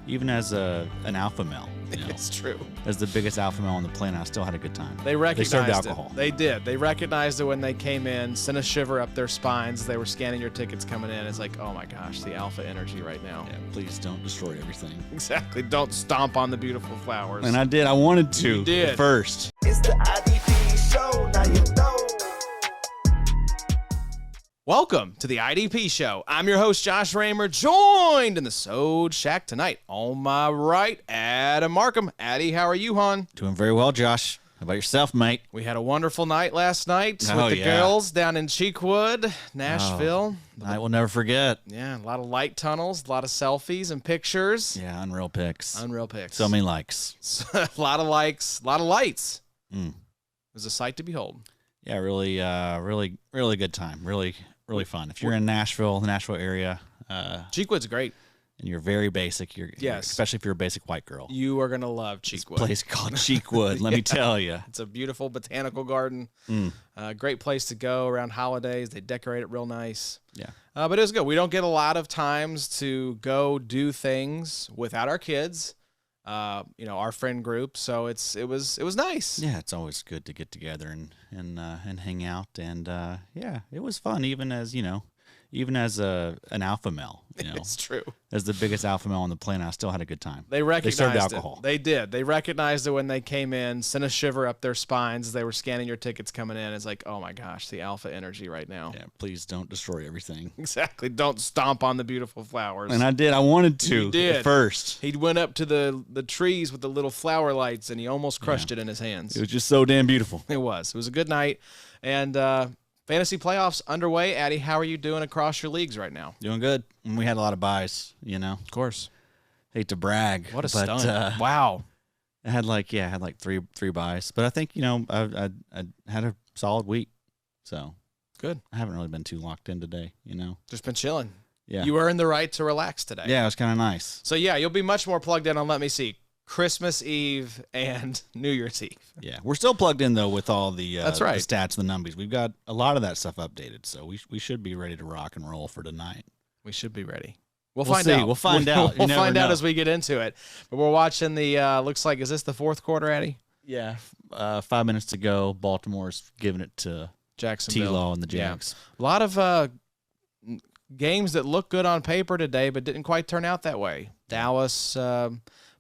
even as an alpha male. It's true. As the biggest alpha male on the planet, I still had a good time. They recognized served alcohol. it. They did. They recognized it when they came in, sent a shiver up their spines as they were scanning your tickets coming in. It's like, oh my gosh, the alpha energy right now. Yeah, please don't destroy everything. Exactly. Don't stomp on the beautiful flowers. And I did. I wanted to. You did. At first. It's the IDP show, now you know. Welcome to the IDP show. I'm your host, Josh Raymer, joined in the Sode Shack tonight. On my right, Adam Markham. Addy, how are you, hon? Doing very well, Josh. How about yourself, mate? We had a wonderful night last night Oh, with the yeah. girls down in Cheekwood, Nashville. I will never forget. Yeah, a lot of light tunnels, a lot of selfies and pictures. Yeah, unreal pics. Unreal pics. So many likes. A lot of likes, a lot of lights. Mm. It was a sight to behold. Yeah, really good time. Really fun. If you're in Nashville, the Nashville area, Cheekwood's great. and you're very basic, Yes. especially if you're a basic white girl. You are going to love Cheekwood. Place called Cheekwood, let me tell you. It's a beautiful botanical garden. Great place to go around holidays. They decorate it real nice. Yeah. But it was good. We don't get a lot of times to go do things without our kids, our friend group. So it was nice. Yeah, it's always good to get together and hang out, and yeah, it was fun. Even as an alpha male, It's true. as the biggest alpha male on the planet, I still had a good time. They recognized served alcohol. it. They did. They recognized it when they came in, sent a shiver up their spines as they were scanning your tickets coming in. It's like, oh my gosh, the alpha energy right now. Yeah, please don't destroy everything. Exactly. Don't stomp on the beautiful flowers. And I did. I wanted to. You did. At first. He went up to the trees with the little flower lights, and he almost crushed it in his hands. It was just so damn beautiful. It was. It was a good night. And fantasy playoffs underway. Addy, how are you doing across your leagues right now? Doing good. And we had a lot of buys, Of course. Hate to brag. What a but, stunt. Wow. I had three buys. But I think, I had a solid week. So Good. I haven't really been too locked in today, Just been chilling. Yeah. You earned the right to relax today. Yeah, it was kind of nice. So, yeah, you'll be much more plugged in on, let me see, Christmas Eve and New Year's Eve. Yeah, we're still plugged in, though, with all the, That's right. the stats, the numbers. We've got a lot of that stuff updated, so we should be ready to rock and roll for tonight. We should be ready. We'll We'll find see. out. We'll find out. You We'll never find out know. as we get into it. But we're watching the, looks like, is this the fourth quarter, Addy? Yeah, 5 minutes to go. Baltimore's giving it to Jacksonville. T-Law and the Jags. A lot of games that look good on paper today, but didn't quite turn out that way. Dallas,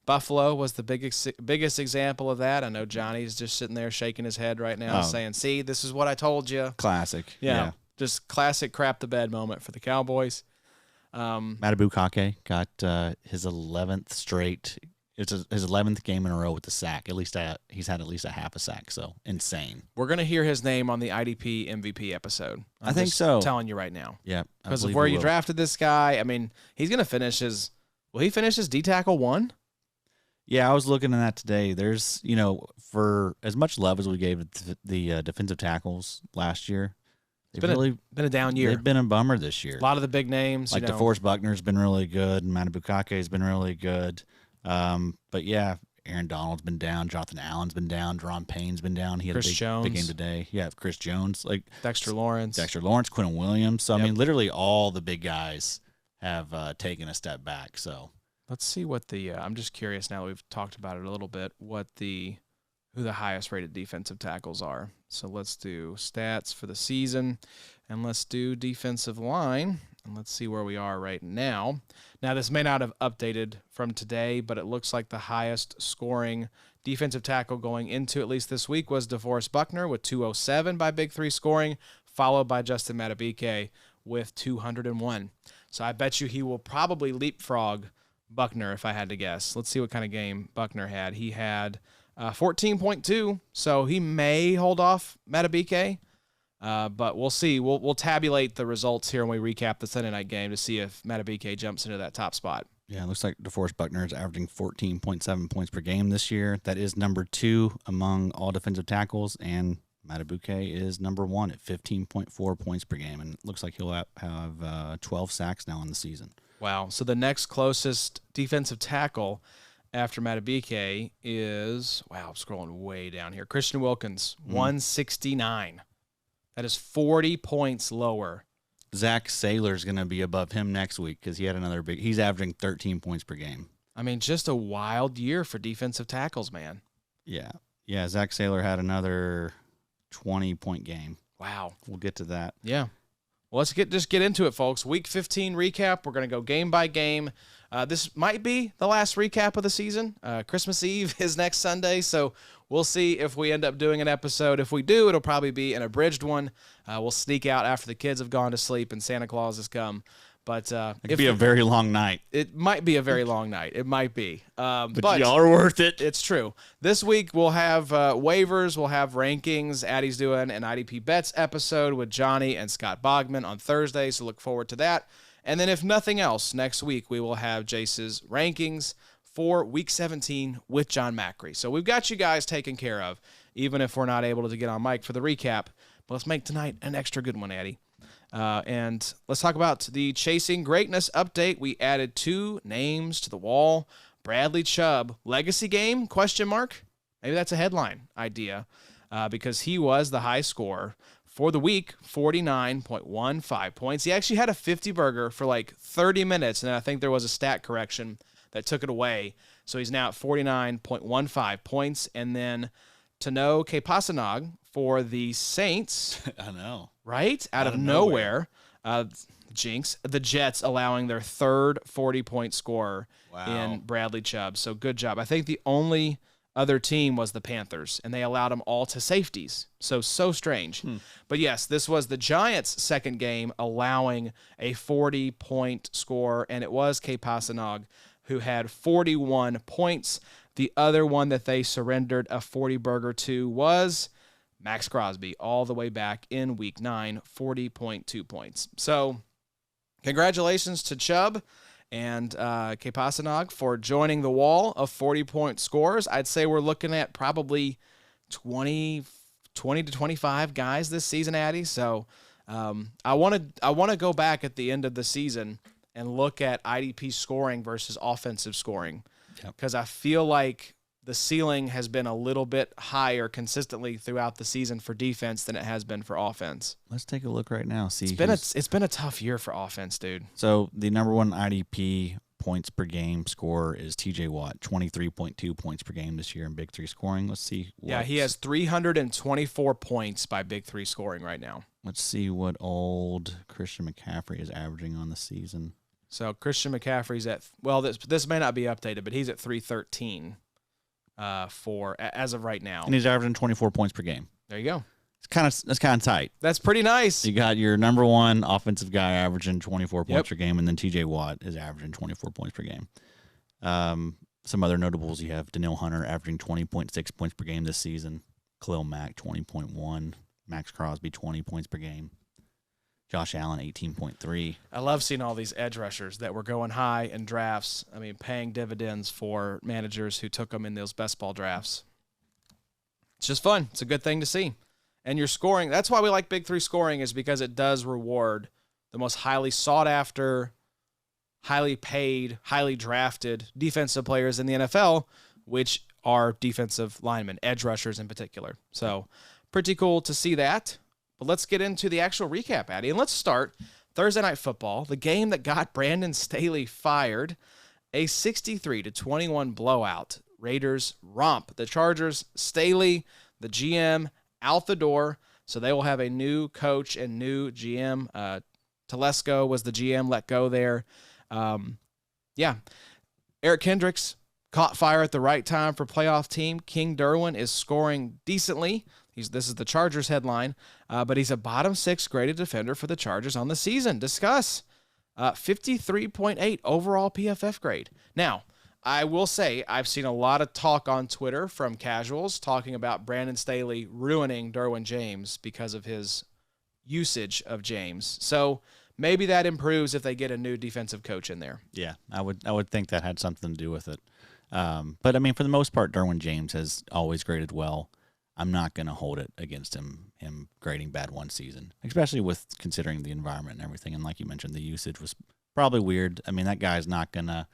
Buffalo was the biggest example of that. I know Johnny's just sitting there shaking his head right now, saying, "See, this is what I told you." Classic. Yeah, just classic crap the bed moment for the Cowboys. Matabu Kake got his 11th straight. It's his 11th game in a row with the sack. At least he's had at least a half a sack. So insane. We're gonna hear his name on the IDP MVP episode. I think just so. Telling you right now. Yeah, Because of where you drafted this guy. I mean, he's gonna finish his. Will he finish his D tackle 1? Yeah, I was looking at that today. There's, for as much love as we gave the defensive tackles last year, It's been a down year. They've been a bummer this year. A lot of the big names, Like DeForest Buckner's been really good, and Matabu Kake's been really good. But yeah, Aaron Donald's been down, Jonathan Allen's been down, Deron Payne's been down. He had Chris a big Jones. game today. Yeah, Chris Jones, like Dexter Lawrence. Quinton Williams. So Yep. I mean, literally all the big guys have taken a step back. So Let's see what the. I'm just curious now that we've talked about it a little bit. Who the highest rated defensive tackles are. So let's do stats for the season, and let's do defensive line, and let's see where we are right now. Now this may not have updated from today, but it looks like the highest scoring defensive tackle going into at least this week was DeForest Buckner with 207 by Big Three scoring, followed by Justin Madubuike with 201. So I bet you he will probably leapfrog Buckner if I had to guess. Let's see what kind of game Buckner had. He had 14.2, so he may hold off Madubuike, but we'll see. We'll tabulate the results here when we recap the Sunday night game to see if Madubuike jumps into that top spot. yeah, it looks like DeForest Buckner is averaging 14.7 points per game this year. That is number 2 among all defensive tackles, and Madubuike is number 1 at 15.4 points per game, and it looks like he'll have 12 sacks now in the season. Wow. So the next closest defensive tackle after Madubuike is, I'm scrolling way down here, Christian Wilkins, 169. That is 40 points lower. Zach Saylor's going to be above him next week because he had another he's averaging 13 points per game. I mean, just a wild year for defensive tackles, man. Yeah. Yeah, Zach Saylor had another 20-point game. Wow. We'll get to that. Yeah. Well, let's just get into it, folks. Week 15 recap. We're going to go game by game. This might be the last recap of the season. Christmas Eve is next Sunday, so we'll see if we end up doing an episode. If we do, it'll probably be an abridged one. We'll sneak out after the kids have gone to sleep and Santa Claus has come. But it could be a very long night. It might be a very long night. It might be. But y'all are worth it. It's true. This week we'll have waivers. We'll have rankings. Addie's doing an IDP Bets episode with Johnny and Scott Bogman on Thursday, so look forward to that. And then if nothing else, next week we will have Jace's rankings for Week 17 with John Macri. So we've got you guys taken care of, even if we're not able to get on mic for the recap. But let's make tonight an extra good one, Addie. And let's talk about the Chasing Greatness update. We added 2 names to the wall. Bradley Chubb, legacy game, ? Maybe that's a headline idea because he was the high scorer for the week, 49.15 points. He actually had a 50-burger for like 30 minutes, and then I think there was a stat correction that took it away. So he's now at 49.15 points. And then Tano Kepasanag for the Saints. I know. Right? Out of nowhere. Jinx. The Jets allowing their third 40-point scorer in Bradley Chubb. So good job. I think the only other team was the Panthers, and they allowed them all to safeties. So strange. But yes, this was the Giants' second game allowing a 40-point score, and it was Kepasanag who had 41 points. The other one that they surrendered a 40-burger to was Max Crosby, all the way back in Week 9, 40.2 points. So congratulations to Chubb and Kepasanag for joining the wall of 40-point scores. I'd say we're looking at probably 20 to 25 guys this season, Addie. So I want to go back at the end of the season and look at IDP scoring versus offensive scoring, because I feel like the ceiling has been a little bit higher consistently throughout the season for defense than it has been for offense. Let's take a look right now. See, it's been a tough year for offense, dude. So the number one IDP points per game scorer is TJ Watt, 23.2 points per game this year in Big Three scoring. Let's see. Yeah, he has 324 points by Big Three scoring right now. Let's see what old Christian McCaffrey is averaging on the season. So Christian McCaffrey's at, well, this may not be updated, but he's at 313 as of right now. And he's averaging 24 points per game. There you go. That's kind of tight. That's pretty nice. You got your number one offensive guy averaging 24 points per game, and then TJ Watt is averaging 24 points per game. Some other notables, you have Danielle Hunter averaging 20.6 points per game this season. Khalil Mack, 20.1. Max Crosby, 20 points per game. Josh Allen, 18.3. I love seeing all these edge rushers that were going high in drafts. I mean, paying dividends for managers who took them in those best ball drafts. It's just fun. It's a good thing to see. And you're scoring. That's why we like Big Three scoring, is because it does reward the most highly sought after, highly paid, highly drafted defensive players in the NFL, which are defensive linemen, edge rushers in particular. So pretty cool to see that. But let's get into the actual recap, Addie. And let's start Thursday Night Football, the game that got Brandon Staley fired, a 63-21 blowout. Raiders romp the Chargers. Staley, the GM, out the door. So they will have a new coach and new GM. Telesco was the GM, let go there. Eric Kendricks caught fire at the right time for playoff team. King Derwin is scoring decently. This is the Chargers headline, but he's a bottom 6 graded defender for the Chargers on the season. Discuss 53.8 overall PFF grade. Now, I will say I've seen a lot of talk on Twitter from casuals talking about Brandon Staley ruining Derwin James because of his usage of James. So maybe that improves if they get a new defensive coach in there. Yeah, I would think that had something to do with it. But I mean, for the most part, Derwin James has always graded well. I'm not going to hold it against him grading bad one season, especially with considering the environment and everything. And like you mentioned, the usage was probably weird. I mean, that guy's not going to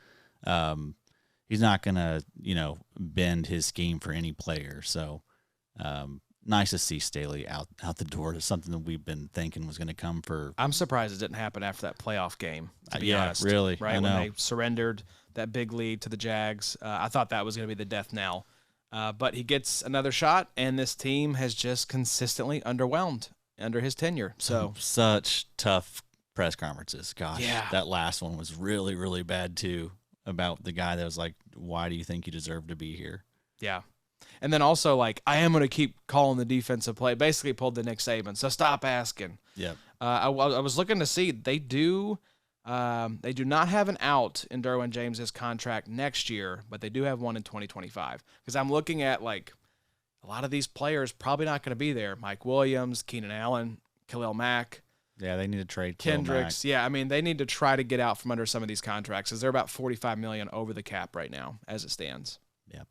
he's not going to, bend his scheme for any player. So nice to see Staley out the door. It's something that we've been thinking was going to come for. I'm surprised it didn't happen after that playoff game, to be yeah, honest. really. Right, I when know. they surrendered that big lead to the Jags. I thought that was going to be the death knell. But he gets another shot, and this team has just consistently underwhelmed under his tenure. So Such tough press conferences. Gosh, Yeah. that last one was really, really bad too, about the guy that was like, why do you think you deserve to be here? yeah. And then also, like, I am going to keep calling the defensive play. Basically pulled the Nick Saban, so stop asking. Yep. I was looking to see, they do not have an out in Derwin James's contract next year, but they do have one in 2025. Because I'm looking at, like, a lot of these players probably not going to be there. Mike Williams, Keenan Allen, Khalil Mack, Yeah, they need to trade Khalil Kendricks. Mack. Yeah, I mean, they need to try to get out from under some of these contracts, because they're about $45 million over the cap right now as it stands. Yep.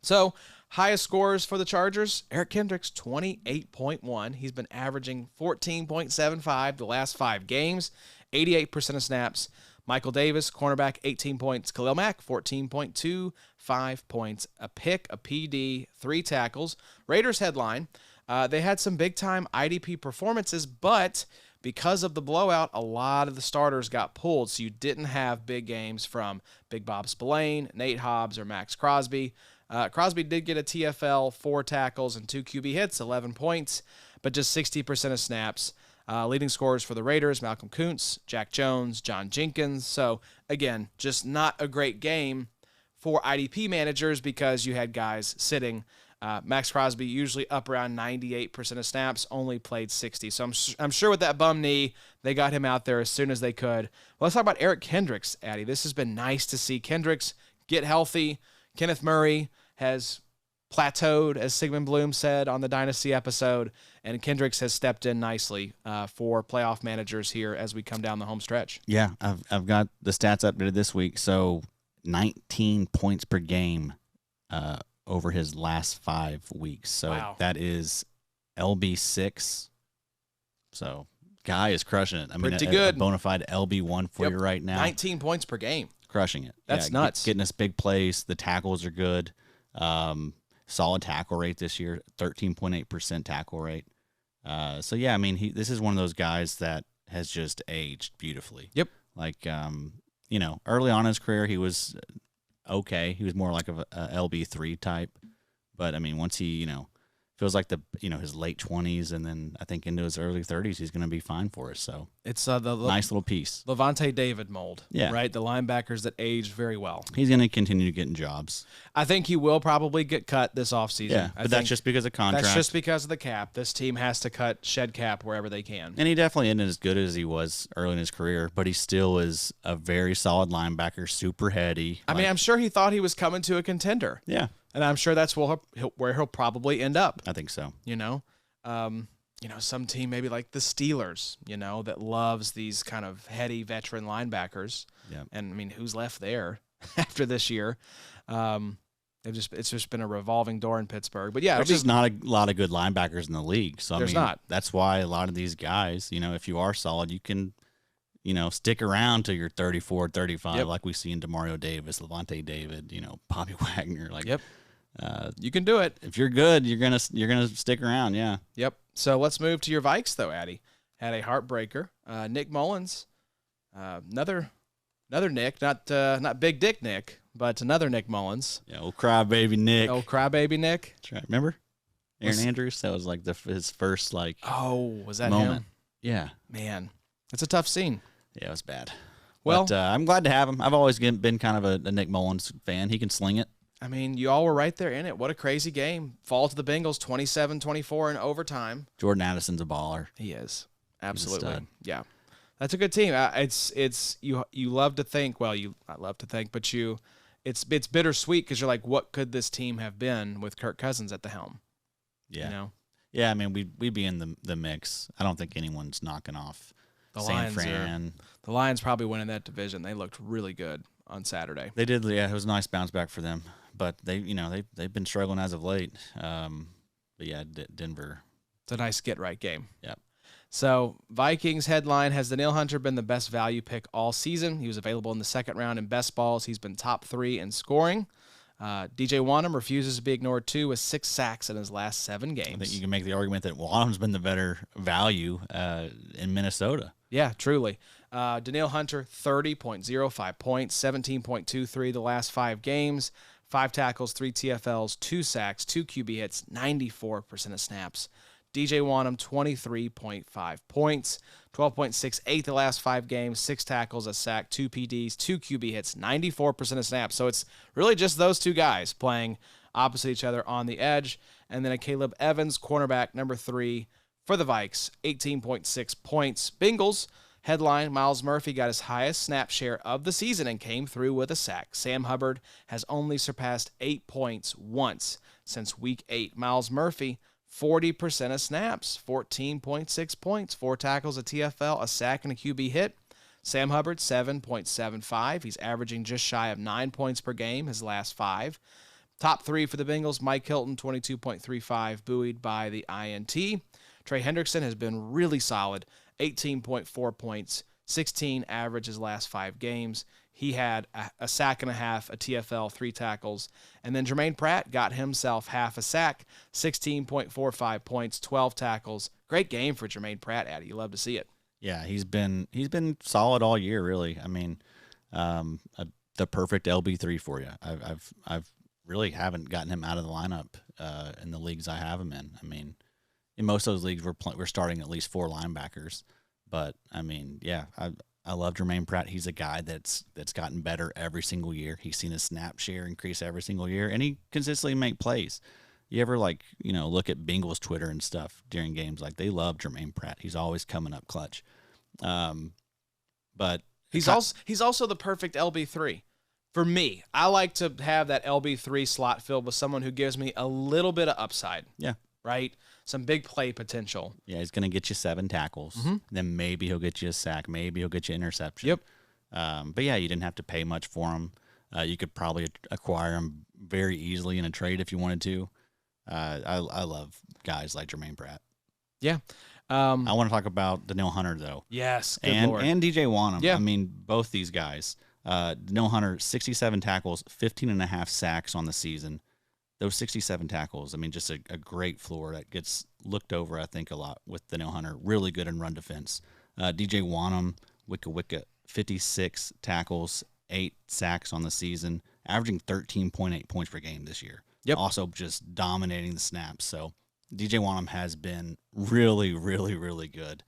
So, highest scores for the Chargers, Eric Kendricks, 28.1. He's been averaging 14.75 the last 5 games, 88% of snaps. Michael Davis, cornerback, 18 points. Khalil Mack, 14.2, 5 points, a pick, a PD, 3 tackles. Raiders headline, they had some big-time IDP performances, but because of the blowout, a lot of the starters got pulled, so you didn't have big games from Big Bob Spillane, Nate Hobbs, or Max Crosby. Crosby did get a TFL, 4 tackles, and 2 QB hits, 11 points, but just 60% of snaps. Leading scorers for the Raiders, Malcolm Kuntz, Jack Jones, John Jenkins. So, again, just not a great game for IDP managers because you had guys sitting. Max Crosby usually up around 98% of snaps, only played 60. So I'm sure with that bum knee, they got him out there as soon as they could. Well, let's talk about Eric Kendricks, Addy. This has been nice to see Kendricks get healthy. Kenneth Murray has plateaued, as Sigmund Bloom said on the Dynasty episode, and Kendricks has stepped in nicely for playoff managers here as we come down the home stretch. Yeah, I've got the stats updated this week. So 19 points per game over his last 5 weeks. So Wow. that is LB6. So guy is crushing it. I mean, Pretty a good. bona fide LB1 for you right now. 19 points per game. Crushing it. That's nuts. Getting us big plays. The tackles are good. Solid tackle rate this year, 13.8% tackle rate. So yeah, I mean, this is one of those guys that has just aged beautifully. Yep. Like, early on in his career, he was okay. He was more like a LB3 type. But I mean, once he, feels like his late 20s and then I think into his early 30s, he's going to be fine for us. So It's the nice little piece. Levante David mold, Yeah. right? The linebackers that aged very well. He's going to continue getting jobs. I think he will probably get cut this offseason. Yeah, I but that's think just because of contract. That's just because of the cap. This team has to shed cap wherever they can. And he definitely isn't as good as he was early in his career, but he still is a very solid linebacker, super heady. I mean, I'm sure he thought he was coming to a contender, yeah, and I'm sure that's where he'll probably end up. I think so. Some team maybe like the Steelers, that loves these kind of heady veteran linebackers. Yeah. And I mean, who's left there after this year? It's just been a revolving door in Pittsburgh. But yeah, There's just not a lot of good linebackers in the league. So There's not. That's why a lot of these guys, if you are solid, you can, stick around till you're 34, 35, Yep. like we see in Demario Davis, Levante David, Bobby Wagner. Like, Yep. You can do it. If you're good, you're gonna stick around. Yeah. Yep. So let's move to your Vikes, though, Addy. Had a heartbreaker. Nick Mullins, another Nick, not Big Dick Nick, but another Nick Mullins. Yeah. Old crybaby Nick. Oh, crybaby Nick. That's right. Remember Aaron Andrews? That was like his first Was that moment. him? Yeah. Man, that's a tough scene. Yeah, it was bad. Well, but I'm glad to have him. I've always been kind of a Nick Mullins fan. He can sling it. I mean, you all were right there in it. What a crazy game. Fall to the Bengals, 27-24 in overtime. Jordan Addison's a baller. He is. Absolutely. stud. Yeah. That's a good team. It's you love to think, I love to think, but it's bittersweet because you're like, what could this team have been with Kirk Cousins at the helm? Yeah. Yeah, I mean, we'd be in the mix. I don't think anyone's knocking off The San Lions Fran. The Lions probably winning that division. They looked really good on Saturday. They did, yeah. It was a nice bounce back for them. But they've been struggling as of late. But yeah, Denver. It's a nice get-right game. Yep. So, Vikings headline, has Danielle Hunter been the best value pick all season? He was available in the second round in best balls. He's been top 3 in scoring. DJ Wanham refuses to be ignored too, with 6 sacks in his last 7 games. I think you can make the argument that Wanham's been the better value in Minnesota. Yeah, truly. Danielle Hunter, 30.05 points, 17.23 the last 5 games, 5 tackles, 3 TFLs, 2 sacks, 2 QB hits, 94% of snaps. DJ Wanham, 23.5 points, 12.68 the last 5 games, 6 tackles, a sack, 2 PDs, 2 QB hits, 94% of snaps. So it's really just those 2 guys playing opposite each other on the edge. And then a Caleb Evans, cornerback, number 3 for the Vikes, 18.6 points. Bengals, headline, Miles Murphy got his highest snap share of the season and came through with a sack. Sam Hubbard has only surpassed 8 points once since week 8. Miles Murphy, 40% of snaps, 14.6 points, 4 tackles, a TFL, a sack, and a QB hit. Sam Hubbard, 7.75. He's averaging just shy of 9 points per game his last 5. Top 3 for the Bengals, Mike Hilton, 22.35, buoyed by the INT. Trey Hendrickson has been really solid, 18.4 points, 16 average his last 5 games. He had a sack and a half, a TFL, 3 tackles. And then Jermaine Pratt got himself half a sack, 16.45 points, 12 tackles. Great game for Jermaine Pratt, Addy. You love to see it. Yeah, he's been solid all year, really. I mean, the perfect LB3 for you. I've really haven't gotten him out of the lineup in the leagues I have him in. I mean, in most of those leagues, we're starting at least 4 linebackers. But I mean, yeah, I love Jermaine Pratt. He's a guy that's gotten better every single year. He's seen his snap share increase every single year, and he consistently make plays. You ever look at Bengals Twitter and stuff during games, like they love Jermaine Pratt. He's always coming up clutch. But he's also the perfect LB3 for me. I like to have that LB3 slot filled with someone who gives me a little bit of upside. Yeah. Right? Some big play potential. Yeah, he's going to get you 7 tackles. Mm-hmm. Then maybe he'll get you a sack. Maybe he'll get you an interception. Yep. But yeah, you didn't have to pay much for him. You could probably acquire him very easily in a trade if you wanted to. I love guys like Jermaine Pratt. Yeah. I want to talk about Danielle Hunter, though. Yes, good and Lord. And DJ Wanham. Yeah. I mean, both these guys. Danielle Hunter, 67 tackles, 15.5 sacks on the season. Those 67 tackles, I mean, just a great floor that gets looked over, I think, a lot with Danielle Hunter. Really good in run defense. DJ Wanham, Wicca, 56 tackles, 8 sacks on the season, averaging 13.8 points per game this year. Yep. Also just dominating the snaps. So DJ Wanham has been really, really, really good.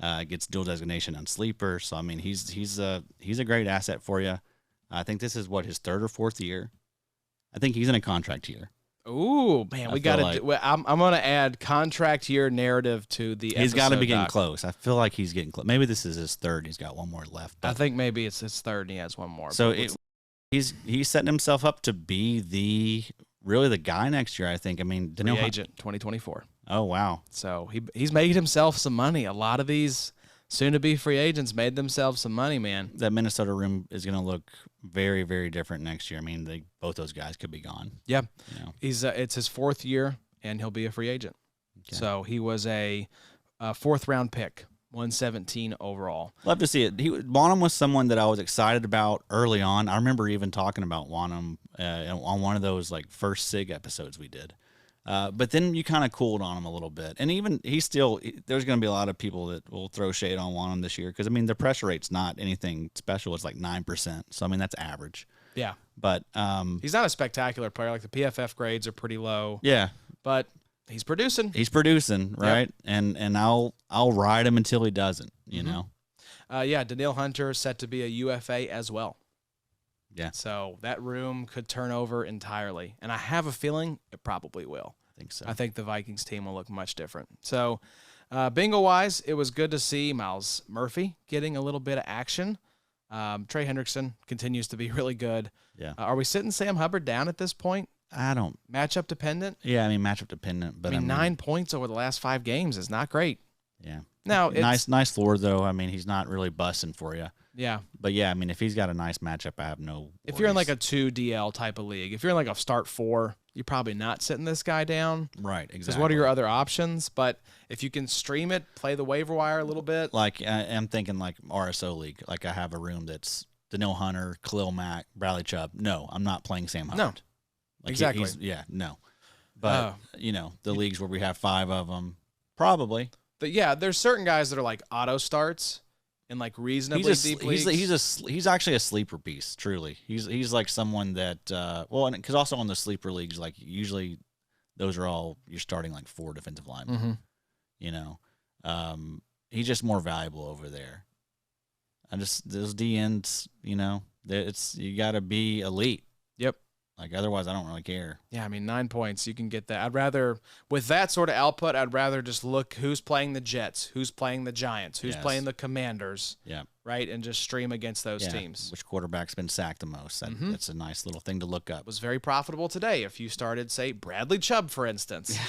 Gets dual designation on sleeper. So I mean, he's a great asset for you. I think this is his 3rd or 4th year. I think he's in a contract year. Ooh, man, we got to. I'm going to add contract year narrative to the. He's got to be getting doc. close. I feel like he's getting close. Maybe this is his 3rd. He's got 1 more left. I think maybe it's his 3rd and he has 1 more. So he's setting himself up to be the guy next year. I think. I mean, free agent 2024. Oh wow! So he's made himself some money. A lot of these soon-to-be free agents made themselves some money, man. That Minnesota room is going to look very, very different next year. I mean, both those guys could be gone. Yeah, you know? It's his 4th year, and he'll be a free agent. Okay. So he was a 4th-round pick, 117 overall. Love to see it. Wanham was someone that I was excited about early on. I remember even talking about Wanham on one of those first SIG episodes we did. But then you kind of cooled on him a little bit. And even there's going to be a lot of people that will throw shade on Wanham this year because, I mean, the pressure rate's not anything special. It's like 9%. So, I mean, that's average. Yeah. But he's not a spectacular player. Like the PFF grades are pretty low. Yeah. But he's producing. He's producing, right? Yep. And I'll ride him until he doesn't, you know? Yeah, Danielle Hunter set to be a UFA as well. Yeah. So that room could turn over entirely. And I have a feeling it probably will. I think so. I think the Vikings team will look much different. So bingo-wise, it was good to see Miles Murphy getting a little bit of action. Trey Hendrickson continues to be really good. Yeah. Are we sitting Sam Hubbard down at this point? I don't. Matchup dependent? Yeah, I mean, matchup dependent. But I mean, 9 points over the last 5 games is not great. Yeah. Now, nice floor, though. I mean, he's not really busting for you. Yeah. But, yeah, I mean, if he's got a nice matchup, I have no worries. If you're in like a 2 DL type of league, if you're in like a start 4, you're probably not sitting this guy down. Right, exactly. Because what are your other options? But if you can stream it, play the waiver wire a little bit. Like, I'm thinking like RSO league. Like, I have a room that's Danielle Hunter, Khalil Mack, Bradley Chubb. No, I'm not playing Sam Hubbard. Like Exactly. No. But, the leagues where we have 5 of them, probably. But yeah, there's certain guys that are like auto starts in like reasonably deep leagues. He's actually a sleeper piece, truly. He's like someone that, because also on the sleeper leagues, like usually those are all, you're starting like 4 defensive linemen, he's just more valuable over there. Those DNs, you got to be elite. Yep. Like, otherwise, I don't really care. Yeah, I mean, 9 points, you can get that. I'd rather, with that sort of output, I'd rather just look who's playing the Jets, who's playing the Giants, who's playing the Commanders, right, and just stream against those teams. Which quarterback's been sacked the most. That's a nice little thing to look up. It was very profitable today if you started, say, Bradley Chubb, for instance.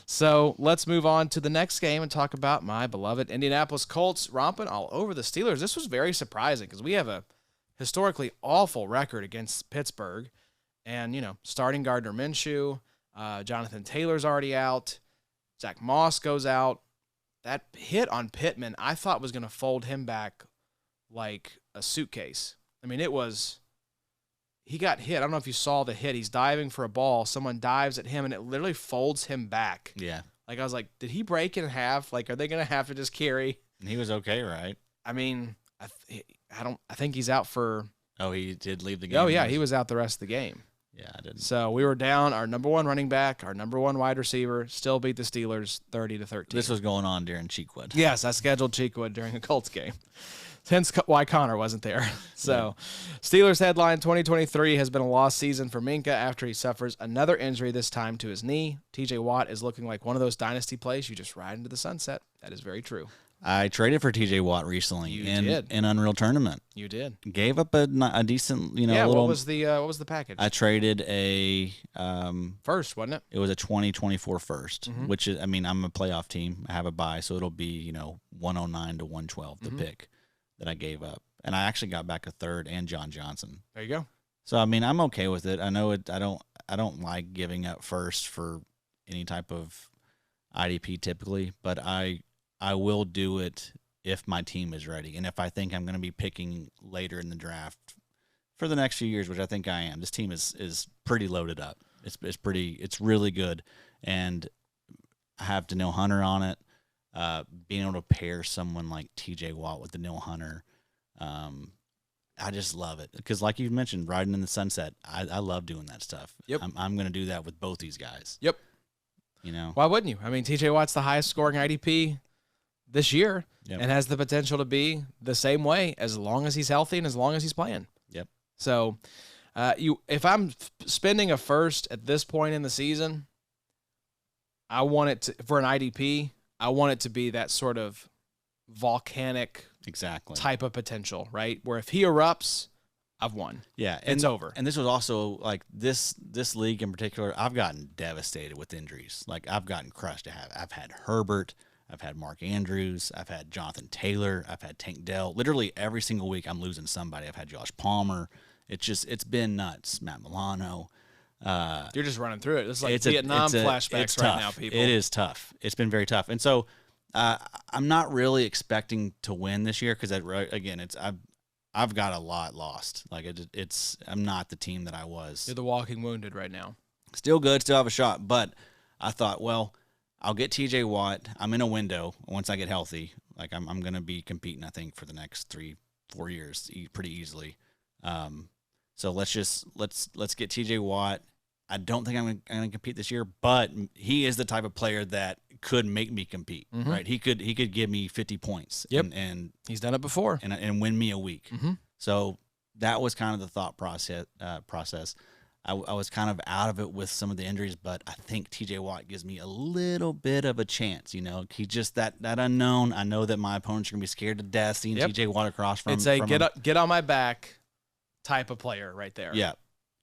So let's move on to the next game and talk about my beloved Indianapolis Colts romping all over the Steelers. This was very surprising because we have a historically awful record against Pittsburgh. And, starting Gardner Minshew, Jonathan Taylor's already out. Zach Moss goes out. That hit on Pittman, I thought was going to fold him back like a suitcase. I mean, he got hit. I don't know if you saw the hit. He's diving for a ball. Someone dives at him, and it literally folds him back. Yeah. Like, I was like, did he break in half? Like, are they going to have to just carry? And he was okay, right? I mean, I think he's out for. Oh, he did leave the game. Oh, yeah, he was out the rest of the game. Yeah, I didn't. So we were down our number 1 running back, our number 1 wide receiver, still beat the Steelers 30-13. This was going on during Cheekwood. Yes, I scheduled Cheekwood during a Colts game. Hence why Connor wasn't there. So Steelers headline 2023 has been a lost season for Minka after he suffers another injury, this time to his knee. TJ Watt is looking like one of those dynasty plays you just ride into the sunset. That is very true. I traded for TJ Watt recently in Unreal Tournament. You did. Gave up a decent, Yeah, little. what was the package? I traded a first, wasn't it? It was a 2024 first, which is, I'm a playoff team. I have a bye, so it'll be 109 to 112 the pick that I gave up, and I actually got back a third and John Johnson. There you go. So I'm okay with it. I know it. I don't like giving up first for any type of IDP typically, but I will do it if my team is ready. And if I think I'm going to be picking later in the draft for the next few years, which I think I am. This team is pretty loaded up. It's really good. And I have Danielle Hunter on it. Being able to pair someone like TJ Watt with Danielle Hunter, I just love it. Because like you mentioned, riding in the sunset, I love doing that stuff. Yep. I'm going to do that with both these guys. Yep. Why wouldn't you? I mean, TJ Watt's the highest scoring IDP this year and has the potential to be the same way as long as he's healthy and as long as he's playing. Yep. So if I'm spending a first at this point in the season, I want it to, for an IDP, I want it to be that sort of volcanic type of potential, right? Where if he erupts, I've won. Yeah. It's over. And this was also like this league in particular, I've gotten devastated with injuries. Like I've gotten crushed. I've had Herbert, I've had Mark Andrews, I've had Jonathan Taylor, I've had Tank Dell. Literally every single week I'm losing somebody. I've had Josh Palmer. It's been nuts. Matt Milano. You're just running through it. It's like Vietnam flashbacks right now, people. It is tough. It's been very tough. And so I'm not really expecting to win this year because, again, I've got a lot lost. Like I'm not the team that I was. You're the walking wounded right now. Still good, still have a shot. But I thought, well, I'll get TJ Watt. I'm in a window once I get healthy. Like I'm going to be competing, I think, for the next 3-4 years pretty easily. So let's get TJ Watt. I don't think I'm going to compete this year, but he is the type of player that could make me compete, right? He could give me 50 points. Yep. And he's done it before. And win me a week. So that was kind of the thought process. I was kind of out of it with some of the injuries, but I think TJ Watt gives me a little bit of a chance. He just that unknown. I know that my opponents are going to be scared to death seeing TJ Watt across from. It's a get on my back type of player right there. Yeah,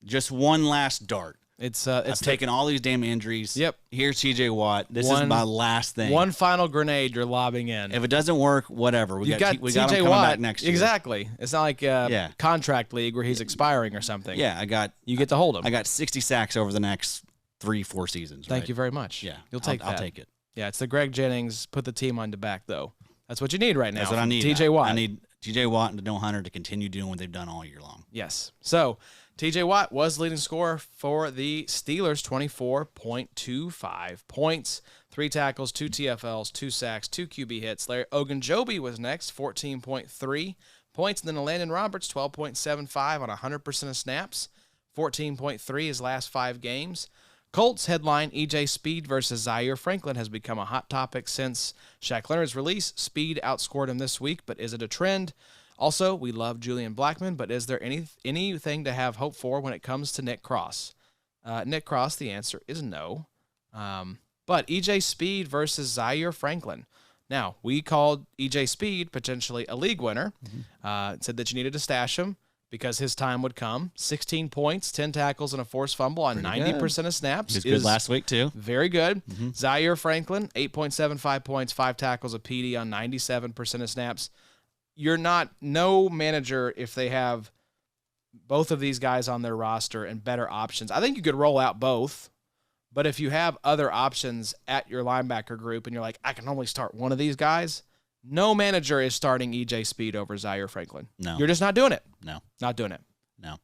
just one last dart. I've taken all these damn injuries. Yep. Here's TJ Watt. This is my last thing. One final grenade you're lobbing in. If it doesn't work, whatever. We got him coming back next year. Exactly. It's not like a contract league where he's expiring or something. Yeah, you get to hold him. I got 60 sacks over the next 3-4 seasons. Thank you very much. Yeah, you'll take that. I'll take it. Yeah, it's the Greg Jennings put the team on the back though. That's what you need right now. That's what I need. TJ Watt. I need TJ Watt and Danielle Hunter to continue doing what they've done all year long. Yes. So TJ Watt was the leading scorer for the Steelers, 24.25 points, 3 tackles, 2 TFLs, 2 sacks, 2 QB hits. Larry Ogunjobi was next, 14.3 points. And then Landon Roberts, 12.75 on 100% of snaps, 14.3 his last 5 games. Colts headline EJ Speed versus Zaire Franklin has become a hot topic since Shaq Leonard's release. Speed outscored him this week, but is it a trend? Also, we love Julian Blackmon, but is there anything to have hope for when it comes to Nick Cross? Nick Cross, the answer is no. But EJ Speed versus Zaire Franklin. Now, we called EJ Speed potentially a league winner. Said that you needed to stash him because his time would come. 16 points, 10 tackles, and a forced fumble on 90% of snaps. He was good last week, too. Very good. Zaire Franklin, 8.75 points, 5 tackles, a PD on 97% of snaps. You're not no manager if they have both of these guys on their roster and better options. I think you could roll out both, but if you have other options at your linebacker group and you're like, I can only start one of these guys, no manager is starting EJ Speed over Zaire Franklin. No. You're just not doing it. No. Not doing it. No.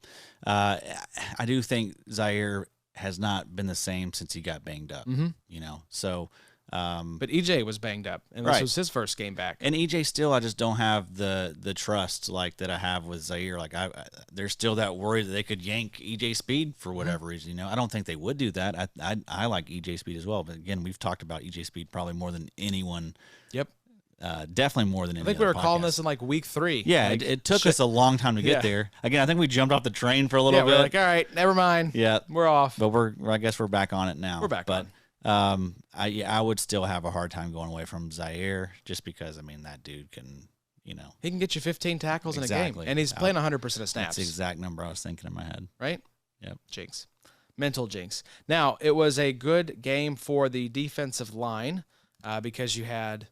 I do think Zaire has not been the same since he got banged up, you know, so... but EJ was banged up, and this was his first game back. And EJ still, I just don't have the trust like that I have with Zaire. Like there's still that worry that they could yank EJ Speed for whatever reason. You know, I don't think they would do that. I like EJ Speed as well, but again, we've talked about EJ Speed probably more than anyone. Yep. Definitely more than anyone. I think we were calling this in like week 3. Yeah, like, it took us a long time to get there. Again, I think we jumped off the train for a little bit. We're like, all right, never mind. Yeah, we're off. But I guess we're back on it now. We're back on. I would still have a hard time going away from Zaire just because, I mean, that dude can, you know. He can get you 15 tackles in a game, and he's playing 100% of snaps. That's the exact number I was thinking in my head. Right? Yep. Jinx. Mental jinx. Now, it was a good game for the defensive line because you had,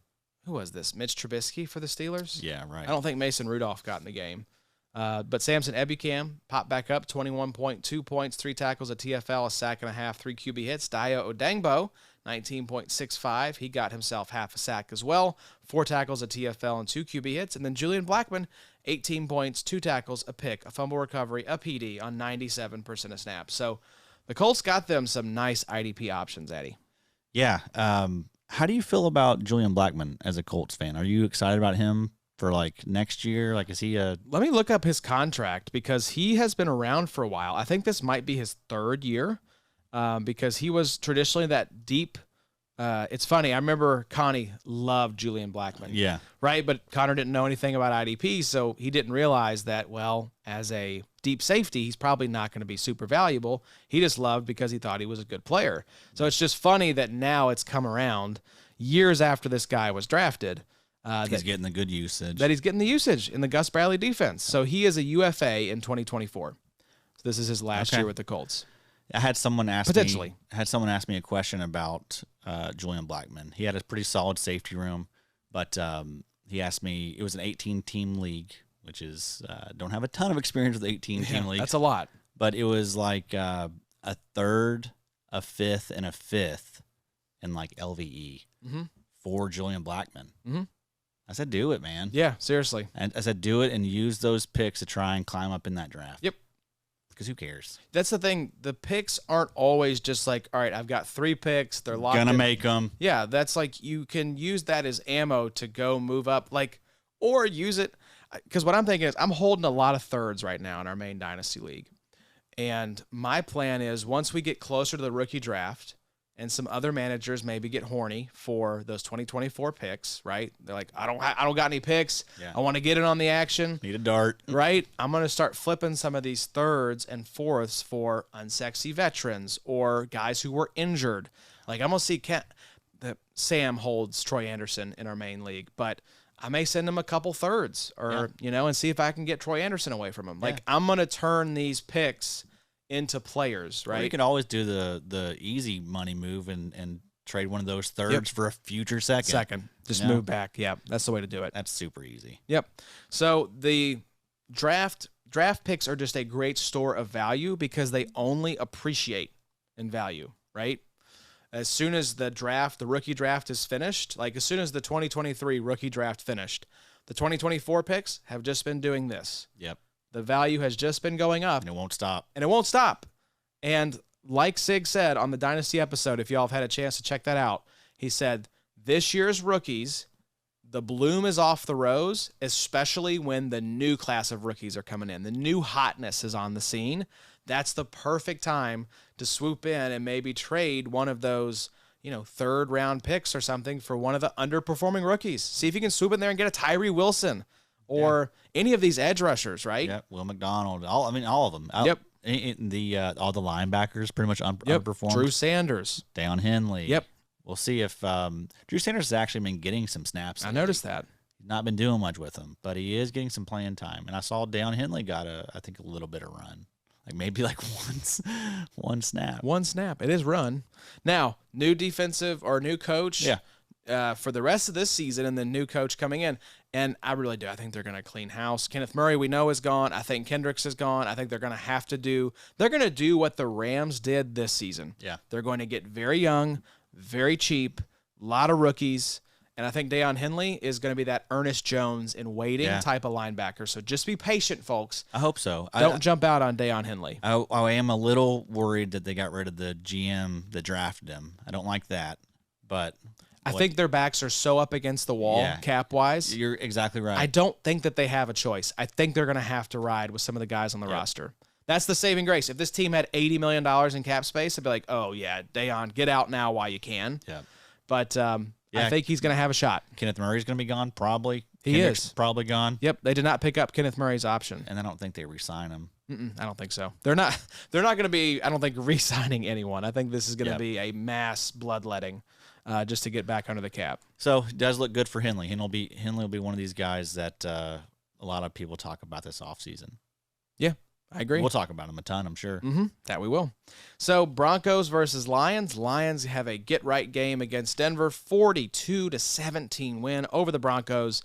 who was this? Mitch Trubisky for the Steelers? Yeah, right. I don't think Mason Rudolph got in the game. But Samson Ebukam popped back up, 21.2 points, 3 tackles, a TFL, a sack and a half, 3 QB hits. Dio Odangbo, 19.65. He got himself half a sack as well, 4 tackles, a TFL, and 2 QB hits. And then Julian Blackmon, 18 points, 2 tackles, a pick, a fumble recovery, a PD on 97% of snaps. So the Colts got them some nice IDP options, Eddie. Yeah. How do you feel about Julian Blackmon as a Colts fan? Are you excited about him for like next year? Like, is he a... Let me look up his contract because he has been around for a while. I think this might be his 3rd year because he was traditionally that deep. It's funny. I remember Connie loved Julian Blackmon. Yeah. Right. But Connor didn't know anything about IDP. So he didn't realize that, well, as a deep safety, he's probably not going to be super valuable. He just loved because he thought he was a good player. So it's just funny that now it's come around years after this guy was drafted. He's getting the good usage. That he's getting the usage in the Gus Bradley defense. So he is a UFA in 2024. So this is his last year with the Colts. I had someone ask Potentially. me a question about Julian Blackmon. He had a pretty solid safety room, but he asked me, it was an 18-team league, which is don't have a ton of experience with 18-team leagues. That's a lot. But it was like a 3rd, a 5th, and a 5th in like LVE for Julian Blackmon. I said, do it, man. Yeah, seriously. And I said, do it and use those picks to try and climb up in that draft. Yep. Because who cares? That's the thing. The picks aren't always just like, all right, I've got 3 picks. They're locked in. Gonna make them. Yeah, that's like you can use that as ammo to go move up, like, or use it. Because what I'm thinking is I'm holding a lot of 3rds right now in our main Dynasty League. And my plan is once we get closer to the rookie draft, and some other managers maybe get horny for those 2024 picks, right? They're like, I don't got any picks. Yeah. I want to get in on the action. Need a dart. Right? I'm going to start flipping some of these 3rds and 4ths for unsexy veterans or guys who were injured. Like I'm going to see that Sam holds Troy Anderson in our main league, but I may send him a couple 3rds or, and see if I can get Troy Anderson away from him. Like I'm going to turn these picks into players, right? Or you can always do the easy money move and trade one of those 3rds for a future second. Just move back. Yeah, that's the way to do it. That's super easy. Yep. So the draft picks are just a great store of value because they only appreciate in value, right? As soon as the rookie draft is finished, like as soon as the 2023 rookie draft finished, the 2024 picks have just been doing this. Yep. The value has just been going up. And it won't stop. And like Sig said on the Dynasty episode, if y'all have had a chance to check that out, he said, this year's rookies, the bloom is off the rose, especially when the new class of rookies are coming in. The new hotness is on the scene. That's the perfect time to swoop in and maybe trade one of those, third round picks or something for one of the underperforming rookies. See if you can swoop in there and get a Tyree Wilson or any of these edge rushers, right? Yeah, Will McDonald, all of them. Yep. All the linebackers pretty much underperformed. Drew Sanders. Deion Henley. Yep. We'll see if Drew Sanders has actually been getting some snaps. I noticed that. He's not been doing much with them, but he is getting some playing time. And I saw Deion Henley got a little bit of run. Maybe one snap. One snap. It is run. Now, new defensive or new coach for the rest of this season and the new coach coming in. And I really do. I think they're going to clean house. Kenneth Murray, we know, is gone. I think Kendricks is gone. I think they're going to do what the Rams did this season. Yeah. They're going to get very young, very cheap, a lot of rookies. And I think Deion Henley is going to be that Ernest Jones in waiting type of linebacker. So just be patient, folks. I hope so. Don't jump out on Deion Henley. I am a little worried that they got rid of the GM that drafted him. I don't like that, but I think their backs are so up against the wall cap-wise. You're exactly right. I don't think that they have a choice. I think they're going to have to ride with some of the guys on the roster. That's the saving grace. If this team had $80 million in cap space, I'd be like, oh, yeah, Deion, get out now while you can. Yeah. But I think he's going to have a shot. Kenneth Murray's going to be gone, probably. Kendrick's is probably gone. Yep, they did not pick up Kenneth Murray's option. And I don't think they re-sign him. I don't think so. They're not going to be, I don't think, re-signing anyone. I think this is going to be a mass bloodletting just to get back under the cap. So it does look good for Henley. Henley will be one of these guys that a lot of people talk about this offseason. Yeah, I agree. We'll talk about him a ton, I'm sure. That we will. So Broncos versus Lions. Lions have a get-right game against Denver, 42-17 win over the Broncos.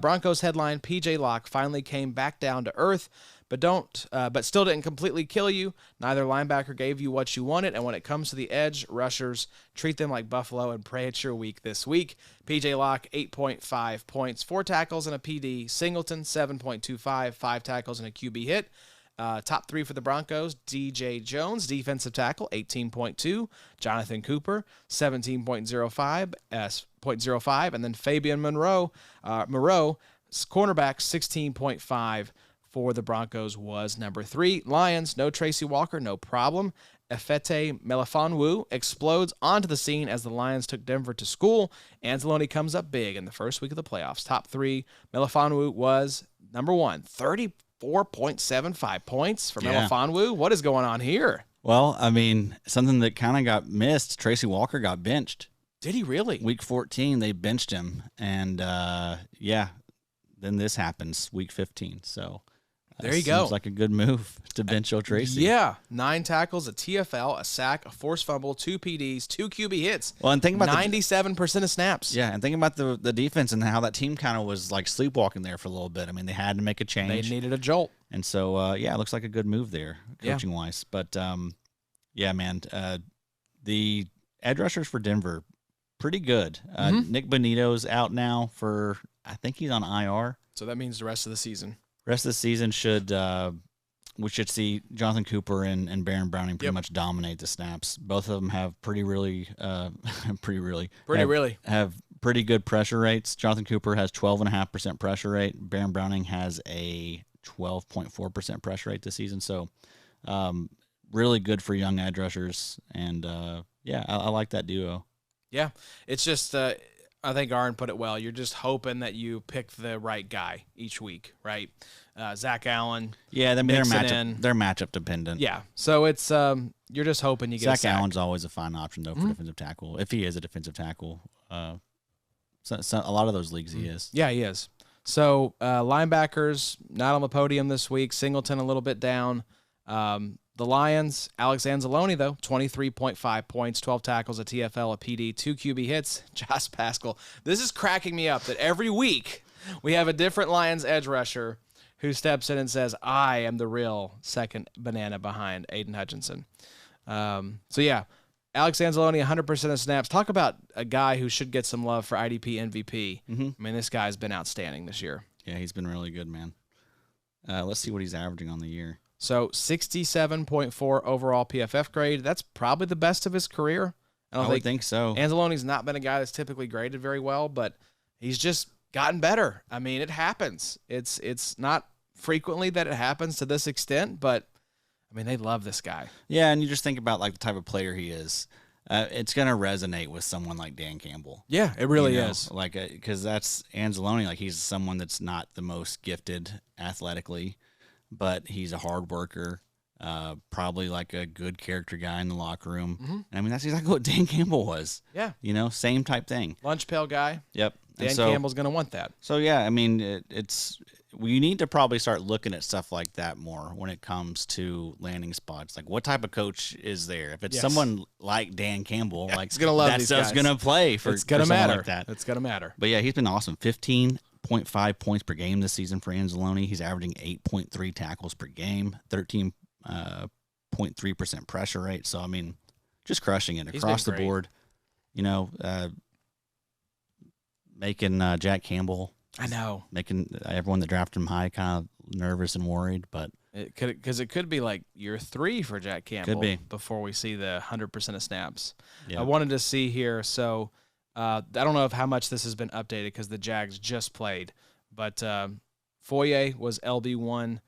Broncos headline, P.J. Locke finally came back down to earth, but still didn't completely kill you. Neither linebacker gave you what you wanted, and when it comes to the edge rushers, treat them like Buffalo and pray it's your week this week. P.J. Locke, 8.5 points, 4 tackles and a PD. Singleton, 7.25, 5 tackles and a QB hit. Top 3 for the Broncos, DJ Jones, defensive tackle, 18.2. Jonathan Cooper, 17.05, and then Fabian Moreau, cornerback, 16.5 for the Broncos was number 3. Lions, no Tracy Walker, no problem. Efete Melifonwu explodes onto the scene as the Lions took Denver to school. Anzalone comes up big in the first week of the playoffs. Top 3, Melifonwu was number 1, 34.75 points for Melifonwu. What is going on here? Well, I mean, something that kind of got missed, Tracy Walker got benched. Did he really? Week 14, they benched him. And, then this happens, week 15. So there you go. Seems like a good move to bench Tracy. Yeah, 9 tackles, a TFL, a sack, a forced fumble, 2 PDs, 2 QB hits. Well, and think about 97% of snaps. Yeah, and think about the defense and how that team kind of was like sleepwalking there for a little bit. I mean, they had to make a change. They needed a jolt. And so, it looks like a good move there, coaching-wise. But, man, the edge rushers for Denver, pretty good. Nick Bonito's out now for, I think he's on IR. So that means the rest of the season. Rest of the season we should see Jonathan Cooper and Baron Browning pretty much dominate the snaps. Both of them have have pretty good pressure rates. Jonathan Cooper has 12.5% pressure rate. Baron Browning has a 12.4% pressure rate this season. So really good for young edge rushers. And I like that duo. Yeah, it's just I think Aaron put it well. You're just hoping that you pick the right guy each week, right? Zach Allen. Yeah, they're matchup dependent. Yeah, so it's you're just hoping you get Zach Allen's always a fine option though for defensive tackle if he is a defensive tackle. So a lot of those leagues he is. Yeah, he is. So linebackers not on the podium this week. Singleton a little bit down. The Lions, Alex Anzalone, though, 23.5 points, 12 tackles, a TFL, a PD, 2 QB hits. Josh Pascal. This is cracking me up that every week we have a different Lions edge rusher who steps in and says, I am the real second banana behind Aiden Hutchinson. Alex Anzalone, 100% of snaps. Talk about a guy who should get some love for IDP MVP. I mean, this guy's been outstanding this year. Yeah, he's been really good, man. Let's see what he's averaging on the year. So 67.4 overall PFF grade. That's probably the best of his career. I would think so. Anzalone's not been a guy that's typically graded very well, but he's just gotten better. I mean, it happens. It's not frequently that it happens to this extent, but I mean, they love this guy. Yeah, and you just think about like the type of player he is. It's gonna resonate with someone like Dan Campbell. Yeah, it really is. Like, because that's Anzalone. Like, he's someone that's not the most gifted athletically, but he's a hard worker. Probably like a good character guy in the locker room. Mm-hmm. And I mean, that's exactly what Dan Campbell was. Yeah. Same type thing. Lunch pail guy. Yep. Dan Campbell's going to want that. So, yeah, I mean, you need to probably start looking at stuff like that more when it comes to landing spots. Like, what type of coach is there? If it's someone like Dan Campbell, like, he's gonna love that these stuff's guys. going to play for It's going to someone matter. like that. It's going to matter. But, yeah, he's been awesome. 15.5 points per game this season for Anzalone. He's averaging 8.3 tackles per game, 13.3% pressure rate. So, I mean, just crushing it across the board. Making Jack Campbell. I know. Making everyone that drafted him high kind of nervous and worried. But it could be like year 3 for Jack Campbell. Could be. Before we see the 100% of snaps. Yeah. I wanted to see here. So I don't know how much this has been updated because the Jags just played. But Foye was LB1.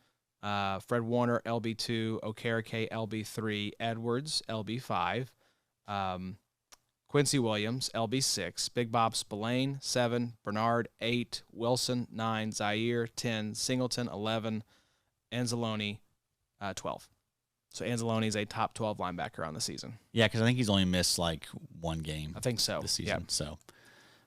Fred Warner, LB2, Okereke, LB3, Edwards, LB5, Quincy Williams, LB6, Big Bob Spillane, 7, Bernard, 8, Wilson, 9, Zaire, 10, Singleton, 11, Anzalone, 12. So Anzalone is a top 12 linebacker on the season. yeah, because I think he's only missed like one game I think so. this season. Yeah. So,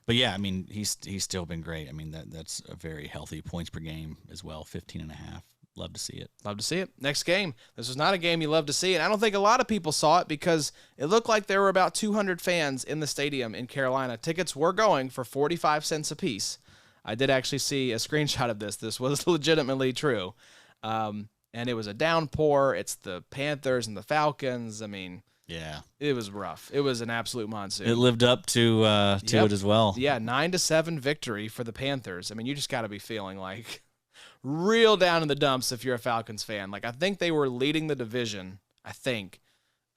but yeah, I mean, he's still been great. I mean, that's a very healthy points per game as well, 15.5. Love to see it. Love to see it. Next game. This was not a game you love to see, and I don't think a lot of people saw it because it looked like there were about 200 fans in the stadium in Carolina. Tickets were going for 45 cents a piece. I did actually see a screenshot of this. This was legitimately true. And it was a downpour. It's the Panthers and the Falcons. I mean, Yeah, it was rough. It was an absolute monsoon. it lived up to it as well. Yeah, 9-7 victory for the Panthers. I mean, you just got to be feeling like real down in the dumps if you're a Falcons fan. Like, I think they were leading the division, I think,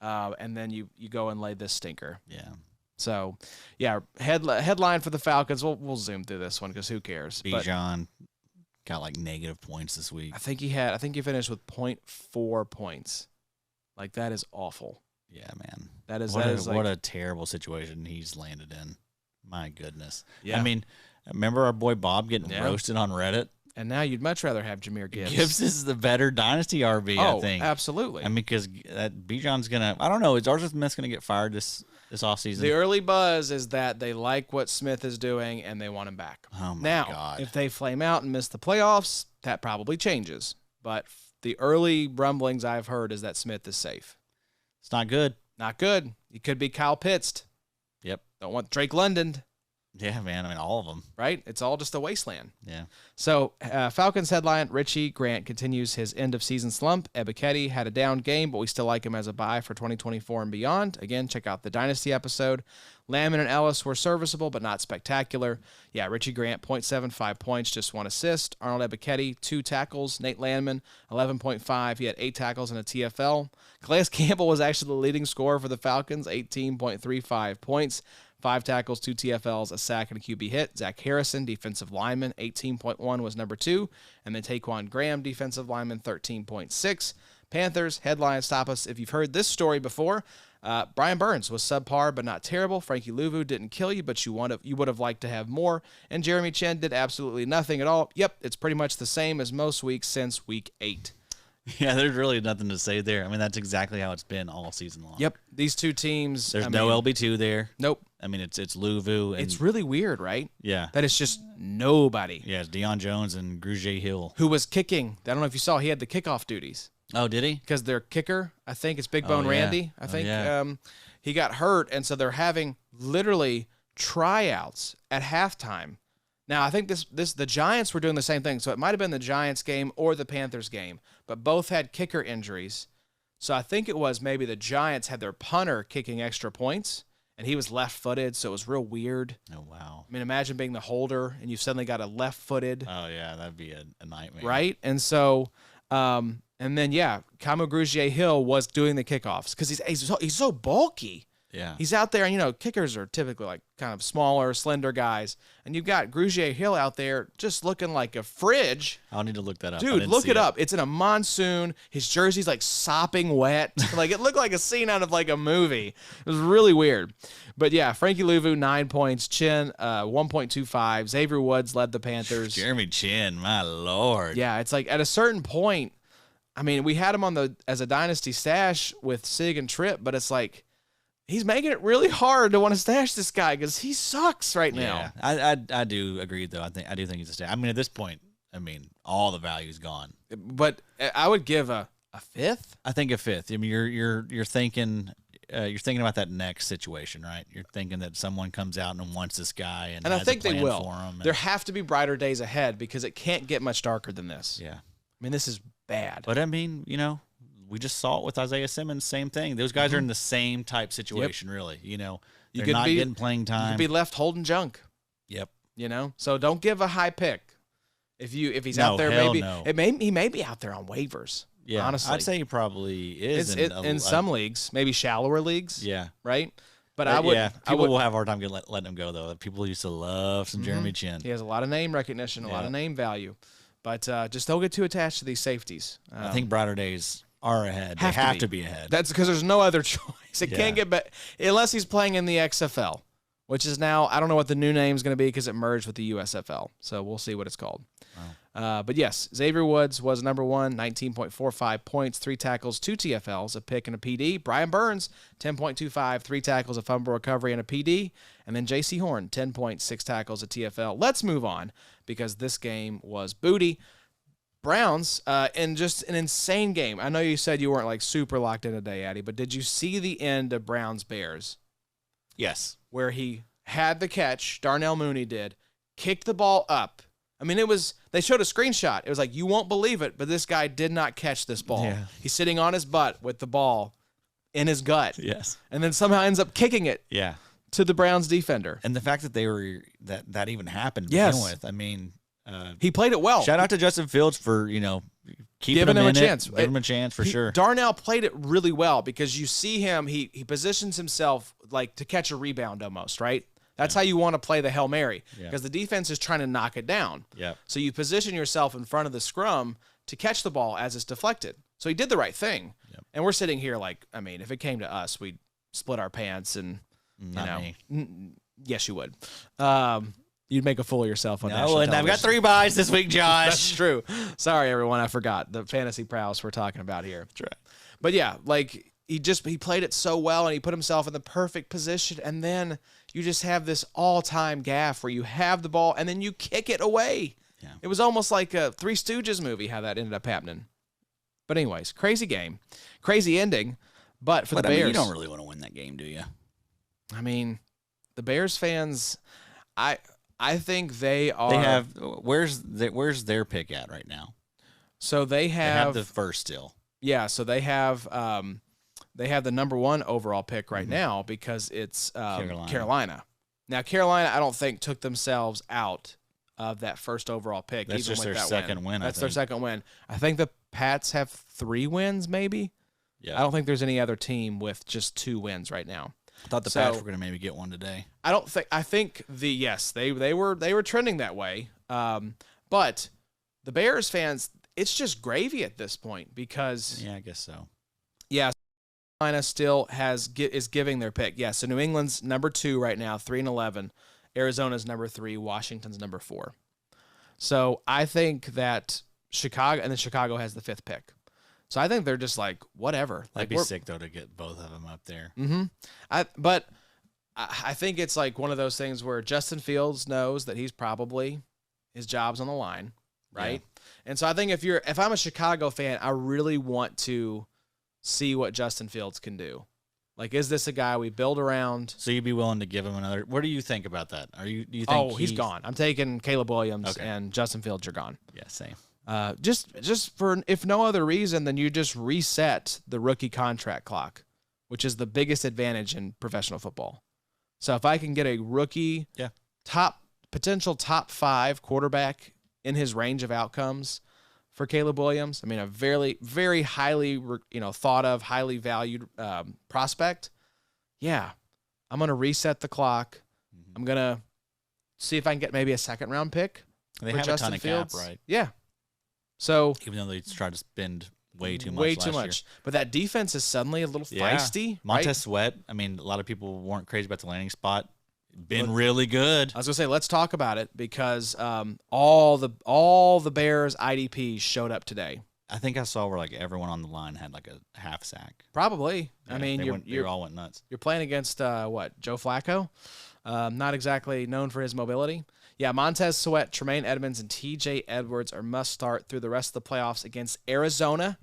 and then you go and lay this stinker. Yeah. So, yeah, headline for the Falcons. We'll zoom through this one because who cares? But Bijan got like negative points this week. I think he finished with 0.4 points. Like, that is awful. Yeah, man. What a terrible situation he's landed in. My goodness. Yeah. I mean, remember our boy Bob getting roasted on Reddit? And now you'd much rather have Jahmyr Gibbs. Gibbs is the better dynasty RB, I think. Absolutely. I mean, because Bijan's going to, I don't know, is Arthur Smith going to get fired this offseason? The early buzz is that they like what Smith is doing and they want him back. Oh, my now, God. if they flame out and miss the playoffs, that probably changes. But the early rumblings I've heard is that Smith is safe. It's not good. Not good. He could be Kyle Pitts. Yep. Don't want Drake London. Yeah, man. I mean, all of them. Right? It's all just a wasteland. Yeah. So, Falcons headline, Richie Grant continues his end-of-season slump. Ebiketie had a down game, but we still like him as a buy for 2024 and beyond. Again, check out the Dynasty episode. Lamb and Ellis were serviceable, but not spectacular. Yeah, Richie Grant, 0.75 points, just 1 assist. Arnold Ebiketie, 2 tackles. Nate Landman, 11.5. He had 8 tackles in a TFL. Calais Campbell was actually the leading scorer for the Falcons, 18.35 points. 5 tackles, 2 TFLs, a sack, and a QB hit. Zach Harrison, defensive lineman, 18.1 was number 2. And then Taquan Graham, defensive lineman, 13.6. Panthers, headline, stop us if you've heard this story before. Brian Burns was subpar but not terrible. Frankie Louvu didn't kill you, but you would have liked to have more. And Jeremy Chen did absolutely nothing at all. Yep, it's pretty much the same as most weeks since week 8. Yeah, there's really nothing to say there. I mean, that's exactly how it's been all season long. Yep, these two teams. There's no LB2 there. Nope. I mean, it's Louvu. And, It's really weird, right? Yeah. That it's just nobody. Yeah, it's Deion Jones and Grugier Hill. Who was kicking. I don't know if you saw, he had the kickoff duties. Oh, did he? Because their kicker, I think it's Big Bone yeah. Randy. I think he got hurt, and so they're having literally tryouts at halftime. Now, I think the Giants were doing the same thing, so it might have been the Giants game or the Panthers game, but both had kicker injuries. So I think it was maybe the Giants had their punter kicking extra points, and he was left-footed, so it was real weird. Oh, wow. I mean, imagine being the holder, and you've suddenly got a left-footed. Oh, yeah, that'd be a nightmare. Right? And so, and then, Kamo Grugier-Hill was doing the kickoffs because he's so bulky. Yeah. He's out there, and, kickers are typically like kind of smaller, slender guys. And you've got Grugier-Hill out there just looking like a fridge. I'll need to look that up. Dude, look it up. It's in a monsoon. His jersey's like sopping wet. Like it looked like a scene out of like a movie. It was really weird. But yeah, Frankie Louvu, 9 points. Chin, 1.25. Xavier Woods led the Panthers. Jeremy Chin, my Lord. Yeah, it's like at a certain point, I mean, we had him on as a dynasty stash with Sig and Tripp, but it's like, he's making it really hard to want to stash this guy because he sucks right now. Yeah, I do agree though. I do think he's a stash. I mean, at this point, all the value's gone. But I would give a fifth. I think a fifth. I mean, you're thinking about that next situation, right? You're thinking that someone comes out and wants this guy, and I has think a plan they will. for him. There have to be brighter days ahead because it can't get much darker than this. Yeah, I mean, this is bad. but I mean, we just saw it with Isaiah Simmons. Same thing. Those guys are in the same type situation, really. They're not getting playing time. You could be left holding junk. Yep. So don't give a high pick. If he's No, out there, hell maybe no. he may be out there on waivers. Yeah, honestly, I'd say he probably is in some leagues, maybe shallower leagues. Yeah, right. But I would. People will have a hard time letting him go though. People used to love some Jeremy Chin. He has a lot of name recognition, a lot of name value, but just don't get too attached to these safeties. I think brighter days are ahead. They have to be ahead. That's because there's no other choice. It can't get better unless he's playing in the XFL, which is now, I don't know what the new name is going to be because it merged with the USFL. So we'll see what it's called. Wow. But yes, Xavier Woods was number one, 19.45 points, 3 tackles, 2 TFLs, a pick and a PD. Brian Burns, 10.25, 3 tackles, a fumble recovery, and a PD. And then J.C. Horn, 10.6 tackles, a TFL. Let's move on because this game was booty. Browns, and just an insane game. I know you said you weren't like super locked in today, Addy, but did you see the end of Browns-Bears? Yes. Where he had the catch, Darnell Mooney did, kicked the ball up. I mean, they showed a screenshot. It was like, you won't believe it, but this guy did not catch this ball. Yeah. He's sitting on his butt with the ball in his gut. Yes. And then somehow ends up kicking it to the Browns defender. And the fact that that even happened to begin with, I mean, he played it well. Shout out to Justin Fields for, keeping him him a in chance. Give him a chance for sure. Darnell played it really well because you see him, he positions himself like to catch a rebound almost, right? That's how you want to play the Hail Mary because the defense is trying to knock it down. Yep. So you position yourself in front of the scrum to catch the ball as it's deflected. So he did the right thing. Yep. And we're sitting here like, I mean, if it came to us, we'd split our pants and, me. Yes, you would. You'd make a fool of yourself on national and television. I've got 3 buys this week, Josh. That's true. Sorry, everyone. I forgot the fantasy prowess we're talking about here. That's right. But yeah, like he played it so well and he put himself in the perfect position. And then you just have this all-time gaff where you have the ball and then you kick it away. Yeah. It was almost like a Three Stooges movie, how that ended up happening. But anyways, crazy game, crazy ending. But the Bears, you don't really want to win that game, do you? I mean, the Bears fans, I think they are. They have where's their pick at right now? So they have the first still. Yeah, so they have the number 1 overall pick right now because it's Carolina. Now Carolina, I don't think took themselves out of that first overall pick. That's even just with their that second win. That's their second win. I think the Pats have 3 wins, maybe. Yeah. I don't think there's any other team with just 2 wins right now. I thought the Pats were going to maybe get one today. I think they were trending that way. But the Bears fans, it's just gravy at this point because I guess so. Yeah, Carolina still is giving their pick. Yeah, so New England's number 2 right now, 3-11. Arizona's number 3. Washington's number 4. So I think that Chicago has the 5th pick. So I think they're just like, whatever. That'd be sick, though, to get both of them up there. Mm-hmm. But I think it's like one of those things where Justin Fields knows that his job's on the line, right? Yeah. And so I think if I'm a Chicago fan, I really want to see what Justin Fields can do. Like, is this a guy we build around? So you'd be willing to give him another? What do you think about that? Do you think? Oh, he's gone. I'm taking Caleb Williams and Justin Fields. You're gone. Yeah, same. Just for if no other reason than you just reset the rookie contract clock, which is the biggest advantage in professional football. So if I can get a rookie, potential top 5 quarterback in his range of outcomes for Caleb Williams, I mean, a very, very highly, thought of, highly valued prospect. Yeah, I'm going to reset the clock. I'm going to see if I can get maybe a second-round pick. They for have Justin a ton of Fields. cap, right? Yeah. So even though they tried to spend way too much year. But that defense is suddenly a little feisty. Montez Sweat, I mean, a lot of people weren't crazy about the landing spot. Been really good. I was gonna say, let's talk about it because all the Bears IDPs showed up today. I think I saw where like everyone on the line had like a half sack. Probably. Yeah, I mean, they all went nuts. You're playing against Joe Flacco, not exactly known for his mobility. Yeah, Montez Sweat, Tremaine Edmonds, and T.J. Edwards are must start through the rest of the playoffs against Arizona,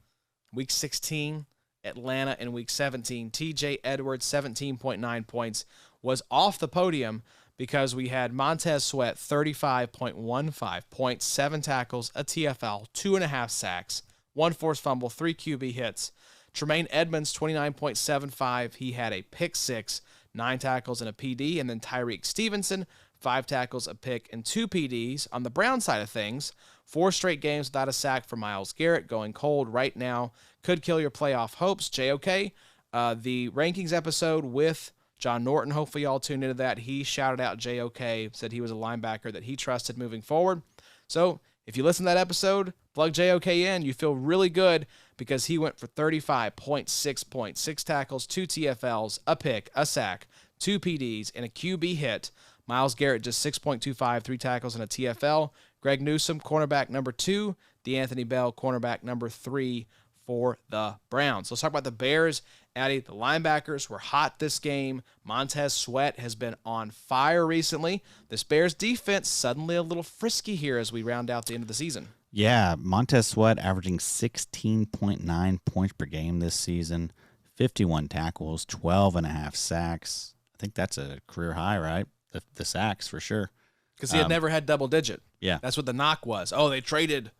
Week 16, Atlanta in Week 17. T.J. Edwards, 17.9 points, was off the podium because we had Montez Sweat, 35.15 points, 7 tackles, a TFL, 2.5 sacks, 1 forced fumble, 3 QB hits. Tremaine Edmonds, 29.75. He had a pick 6, 9 tackles, and a PD. And then Tyreek Stevenson, 5 tackles, a pick, and 2 PDs. On the Brown side of things, 4 straight games without a sack for Myles Garrett, going cold right now. Could kill your playoff hopes. JOK, the rankings episode with John Norton, hopefully y'all tuned into that. He shouted out JOK, said he was a linebacker that he trusted moving forward. So if you listen to that episode, plug JOK in, you feel really good because he went for 35.6 points, 6 tackles, 2 TFLs, a pick, a sack, 2 PDs, and a QB hit. Myles Garrett just 6.25, 3 tackles, and a TFL. Greg Newsome, cornerback number 2. DeAnthony Bell, cornerback number 3 for the Browns. Let's talk about the Bears. Addy, the linebackers were hot this game. Montez Sweat has been on fire recently. This Bears defense suddenly a little frisky here as we round out the end of the season. Yeah, Montez Sweat averaging 16.9 points per game this season, 51 tackles, 12.5 sacks. I think that's a career high, right? The sacks for sure. Because he had never had double digit. Yeah. That's what the knock was. Oh, they traded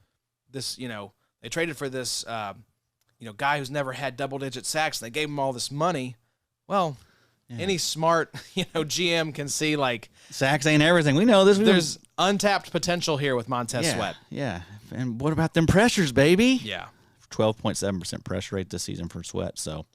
this, they traded for this, guy who's never had double-digit sacks, and they gave him all this money. Well, any smart, GM can see, like... Sacks ain't everything. We know this. There's untapped potential here with Montez Sweat. Yeah. And what about them pressures, baby? Yeah. 12.7% pressure rate this season for Sweat. So,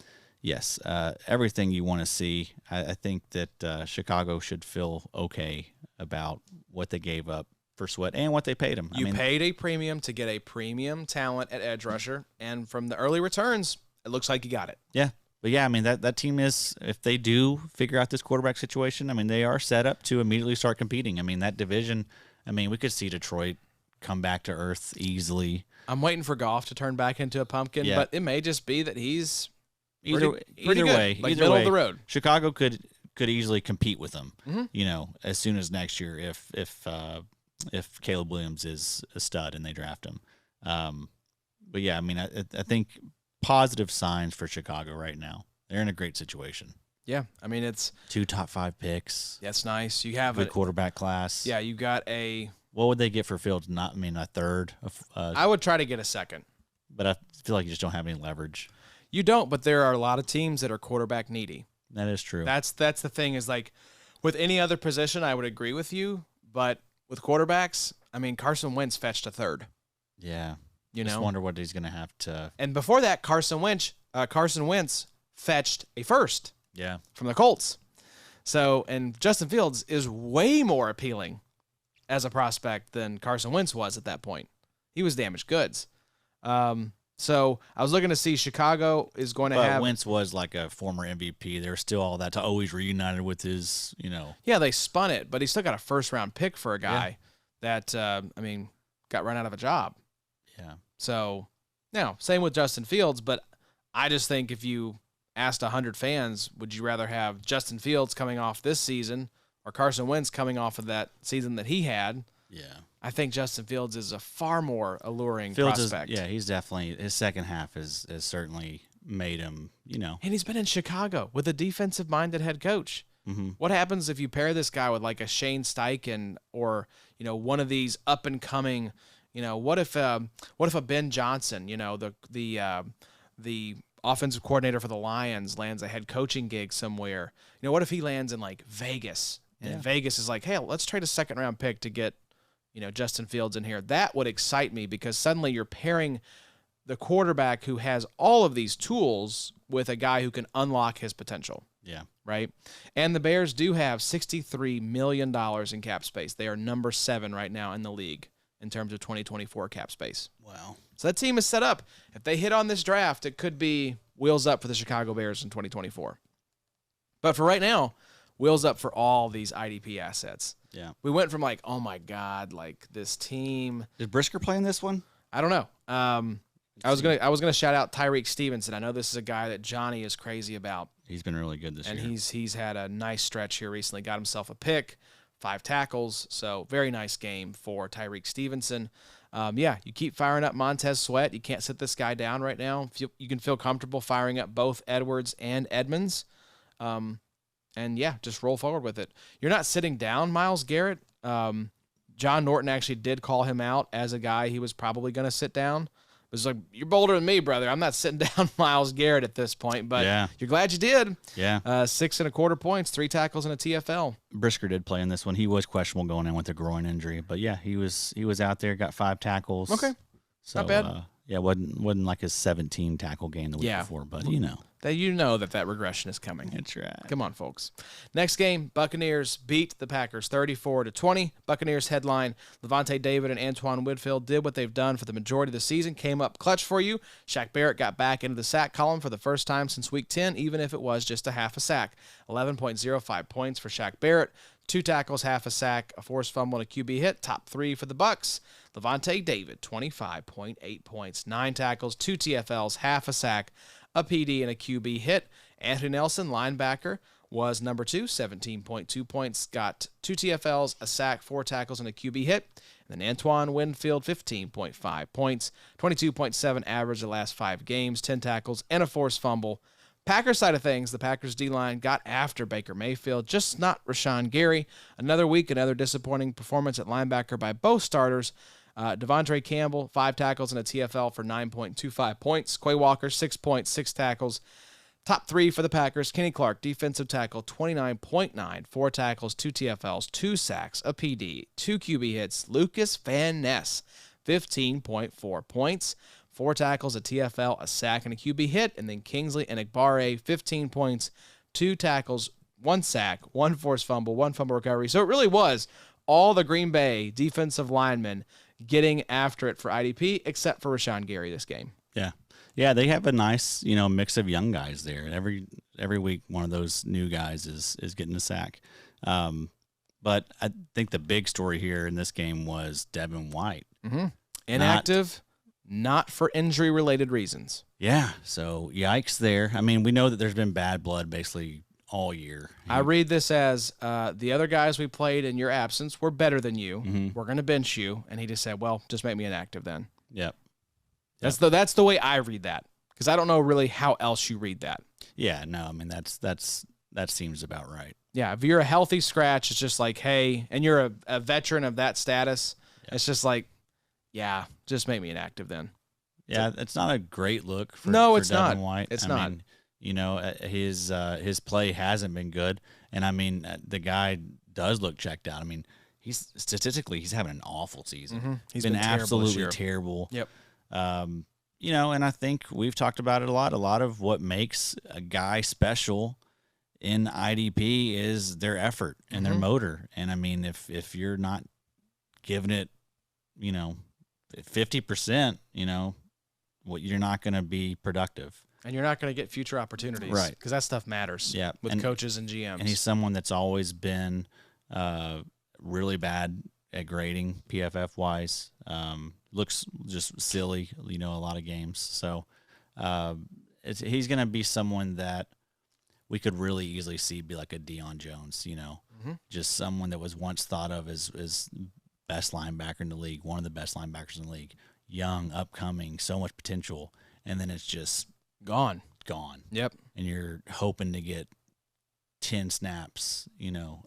yes, everything you want to see. I think that Chicago should feel okay about what they gave up for Sweat and what they paid him. You paid a premium to get a premium talent at edge rusher, and from the early returns, it looks like you got it. Yeah. But, yeah, I mean, that team is, if they do figure out this quarterback situation, I mean, they are set up to immediately start competing. I mean, that division, we could see Detroit come back to earth easily. I'm waiting for Goff to turn back into a pumpkin, but it may just be that he's either way, middle of the road. Chicago could easily compete with them, as soon as next year if Caleb Williams is a stud and they draft him. But, yeah, I think positive signs for Chicago right now. They're in a great situation. Yeah, it's 2 top 5 picks. That's nice. You have a quarterback class. Yeah, you got a... What would they get for Fields? A third? I would try to get a second. But I feel like you just don't have any leverage. You don't, but there are a lot of teams that are quarterback needy. That is true. That's the thing is, like, with any other position, I would agree with you, but with quarterbacks, Carson Wentz fetched a third. Yeah. Just wonder what he's going to have to... And before that, Carson Wentz fetched a first. Yeah. From the Colts. So, and Justin Fields is way more appealing as a prospect than Carson Wentz was at that point. He was damaged goods. So I was looking to see Chicago is going to have... Wentz was like a former MVP. There's still all that to always reunited with his, Yeah, they spun it, but he still got a first-round pick for a guy that, got run out of a job. Yeah. So, same with Justin Fields, but I just think if you asked 100 fans, would you rather have Justin Fields coming off this season or Carson Wentz coming off of that season that he had? Yeah. I think Justin Fields is a far more alluring Fields prospect. He's definitely, his second half has certainly made him, And he's been in Chicago with a defensive-minded head coach. Mm-hmm. What happens if you pair this guy with like a Shane Steichen or, one of these up-and-coming, what if a Ben Johnson, the offensive coordinator for the Lions lands a head coaching gig somewhere. You know, what if he lands in like Vegas? And Vegas is like, hey, let's trade a second-round pick to get, Justin Fields in here. That would excite me because suddenly you're pairing the quarterback who has all of these tools with a guy who can unlock his potential. Yeah. Right? And the Bears do have $63 million in cap space. They are number 7 right now in the league in terms of 2024 cap space. Wow. So that team is set up. If they hit on this draft, it could be wheels up for the Chicago Bears in 2024. But for right now, wheels up for all these IDP assets. Yeah. We went from like, oh my God, like this team. Did Brisker play in this one? I don't know. I was gonna shout out Tyreek Stevenson. I know this is a guy that Johnny is crazy about. He's been really good this year. And he's had a nice stretch here recently. Got himself a pick, 5 tackles. So very nice game for Tyreek Stevenson. You keep firing up Montez Sweat. You can't sit this guy down right now. You can feel comfortable firing up both Edwards and Edmonds. Just roll forward with it. You're not sitting down Myles Garrett. John Norton actually did call him out as a guy he was probably going to sit down. It was like, you're bolder than me, brother. I'm not sitting down Myles Garrett at this point, but you're glad you did. Yeah. 6.25 points, 3 tackles, and a TFL. Brisker did play in this one. He was questionable going in with a groin injury, but yeah, he was out there, got 5 tackles. Okay. So, not bad. Wasn't like his 17 tackle game the week before, but that regression is coming. That's right. Come on, folks. Next game, Buccaneers beat the Packers 34-20. Buccaneers headline, Levante David and Antoine Winfield did what they've done for the majority of the season, came up clutch for you. Shaq Barrett got back into the sack column for the first time since week 10, even if it was just a half a sack. 11.05 points for Shaq Barrett. 2 tackles, half a sack, a forced fumble, and a QB hit. Top 3 for the Bucs. Levante David, 25.8 points, 9 tackles, 2 TFLs, half a sack, a PD, and a QB hit. Anthony Nelson, linebacker, was number 2, 17.2 points, got 2 TFLs, a sack, 4 tackles, and a QB hit. And then Antoine Winfield, 15.5 points, 22.7 average the last 5 games, 10 tackles, and a forced fumble. Packers side of things, the Packers D-line got after Baker Mayfield, just not Rashawn Gary. Another week, another disappointing performance at linebacker by both starters. Devondre Campbell, 5 tackles and a TFL for 9.25 points. Quay Walker, 6 points, 6 tackles. Top 3 for the Packers. Kenny Clark, defensive tackle, 29.9, 4 tackles, 2 TFLs, 2 sacks, a PD, 2 QB hits. Lucas Van Ness, 15.4 points, 4 tackles, a TFL, a sack, and a QB hit. And then Kingsley and Egbare, 15 points, 2 tackles, 1 sack, 1 forced fumble, 1 fumble recovery. So it really was all the Green Bay defensive linemen getting after it for IDP, except for Rashawn Gary this game. Yeah, they have a nice, mix of young guys there. Every week, one of those new guys is getting a sack. But I think the big story here in this game was Devin White. Mm-hmm. Inactive, not for injury-related reasons. Yeah, so yikes there. I mean, we know that there's been bad blood basically all year. I read this as the other guys we played in your absence were better than you. Mm-hmm. We're going to bench you. And he just said, well, just make me inactive then. Yep. That's the way I read that, because I don't know really how else you read that. Yeah, no, I mean, that seems about right. Yeah, if you're a healthy scratch, it's just like, hey, and you're a veteran of that status, it's just like, yeah, just make me inactive then. Yeah, it's not a great look for it's Devin not. White. It's I not. mean, his play hasn't been good, and I mean, the guy does look checked out. I mean, he's having an awful season. Mm-hmm. He's been absolutely terrible. Yep. And I think we've talked about it a lot. A lot of what makes a guy special in IDP is their effort and their motor. And I mean, if you're not giving it, 50%, you're not going to be productive. And you're not going to get future opportunities. Right. Because that stuff matters. Yeah. With coaches and GMs. And he's someone that's always been really bad at grading PFF-wise. Looks just silly, a lot of games. So he's going to be someone that we could really easily see be like a Deion Jones, just someone that was once thought of as best linebacker in the league, one of the best linebackers in the league, young, upcoming, so much potential, and then it's just gone. Yep. And you're hoping to get 10 snaps,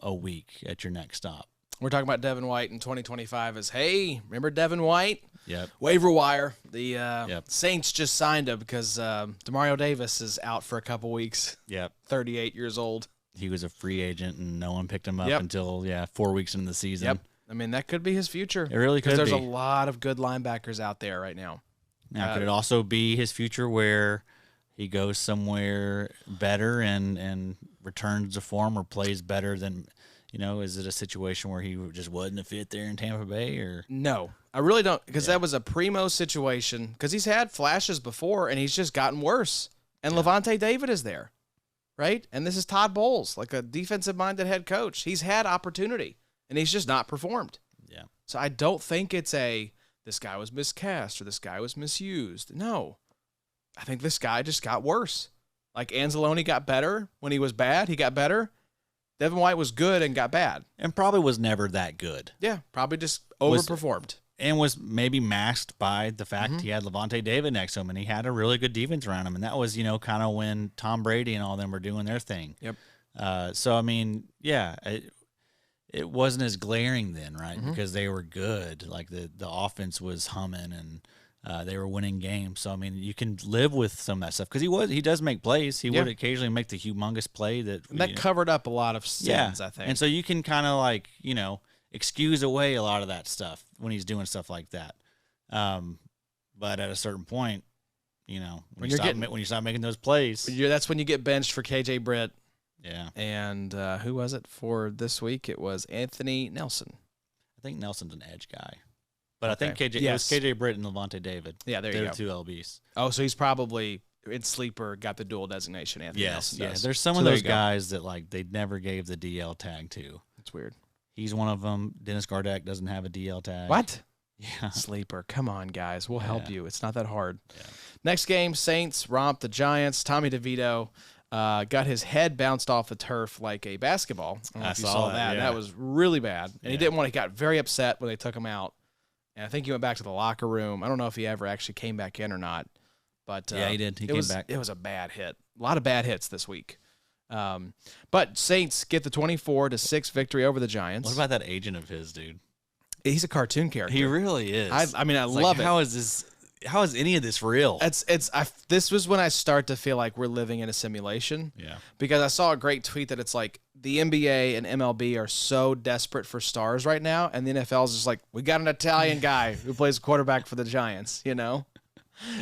a week at your next stop. We're talking about Devin White in 2025 as, hey, remember Devin White? Yep. Waiver wire. The Saints just signed him because Demario Davis is out for a couple weeks. Yep. 38 years old. He was a free agent, and no one picked him up Yep. until 4 weeks into the season. Yep. I mean, that could be his future. It really could be. Because there's a lot of good linebackers out there right now. Now, could it also be his future where he goes somewhere better and returns to form or plays better than, is it a situation where he just wasn't a fit there in Tampa Bay? Or No, I really don't, because that was a primo situation, because he's had flashes before, and he's just gotten worse. And Levante David is there, right? And this is Todd Bowles, like a defensive-minded head coach. He's had opportunity, and he's just not performed. Yeah. So I don't think it's this guy was miscast or this guy was misused. No. I think this guy just got worse. Like Anzalone got better when he was bad. He got better. Devin White was good and got bad. And probably was never that good. Yeah, probably just overperformed. And was maybe masked by the fact he had Levante David next to him, and he had a really good defense around him. And that was, kind of when Tom Brady and all them were doing their thing. Yep. So, I mean, it wasn't as glaring then, right? Because they were good. Like the offense was humming and they were winning games. So, I mean, you can live with some of that stuff because he does make plays. He would occasionally make the humongous play that covered up a lot of sins, I think. And so you can kind of excuse away a lot of that stuff when he's doing stuff like that. But at a certain point, when you stop making those plays, that's when you get benched for KJ Britt. Yeah. And who was it for this week? It was Anthony Nelson. I think Nelson's an edge guy. But I think it was KJ Britt and Levante David. Yeah, there you go. They're two LBs. Oh, so he's probably in sleeper got the dual designation. Anthony Nelson does. There's some of those guys that they never gave the DL tag to. It's weird. He's one of them. Dennis Gardeck doesn't have a DL tag. What? Yeah. Sleeper. Come on, guys. We'll help you. It's not that hard. Yeah. Next game, Saints romp the Giants. Tommy DeVito got his head bounced off the turf like a basketball. I don't know if you saw that. Yeah. That was really bad. And he got very upset when they took him out. And I think he went back to the locker room. I don't know if he ever actually came back in or not. But he did. He came back. It was a bad hit. A lot of bad hits this week. But Saints get the 24-6 victory over the Giants. What about that agent of his, dude? He's a cartoon character. He really is. I love it. How is any of this real? This was when I start to feel like we're living in a simulation. Yeah. Because I saw a great tweet that it's like the NBA and MLB are so desperate for stars right now, and the NFL is just like, we got an Italian guy who plays quarterback for the Giants, And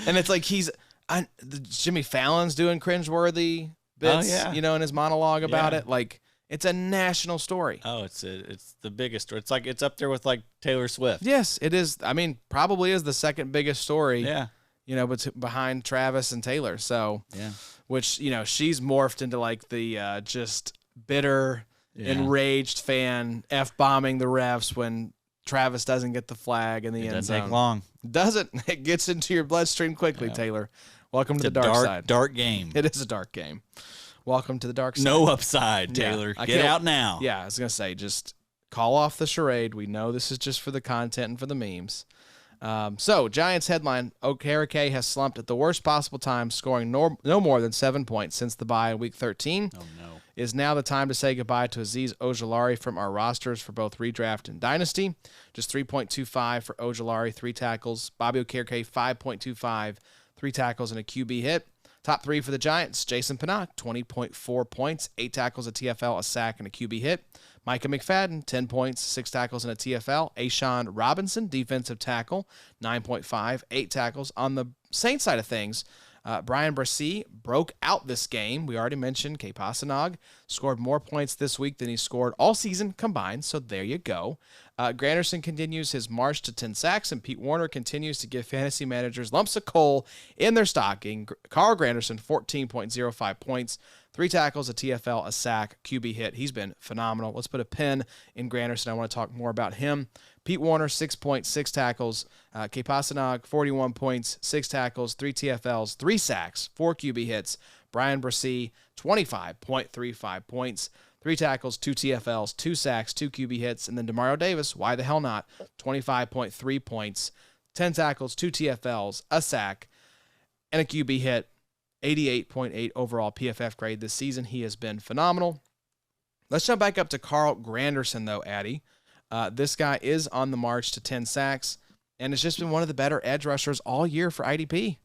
it's like Jimmy Fallon's doing cringeworthy bits, in his monologue about it. Like, it's a national story. Oh, it's the biggest story. It's up there with Taylor Swift. Yes, it is. I mean, probably is the second biggest story. Yeah. But behind Travis and Taylor. So, which she's morphed into the just bitter, enraged fan f-bombing the refs when Travis doesn't get the flag in the end zone. Doesn't take long. Doesn't. It gets into your bloodstream quickly, Taylor. Welcome to the dark side. Dark game. It is a dark game. Welcome to the dark side. No upside, Taylor. Get out now. Yeah, I was going to say, just call off the charade. We know this is just for the content and for the memes. So, Giants headline, Okereke has slumped at the worst possible time, scoring no more than 7 points since the bye in Week 13. Oh, no. Is now the time to say goodbye to Azeez Ojulari from our rosters for both redraft and dynasty. Just 3.25 for Ojulari, 3 tackles. Bobby Okereke, 5.25, 3 tackles and a QB hit. Top 3 for the Giants, Jason Pinnock, 20.4 points, 8 tackles, a TFL, a sack, and a QB hit. Micah McFadden, 10 points, 6 tackles, and a TFL. Ashawn Robinson, defensive tackle, 9.5, 8 tackles. On the Saints side of things, Brian Brissy broke out this game. We already mentioned Kay Pasanog scored more points this week than he scored all season combined, so there you go. Granderson continues his march to 10 sacks, and Pete Warner continues to give fantasy managers lumps of coal in their stocking. Carl Granderson, 14.05 points, 3 tackles, a TFL, a sack, QB hit. He's been phenomenal. Let's put a pin in Granderson. I want to talk more about him. Pete Warner, 6.6 tackles. Kay Pasanog, 41 points, 6 tackles, 3 TFLs, 3 sacks, 4 QB hits. Brian Brissy, 25.35 points, 3 tackles, 2 TFLs, 2 sacks, 2 QB hits. And then Demario Davis, why the hell not? 25.3 points, 10 tackles, 2 TFLs, a sack, and a QB hit. 88.8 overall PFF grade this season. He has been phenomenal. Let's jump back up to Carl Granderson, though, Addy. This guy is on the march to 10 sacks, and it's just been one of the better edge rushers all year for IDP.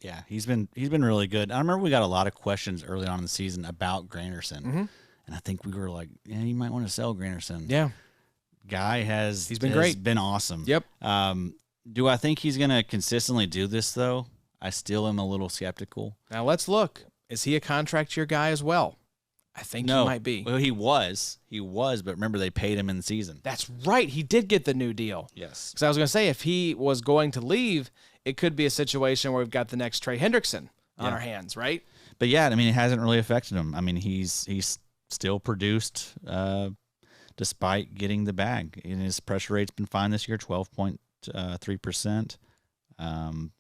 Yeah, he's been really good. I remember we got a lot of questions early on in the season about Granderson, and I think we were like, "Yeah, you might want to sell Granderson." Yeah, guy has been great, been awesome. Yep. Do I think he's going to consistently do this though? I still am a little skeptical. Now let's look. Is he a contract year guy as well? I think he might be. Well, he was, but remember they paid him in the season. That's right. He did get the new deal. Yes. Because I was going to say, if he was going to leave, it could be a situation where we've got the next Trey Hendrickson on our hands, right? But yeah, I mean, it hasn't really affected him. I mean, he's still produced despite getting the bag. And his pressure rate's been fine this year, 12.3%,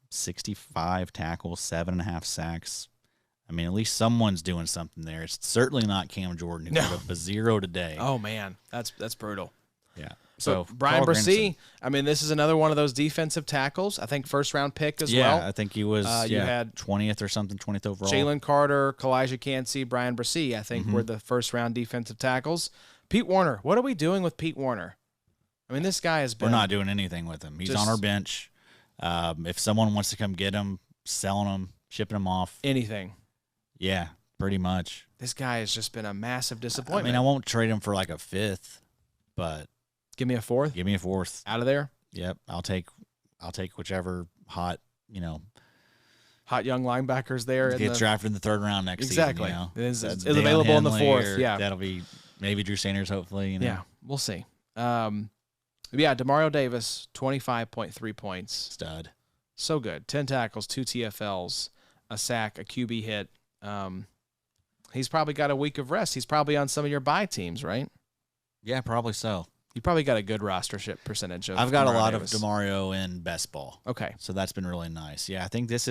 65 tackles, 7.5 sacks. I mean, at least someone's doing something there. It's certainly not Cam Jordan who got a 0 today. Oh man, that's brutal. Yeah. So Brian Bresee, I mean, this is another one of those defensive tackles. I think first-round pick as well. Yeah, I think he was you had 20th or something, 20th overall. Jalen Carter, Kalijah Cansey, Brian Bresee, I think were the first-round defensive tackles. Pete Warner, what are we doing with Pete Warner? I mean, this guy has been... We're not doing anything with him. He's on our bench. If someone wants to come get him, selling him, shipping him off. Anything. Yeah, pretty much. This guy has just been a massive disappointment. I mean, I won't trade him for like a 5th, but... Give me a 4th? Give me a 4th. Out of there? Yep. I'll take whichever hot, hot young linebackers there. Gets drafted in the 3rd round next exactly. season. It's available in the 4th. Yeah. That'll be maybe Drew Sanders, hopefully. Yeah, we'll see. Demario Davis, 25.3 points. Stud. So good. 10 tackles, 2 TFLs, a sack, a QB hit. He's probably got a week of rest. He's probably on some of your bye teams, right? Yeah, probably so. You probably got a good rostership percentage of I've got Demario a lot Davis. of Demario in best ball. Okay. So that's been really nice. Yeah, I think this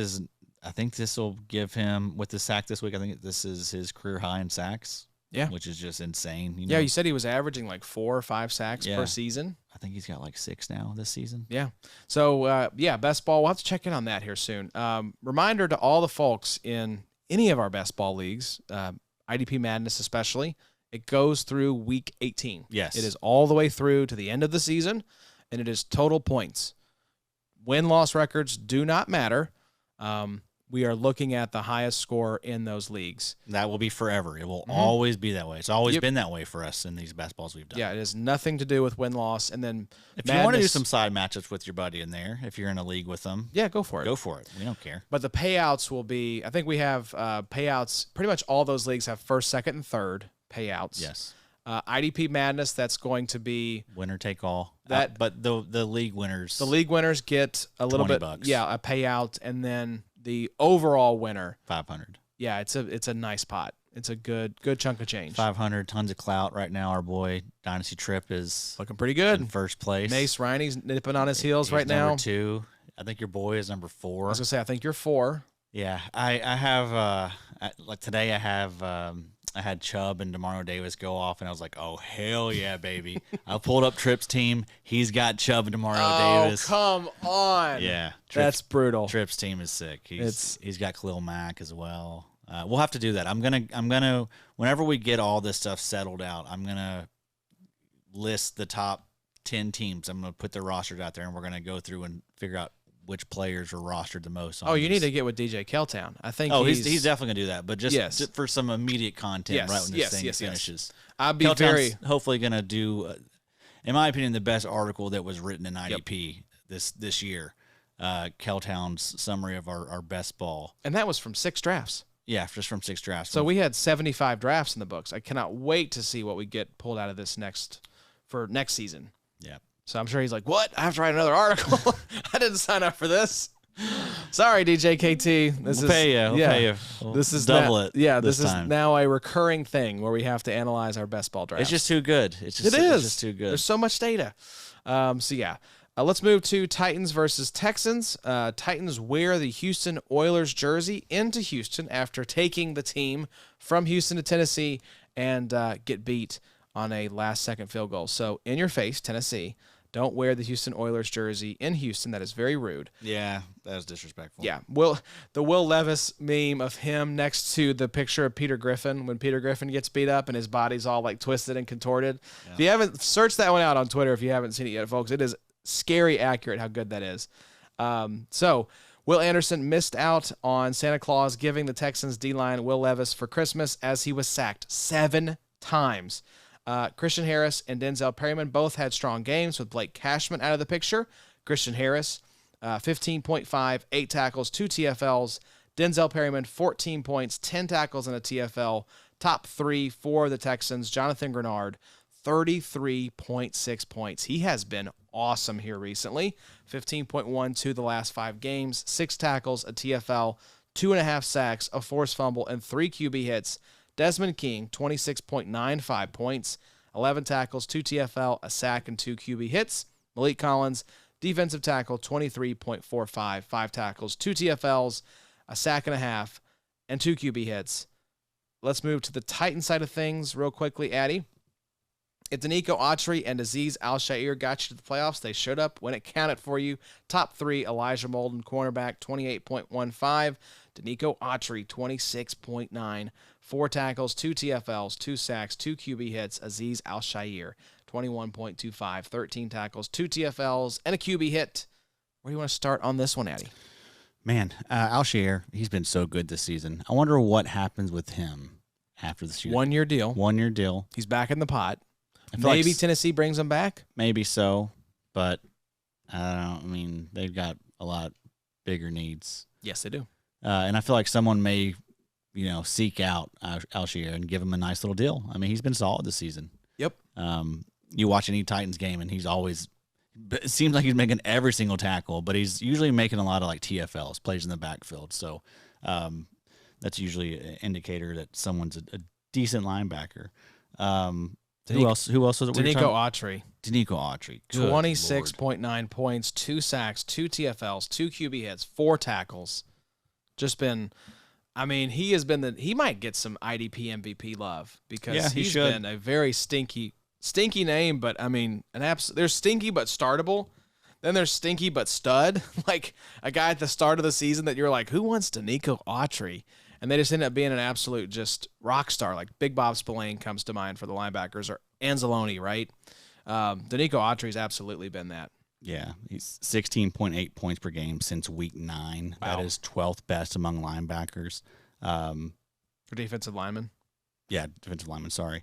will give him, with the sack this week, I think this is his career high in sacks. Yeah. Which is just insane. Yeah, you said he was averaging like 4 or 5 sacks per season. I think he's got like 6 now this season. Yeah. So, best ball. We'll have to check in on that here soon. Reminder to all the folks in any of our best ball leagues, IDP Madness especially, it goes through week 18. Yes. It is all the way through to the end of the season, and it is total points. Win-loss records do not matter. We are looking at the highest score in those leagues. That will be forever. It will always be that way. It's always been that way for us in these best balls we've done. Yeah, it has nothing to do with win-loss. And then if you want to do some side matchups with your buddy in there, if you're in a league with them, yeah, go for it. Go for it. We don't care. But the payouts will be, I think we have payouts, pretty much all those leagues have 1st, 2nd, and 3rd payouts. Yes. IDP Madness, that's going to be winner take all. That, but the league winners. The league winners get a little bit, $20. Yeah, a payout, and then the overall winner, $500. Yeah, it's a nice pot. It's a good chunk of change. 500, tons of clout right now. Our boy Dynasty Trip is looking pretty good. In first place. Mace Riney's nipping on his heels right now. Number 2. I think your boy is number 4. I was gonna say I think you're 4. Yeah, I have like today I had Chubb and Demario Davis go off, and I was like, oh, hell yeah, baby. I pulled up Tripp's team. He's got Chubb and Demario Davis. Oh, come on. Yeah. That's brutal. Tripp's team is sick. He's got Khalil Mack as well. We'll have to do that. I'm gonna whenever we get all this stuff settled out, I'm gonna list the top 10 teams. I'm gonna put their rosters out there, and we're gonna go through and figure out which players are rostered the most. You need to get with DJ Keltown. I think. He's definitely gonna do that, but just for some immediate content, right when this thing finishes. I'd be Keltown's hopefully gonna do, in my opinion, the best article that was written in IDP this year. Keltown's summary of our best ball, and that was from 6 drafts. Yeah, just from 6 drafts. So we had 75 drafts in the books. I cannot wait to see what we get pulled out of this next season. Yeah. So I'm sure he's like, what? I have to write another article? I didn't sign up for this. Sorry, DJ KT. We'll pay you. We'll this is double it. Yeah, this is now a recurring thing where we have to analyze our best ball drafts. It's just too good. It's just too good. There's so much data. Let's move to Titans versus Texans. Titans wear the Houston Oilers jersey into Houston after taking the team from Houston to Tennessee and get beat on a last-second field goal. So, in your face, Tennessee. Don't wear the Houston Oilers jersey in Houston. That is very rude. Yeah, that was disrespectful. Yeah. The Will Levis meme of him next to the picture of Peter Griffin when Peter Griffin gets beat up and his body's all like twisted and contorted. Yeah. If you haven't, search that one out on Twitter if you haven't seen it yet, folks. It is scary accurate how good that is. So Will Anderson missed out on Santa Claus giving the Texans D-line Will Levis for Christmas as he was sacked 7 times. Christian Harris and Denzel Perryman both had strong games with Blake Cashman out of the picture. Christian Harris, 15.5, 8 tackles, 2 TFLs. Denzel Perryman, 14 points, 10 tackles and a TFL. Top 3 for the Texans. Jonathan Grenard, 33.6 points. He has been awesome here recently. 15.12 the last 5 games, 6 tackles, a TFL, 2.5 sacks, a forced fumble, and 3 QB hits. Desmond King, 26.95 points, 11 tackles, 2 TFL, a sack, and 2 QB hits. Malik Collins, defensive tackle, 23.45, 5 tackles, 2 TFLs, a sack and a half, and 2 QB hits. Let's move to the Titan side of things real quickly, Addy. If Danico Autry and Azeez Al-Shaair got you to the playoffs, they showed up when it counted for you. Top 3, Elijah Molden, cornerback, 28.15. Danico Autry, 26.9. 4 tackles, 2 TFLs, 2 sacks, 2 QB hits. Azeez Al-Shaair, 21.25. 13 tackles, 2 TFLs, and a QB hit. Where do you want to start on this one, Addy? Man, Al-Shaair, he's been so good this season. I wonder what happens with him after this year. 1 year deal. 1 year deal. He's back in the pot. Maybe Tennessee brings him back. Maybe so, but I don't know. I mean, they've got a lot bigger needs. Yes, they do. And I feel like someone may, seek out Al-Shaair and give him a nice little deal. I mean, he's been solid this season. Yep. You watch any Titans game, and it seems like he's making every single tackle, but he's usually making a lot of like TFLs, plays in the backfield. So that's usually an indicator that someone's a decent linebacker. Who else was it? Danico Autry. Danico Autry. 26.9 points, 2 sacks, 2 TFLs, 2 QB hits, 4 tackles. Just been, he might get some IDP MVP love because he's been a very stinky name, but there's stinky but startable. Then there's stinky but stud, like a guy at the start of the season that you're like, who wants Danico Autry? And they just end up being an absolute just rock star. Like Big Bob Spillane comes to mind for the linebackers, or Anzalone, right? Danico Autry's absolutely been that. Yeah, he's 16.8 points per game since week 9. Wow. That is 12th best among linebackers. For defensive linemen? Yeah, defensive linemen, sorry.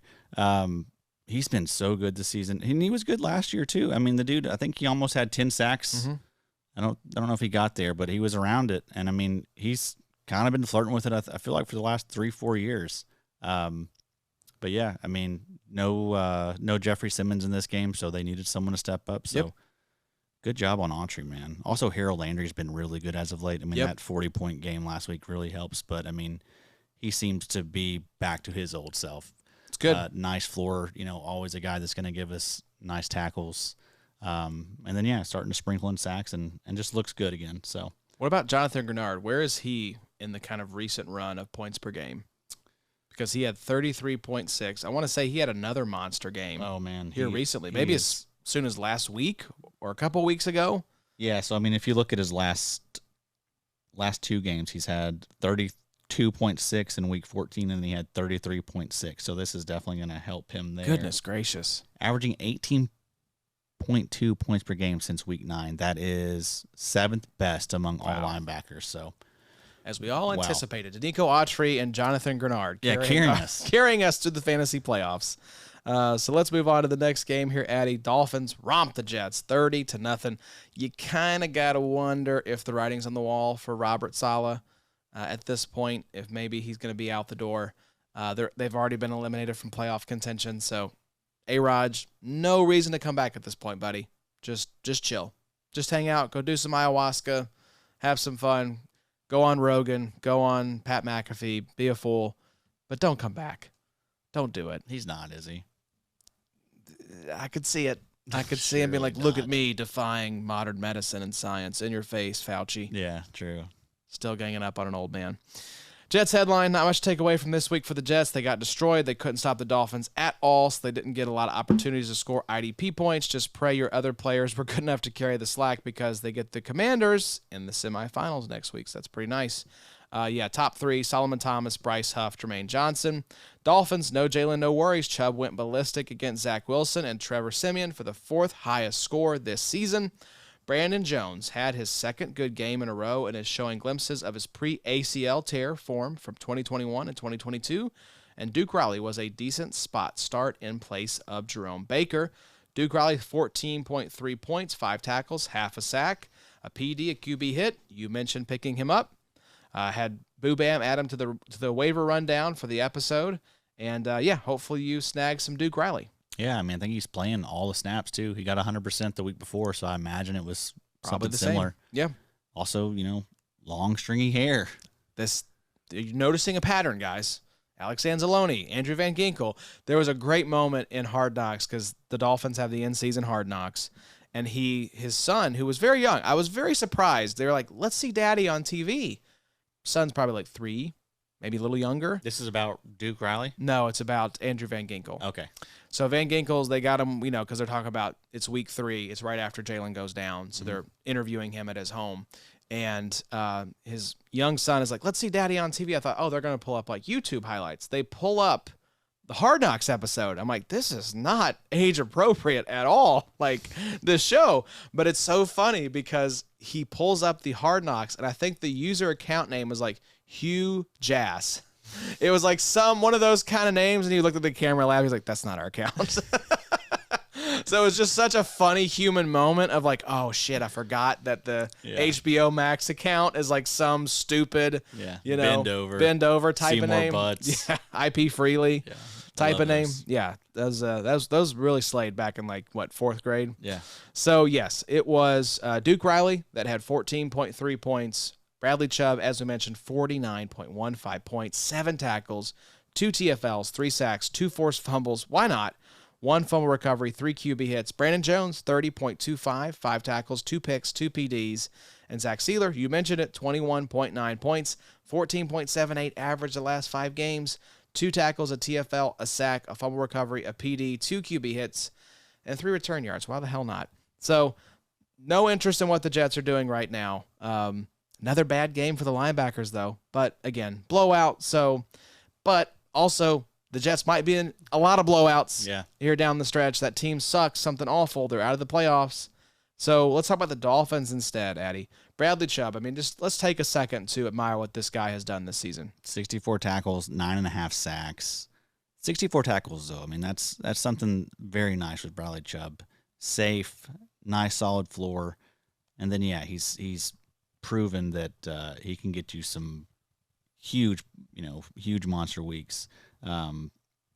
He's been so good this season. And he was good last year, too. I mean, the dude, I think he almost had 10 sacks. Mm-hmm. I don't know if he got there, but he was around it. And, I mean, he's kind of been flirting with it, I feel like, for the last 3-4 years. But, yeah, I mean, no Jeffrey Simmons in this game, so they needed someone to step up. So, good job on Autry, man. Also, Harold Landry's been really good as of late. I mean, that 40-point game last week really helps. But, I mean, he seems to be back to his old self. It's good. Nice floor, always a guy that's going to give us nice tackles. And then, starting to sprinkle in sacks and just looks good again. So, what about Jonathan Grenard? Where is he in the kind of recent run of points per game? Because he had 33.6. I want to say he had another monster game. Oh, man. Here recently. Maybe as soon as last week or a couple weeks ago. Yeah, so, I mean, if you look at his last 2 games, he's had 32.6 in week 14, and he had 33.6. So this is definitely going to help him there. Goodness gracious. Averaging 18.2 points per game since week 9. That is 7th best among all linebackers. So, as we all anticipated, Danico Autry and Jonathan Grenard carrying us to the fantasy playoffs. So let's move on to the next game here, Addy. Dolphins romp the Jets 30-0. You kind of got to wonder if the writing's on the wall for Robert Saleh at this point, if maybe he's going to be out the door. They've already been eliminated from playoff contention. So, A-Raj, no reason to come back at this point, buddy. Just chill. Just hang out. Go do some ayahuasca. Have some fun. Go on Rogan. Go on Pat McAfee. Be a fool. But don't come back. Don't do it. He's not, is he? I could see it. I could see him being like, look at me defying modern medicine and science. In your face, Fauci. Yeah, true. Still ganging up on an old man. Jets headline, not much to take away from this week for the Jets. They got destroyed. They couldn't stop the Dolphins at all, so they didn't get a lot of opportunities to score IDP points. Just pray your other players were good enough to carry the slack because they get the Commanders in the semifinals next week, so that's pretty nice. Top three, Solomon Thomas, Bryce Huff, Jermaine Johnson. Dolphins, no Jaelan, no worries. Chubb went ballistic against Zach Wilson and Trevor Siemian for the fourth highest score this season. Brandon Jones had his second good game in a row and is showing glimpses of his pre-ACL tear form from 2021 and 2022. And Duke Riley was a decent spot start in place of Jerome Baker. Duke Riley, 14.3 points, 5 tackles, half a sack, a PD, a QB hit. You mentioned picking him up. Had Boo Bam add him to the waiver rundown for the episode. And, hopefully you snag some Duke Riley. Yeah, I mean, I think he's playing all the snaps, too. He got 100% the week before, so I imagine it was Probably something the similar. same. Yeah. Also, long, stringy hair. You're noticing a pattern, guys. Alex Anzalone, Andrew Van Ginkel. There was a great moment in Hard Knocks because the Dolphins have the in-season Hard Knocks, and his son, who was very young, I was very surprised. They were like, let's see Daddy on TV. Son's probably like 3, maybe a little younger. This is about Duke Riley? No, it's about Andrew Van Ginkel. Okay. So Van Ginkel's, they got him, because they're talking about it's week 3. It's right after Jaelan goes down. So they're interviewing him at his home. And his young son is like, let's see Daddy on TV. I thought, they're going to pull up like YouTube highlights. They pull up the Hard Knocks episode. I'm like, this is not age appropriate at all, like this show. But it's so funny because he pulls up the Hard Knocks, and I think the user account name was like Hugh Jass. It was like one of those kind of names, and he looked at the camera lab. He's like, that's not our account. So it was just such a funny human moment of like, oh shit, I forgot that the HBO Max account is like some stupid, bend over type Seymour of name. Butts. Yeah, IP Freely type of name. Those. Yeah, those really slayed back in like 4th grade. Yeah. So yes, it was Duke Riley that had 14.3 points. Bradley Chubb, as we mentioned, 49.15 points, 7 tackles, 2 TFLs, 3 sacks, 2 forced fumbles. Why not? 1 fumble recovery, 3 QB hits. Brandon Jones, 30.25, 5 tackles, 2 picks, 2 PDs. And Zach Sealer, you mentioned it, 21.9 points, 14.78 average the last 5 games, 2 tackles, a TFL, a sack, a fumble recovery, a PD, 2 QB hits, and 3 return yards. Why the hell not? So no interest in what the Jets are doing right now. Another bad game for the linebackers, though. But, again, blowout. But also, the Jets might be in a lot of blowouts here down the stretch. That team sucks, something awful. They're out of the playoffs. So let's talk about the Dolphins instead, Addy. Bradley Chubb, just let's take a second to admire what this guy has done this season. 64 tackles, 9.5 sacks. 64 tackles, though. That's something very nice with Bradley Chubb. Safe, nice, solid floor. And then, he's proven that he can get you some huge monster weeks.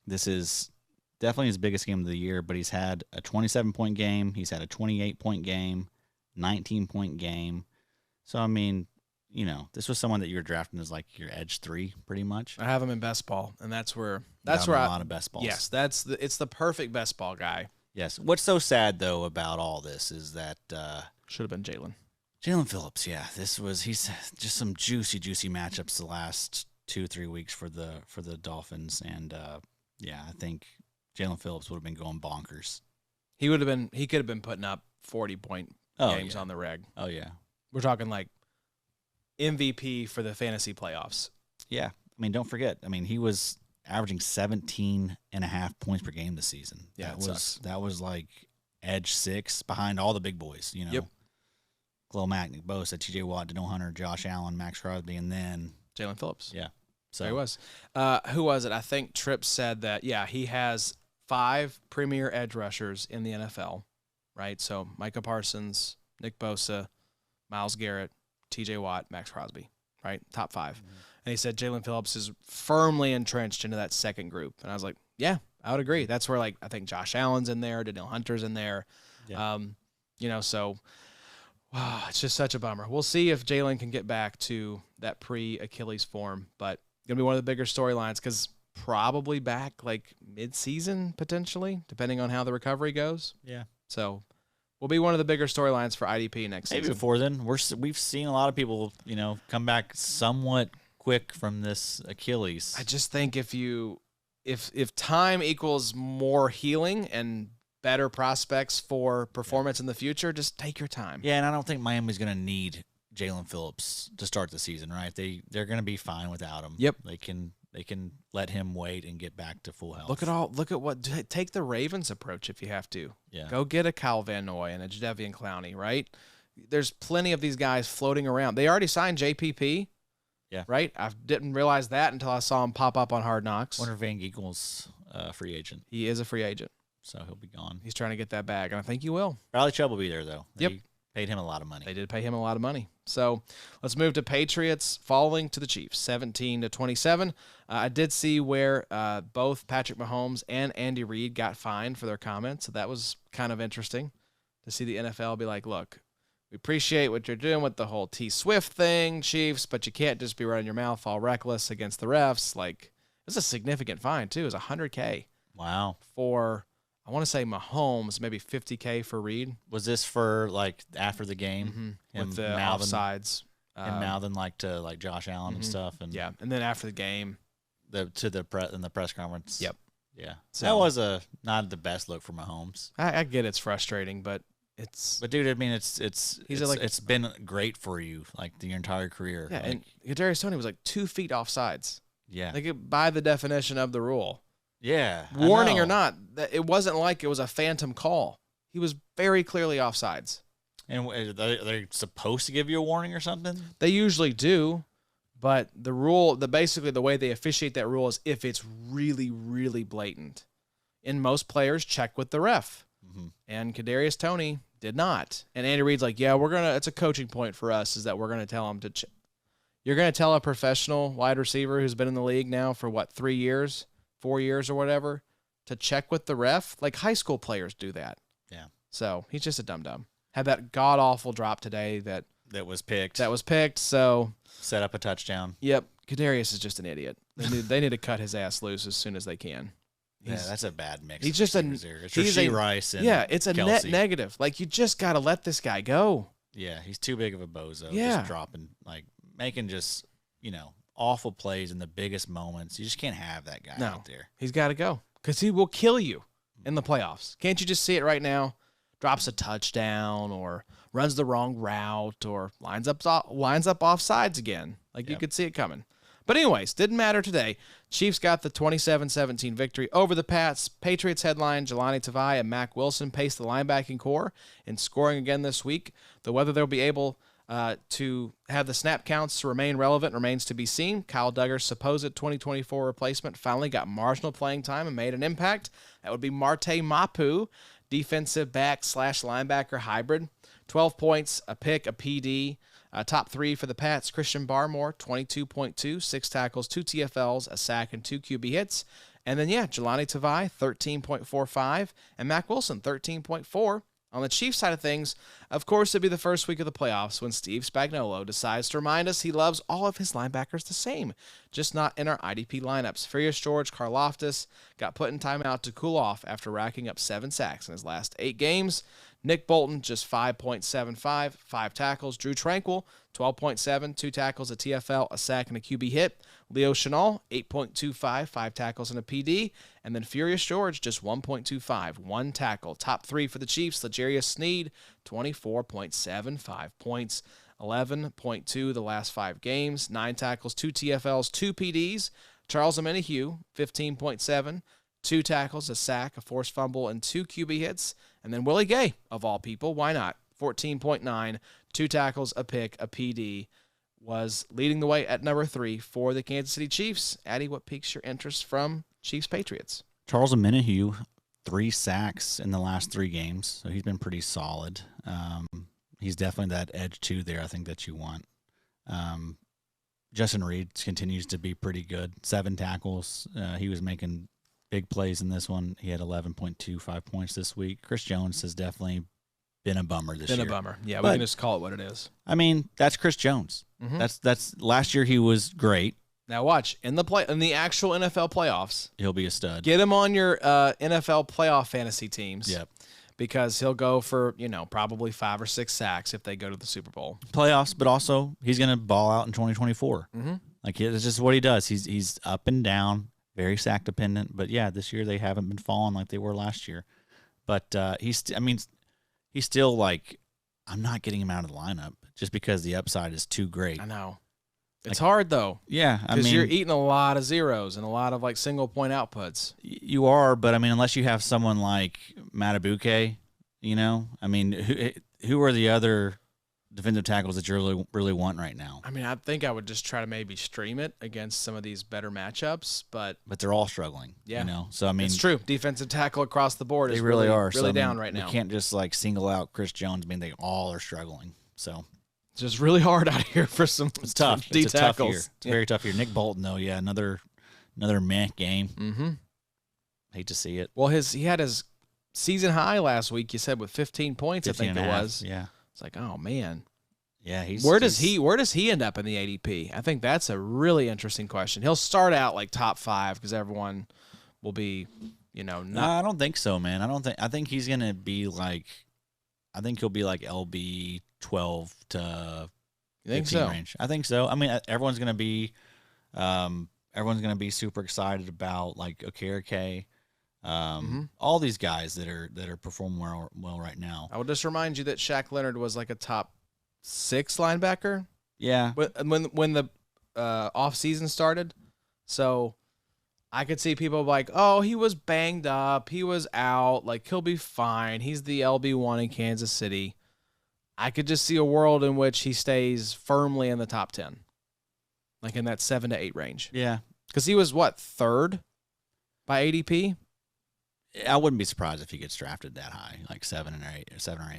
This is definitely his biggest game of the year, but he's had a 27-point game. He's had a 28-point game, 19-point game. So, this was someone that you were drafting as like your edge 3 pretty much. I have him in best ball, and that's where a lot of best balls. Yes, it's the perfect best ball guy. Yes. What's so sad though about all this is that should have been Jaelan Phillips. Yeah, he's just some juicy matchups the last 2-3 weeks for the Dolphins, and I think Jaelan Phillips would have been going bonkers. He could have been putting up 40-point games on the reg. Oh yeah, we're talking like MVP for the fantasy playoffs. Yeah, don't forget. He was averaging 17.5 points per game this season. Yeah, that was like edge 6 behind all the big boys. Yep. Khalil Mack, Nick Bosa, T.J. Watt, Daniel Hunter, Josh Allen, Max Crosby, and then Jaelan Phillips. Yeah. So there he was. Who was it? I think Tripp said that, he has 5 premier edge rushers in the NFL, right? So Micah Parsons, Nick Bosa, Myles Garrett, T.J. Watt, Max Crosby, right? Top 5. Mm-hmm. And he said Jaelan Phillips is firmly entrenched into that second group. And I was like, yeah, I would agree. That's where, I think Josh Allen's in there, Daniel Hunter's in there. Yeah. Wow, it's just such a bummer. We'll see if Jaelan can get back to that pre-Achilles form, but going to be one of the bigger storylines because probably back mid-season potentially, depending on how the recovery goes. Yeah. So will be one of the bigger storylines for IDP next season. Maybe before then. We've seen a lot of people, come back somewhat quick from this Achilles. I just think if time equals more healing and better prospects for performance in the future, just take your time. Yeah, and I don't think Miami's going to need Jaelan Phillips to start the season, right? They're going to be fine without him. Yep. They can let him wait and get back to full health. Take the Ravens approach if you have to. Yeah. Go get a Kyle Van Noy and a Jadeveon Clowney, right? There's plenty of these guys floating around. They already signed JPP. Yeah. Right? I didn't realize that until I saw him pop up on Hard Knocks. Wonder if Van Ginkel's a free agent. He is a free agent. So he'll be gone. He's trying to get that bag, and I think he will. Bradley Chubb will be there, though. Yep. They paid him a lot of money. They did pay him a lot of money. So let's move to Patriots falling to the Chiefs, 17-27. I did see where both Patrick Mahomes and Andy Reid got fined for their comments. So that was kind of interesting to see the NFL be like, look, we appreciate what you're doing with the whole T Swift thing, Chiefs, but you can't just be running your mouth all reckless against the refs. Like, it's a significant fine, too. It's $100K. Wow. For, I want to say Mahomes, maybe $50K for Reid. Was this for, like, after the game? Mm-hmm. With the offsides. And mouthing, like, to, like, Josh Allen and stuff. And yeah, and then after the game. In the press conference. Yep. Yeah. So, that was not the best look for Mahomes. I get it's frustrating, but dude, I mean, it's been great for you, like, your entire career. Yeah, like, and Kadarius Toney was like 2 feet offsides. Yeah. Like, by the definition of the rule. Yeah. Warning or not, it wasn't like it was a phantom call. He was very clearly offsides. And are they supposed to give you a warning or something? They usually do, but the rule, basically the way they officiate that rule is if it's really, really blatant. And most players check with the ref. Mm-hmm. And Kadarius Toney did not. And Andy Reid's like, yeah, it's a coaching point for us is that we're going to tell him to you're going to tell a professional wide receiver who's been in the league now for 3 years, 4 years or whatever, to check with the ref? Like, high school players do that. Yeah. So he's just a dum-dum. Had that god-awful drop today that was picked. So set up a touchdown. Yep. Kadarius is just an idiot. They need to cut his ass loose as soon as they can. Yeah, that's a bad mix. He's just it's Rashee Rice and it's a Kelsey. net negative. Like, you just got to let this guy go. Yeah, he's too big of a bozo. Yeah. Just dropping, like, making just, awful plays in the biggest moments. You just can't have that guy out there. He's got to go because he will kill you in the playoffs. Can't you just see it right now? Drops a touchdown or runs the wrong route or lines up offsides again. Like, you could see it coming. But anyways, didn't matter today. Chiefs got the 27-17 victory over the Pats. Patriots headline Jaelan Phillips and Mack Wilson paced the linebacking core in scoring again this week. Though whether they'll be able to have the snap counts to remain relevant remains to be seen. Kyle Duggar's supposed 2024 replacement finally got marginal playing time and made an impact. That would be Marte Mapu, defensive back / linebacker hybrid. 12 points, a pick, a PD. Top 3 for the Pats, Christian Barmore, 22.2, 6 tackles, 2 TFLs, a sack, and 2 QB hits. And then, Jaelan Phillips, 13.45, and Mack Wilson, 13.4. On the Chiefs side of things, of course, it'd be the first week of the playoffs when Steve Spagnuolo decides to remind us he loves all of his linebackers the same, just not in our IDP lineups. Furious George Karlaftis got put in timeout to cool off after racking up 7 sacks in his last 8 games. Nick Bolton, just 5.75, 5 tackles. Drew Tranquil, 12.7, 2 tackles, a TFL, a sack, and a QB hit. Leo Chenal, 8.25, 5 tackles, and a PD. And then Furious George, just 1.25, 1 tackle. Top 3 for the Chiefs, L'Jarius Sneed, 24.75 points, 11.2 the last 5 games, 9 tackles, 2 TFLs, 2 PDs. Charles Omenihu, 15.7, 2 tackles, a sack, a forced fumble, and 2 QB hits. And then Willie Gay, of all people, why not? 14.9, 2 tackles, a pick, a PD, was leading the way at number 3 for the Kansas City Chiefs. Addie, what piques your interest from Chiefs-Patriots? Charles Omenihu, 3 sacks in the last 3 games, so he's been pretty solid. He's definitely that edge, too, there, I think, that you want. Justin Reed continues to be pretty good. 7 tackles. He was making big plays in this one. He had 11.25 points this week. Chris Jones has definitely been a bummer this year. Been a bummer. Yeah, we can just call it what it is. I mean, that's Chris Jones. Mm-hmm. That's last year he was great. Now watch in the actual NFL playoffs. He'll be a stud. Get him on your NFL playoff fantasy teams. Yep. Because he'll go for, probably 5 or 6 sacks if they go to the Super Bowl. Playoffs, but also he's going to ball out in 2024. Mm-hmm. Like it's just what he does. He's up and down, very sack dependent. But yeah, this year they haven't been falling like they were last year. But he's still like, I'm not getting him out of the lineup just because the upside is too great. I know. It's hard though. Yeah, because you're eating a lot of zeros and a lot of like single point outputs. You are, but I mean, unless you have someone like Matabuke, I mean, who are the other defensive tackles that you really want right now? I mean, I think I would just try to maybe stream it against some of these better matchups, but they're all struggling. Yeah, So I mean, it's true. Defensive tackle across the board is really are really down right now. You can't just like single out Chris Jones. I mean, they all are struggling. So it's just really hard out here for some. It's tough. D it's a tackles. tough year. It's a very tough year. Nick Bolton though, yeah, another meh game. Mm-hmm. Hate to see it. Well, he had his season high last week. You said with 15 points, 15 I think it was. Yeah. It's like, oh man. Yeah, where does he end up in the ADP? I think that's a really interesting question. He'll start out like top 5 because everyone will be, not. No, I don't think so, man. I think he's gonna be like, I think he'll be like LB 12 to 15 range. I think so. I mean, everyone's gonna be super excited about like Okereke, all these guys that are performing well right now. I will just remind you that Shaq Leonard was like a top 6 linebacker. Yeah. When the off season started, so I could see people like, oh, he was banged up, he was out, like he'll be fine. He's the LB1 in Kansas City. I could just see a world in which he stays firmly in the top 10, like in that 7 to 8 range. Yeah. Because he was what, 3rd by ADP. I wouldn't be surprised if he gets drafted that high, like 7 or 8.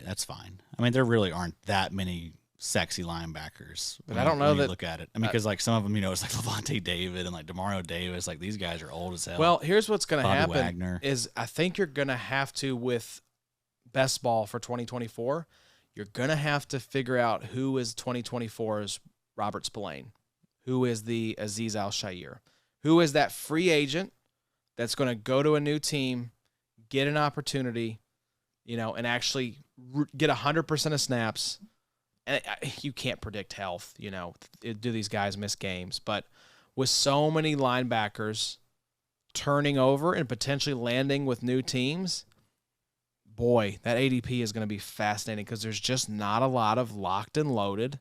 That's fine. I mean, there really aren't that many sexy linebackers. But I don't know that. Look at it. I mean, because like some of them, it's like Levante David and like Demario Davis. Like these guys are old as hell. Well, here's what's going to happen Wagner. is I think you're going to have to, with best ball for 2024, you're going to have to figure out who is 2024's Robert Spillane, who is the Azeez Al-Shaair, who is that free agent that's going to go to a new team, get an opportunity, and actually get 100% of snaps. And you can't predict health, do these guys miss games? But with so many linebackers turning over and potentially landing with new teams, boy, that ADP is going to be fascinating because there's just not a lot of locked and loaded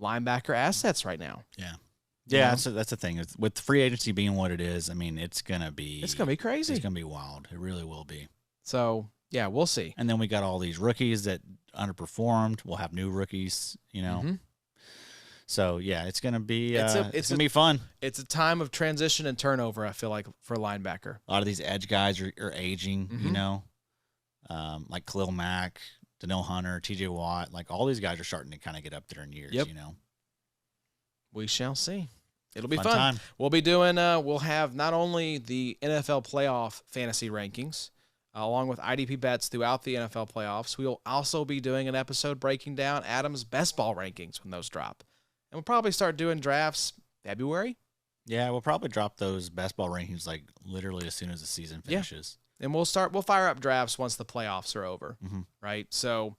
linebacker assets right now. Yeah. Yeah, that's the thing. With free agency being what it is, I mean, it's gonna be crazy. It's gonna be wild. It really will be. So yeah, we'll see. And then we got all these rookies that underperformed. We'll have new rookies, Mm-hmm. So yeah, it's gonna be it's gonna be fun. It's a time of transition and turnover. I feel like for linebacker, a lot of these edge guys are aging. Mm-hmm. Like Khalil Mack, Danielle Hunter, T.J. Watt. Like all these guys are starting to kind of get up there in years. Yep. We shall see. It'll be fun. Time. We'll be doing. We'll have not only the NFL playoff fantasy rankings, along with IDP bets throughout the NFL playoffs. We will also be doing an episode breaking down Adam's best ball rankings when those drop, and we'll probably start doing drafts February. Yeah, we'll probably drop those best ball rankings like literally as soon as the season finishes. Yeah. And we'll fire up drafts once the playoffs are over. Mm-hmm. Right. So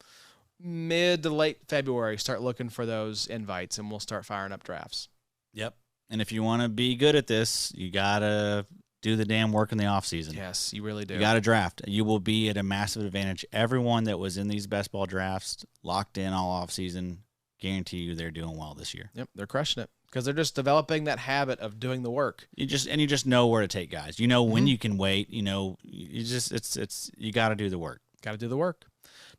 mid to late February, start looking for those invites, and we'll start firing up drafts. Yep. And if you want to be good at this, you got to do the damn work in the offseason. Yes, you really do. You got to draft. You will be at a massive advantage. Everyone that was in these best ball drafts, locked in all offseason, guarantee you they're doing well this year. Yep, they're crushing it because they're just developing that habit of doing the work. You just know where to take guys. You know when Mm-hmm. you can wait. You got to do the work. Got to do the work.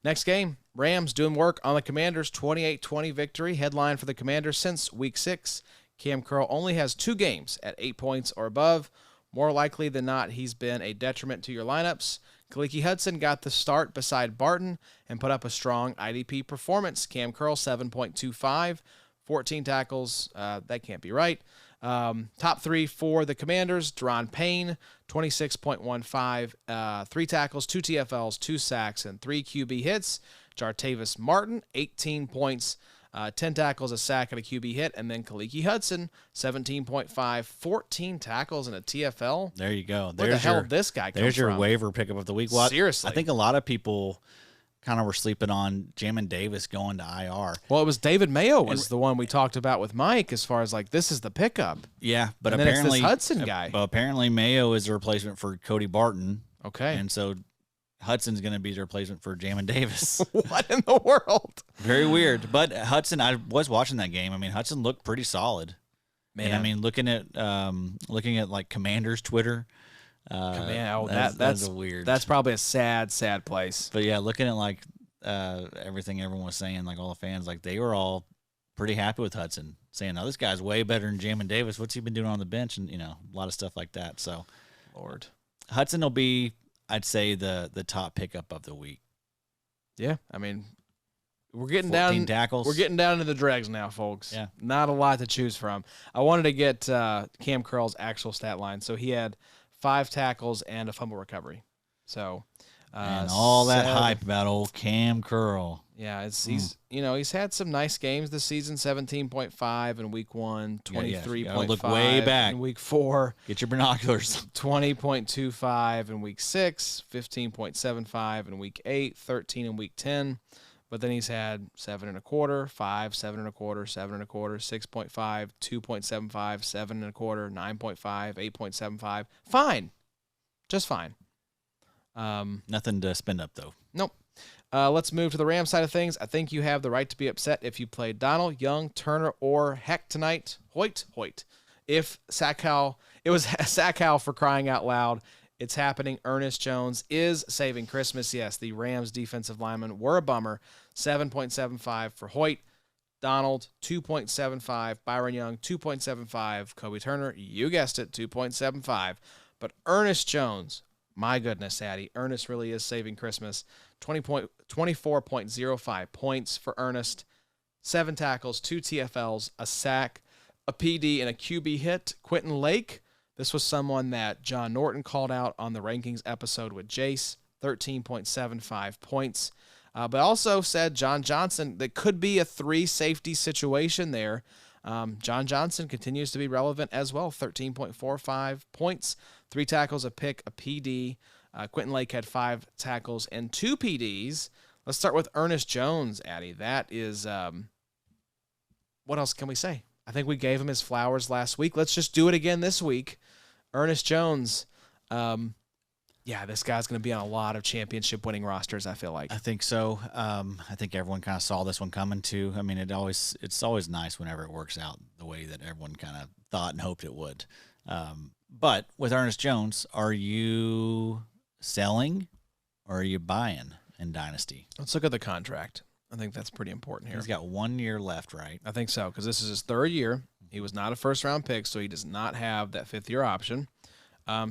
Next game, Rams doing work on the Commanders, 28-20 victory. Headline for the Commanders since Week 6. Cam Curl only has 2 games at 8 points or above. More likely than not, he's been a detriment to your lineups. Khaliki Hudson got the start beside Barton and put up a strong IDP performance. Cam Curl, 7.25, 14 tackles. That can't be right. Top 3 for the Commanders, Deron Payne, 26.15, 3 tackles, 2 TFLs, 2 sacks, and 3 QB hits. Jartavis Martin, 18 points, 10 tackles, a sack, and a QB hit. And then Khaliki Hudson, 17.5, 14 tackles, and a TFL. There you go. Where the hell did this guy come from? There's your waiver pickup of the week. Well, Seriously. I think a lot of people kind of were sleeping on Jamin Davis going to IR. Well, it was David Mayo was the one we talked about with Mike as far as like this is the pickup. Yeah, but And then it's apparently this Hudson guy. But apparently Mayo is a replacement for Cody Barton. Okay. And so Hudson's going to be the replacement for Jamin Davis. What in the world? Very weird. But Hudson, I was watching that game. I mean, Hudson looked pretty solid. Man, and I mean, looking at like Commanders Twitter. That's weird. That's probably a sad place. But yeah, looking at like everything everyone was saying, like all the fans, like they were all pretty happy with Hudson, saying, "Oh, this guy's way better than Jamin Davis. What's he been doing on the bench?" And a lot of stuff like that. So, Lord, Hudson will be, I'd say, the top pickup of the week. Yeah, I mean, we're getting down tackles. We're getting down to the dregs now, folks. Yeah, not a lot to choose from. I wanted to get Cam Curl's actual stat line. So he had 5 tackles and a fumble recovery. So, and all that hype about old Cam Curl. Yeah, he's had some nice games this season. 17.5 in week 1, 23.5 look way back in week 4. Get your binoculars. 20.25 in week 6, 15.75 in week 8, 13 in week 10. But then he's had 7.25, 5, 7.25, 7.25, 6.5, 2.75, 7.25, 9.5, 8.75. Fine. Just fine. Nothing to spend up, though. Nope. Let's move to the Rams side of things. I think you have the right to be upset if you played Donald, Young, Turner, or heck tonight, Hoyt. If it was Sackhow for crying out loud. It's happening. Ernest Jones is saving Christmas. Yes, the Rams defensive linemen were a bummer. 7.75 for Hoyt. Donald, 2.75. Byron Young, 2.75. Kobe Turner, you guessed it, 2.75. But Ernest Jones, my goodness, Addy, Ernest really is saving Christmas. 24.05 points for Ernest. 7 tackles, 2 TFLs, a sack, a PD, and a QB hit. Quentin Lake, this was someone that John Norton called out on the rankings episode with Jace, 13.75 points. But also said John Johnson, that could be a 3-safety situation there. John Johnson continues to be relevant as well, 13.45 points, 3 tackles, a pick, a PD. Quentin Lake had 5 tackles and 2 PDs. Let's start with Ernest Jones, Addy. That is, what else can we say? I think we gave him his flowers last week. Let's just do it again this week. Ernest Jones, this guy's going to be on a lot of championship-winning rosters, I feel like. I think so. I think everyone kind of saw this one coming, too. I mean, it's always nice whenever it works out the way that everyone kind of thought and hoped it would. But with Ernest Jones, are you selling or are you buying in Dynasty? Let's look at the contract. I think that's pretty important here. He's got 1 year left, right? I think so, because this is his 3rd year. He was not a first-round pick, so he does not have that 5th-year option.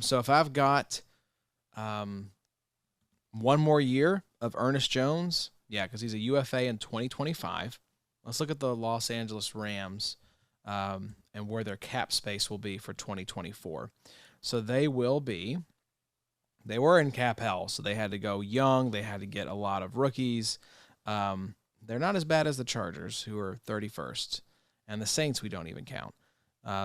So if I've got 1 more year of Ernest Jones, because he's a UFA in 2025. Let's look at the Los Angeles Rams and where their cap space will be for 2024. So they were in cap hell, so they had to go young. They had to get a lot of rookies. They're not as bad as the Chargers, who are 31st, and the Saints we don't even count.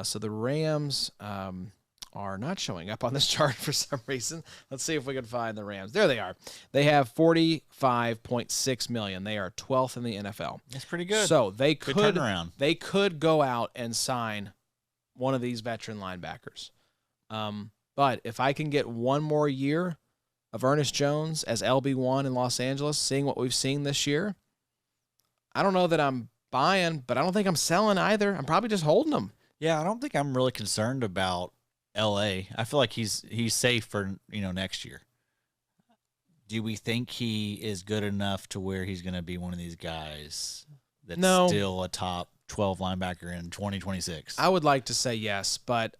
So the Rams are not showing up on this chart for some reason. Let's see if we can find the Rams. There they are. They have $45.6 million. They are 12th in the NFL. That's pretty good. So they could turnaround. They could go out and sign one of these veteran linebackers. But if I can get 1 more year of Ernest Jones as LB1 in Los Angeles, seeing what we've seen this year, I don't know that I'm buying, but I don't think I'm selling either. I'm probably just holding them. Yeah, I don't think I'm really concerned about LA. I feel like he's safe for next year. Do we think he is good enough to where he's going to be one of these guys that's still a top 12 linebacker in 2026? I would like to say yes, but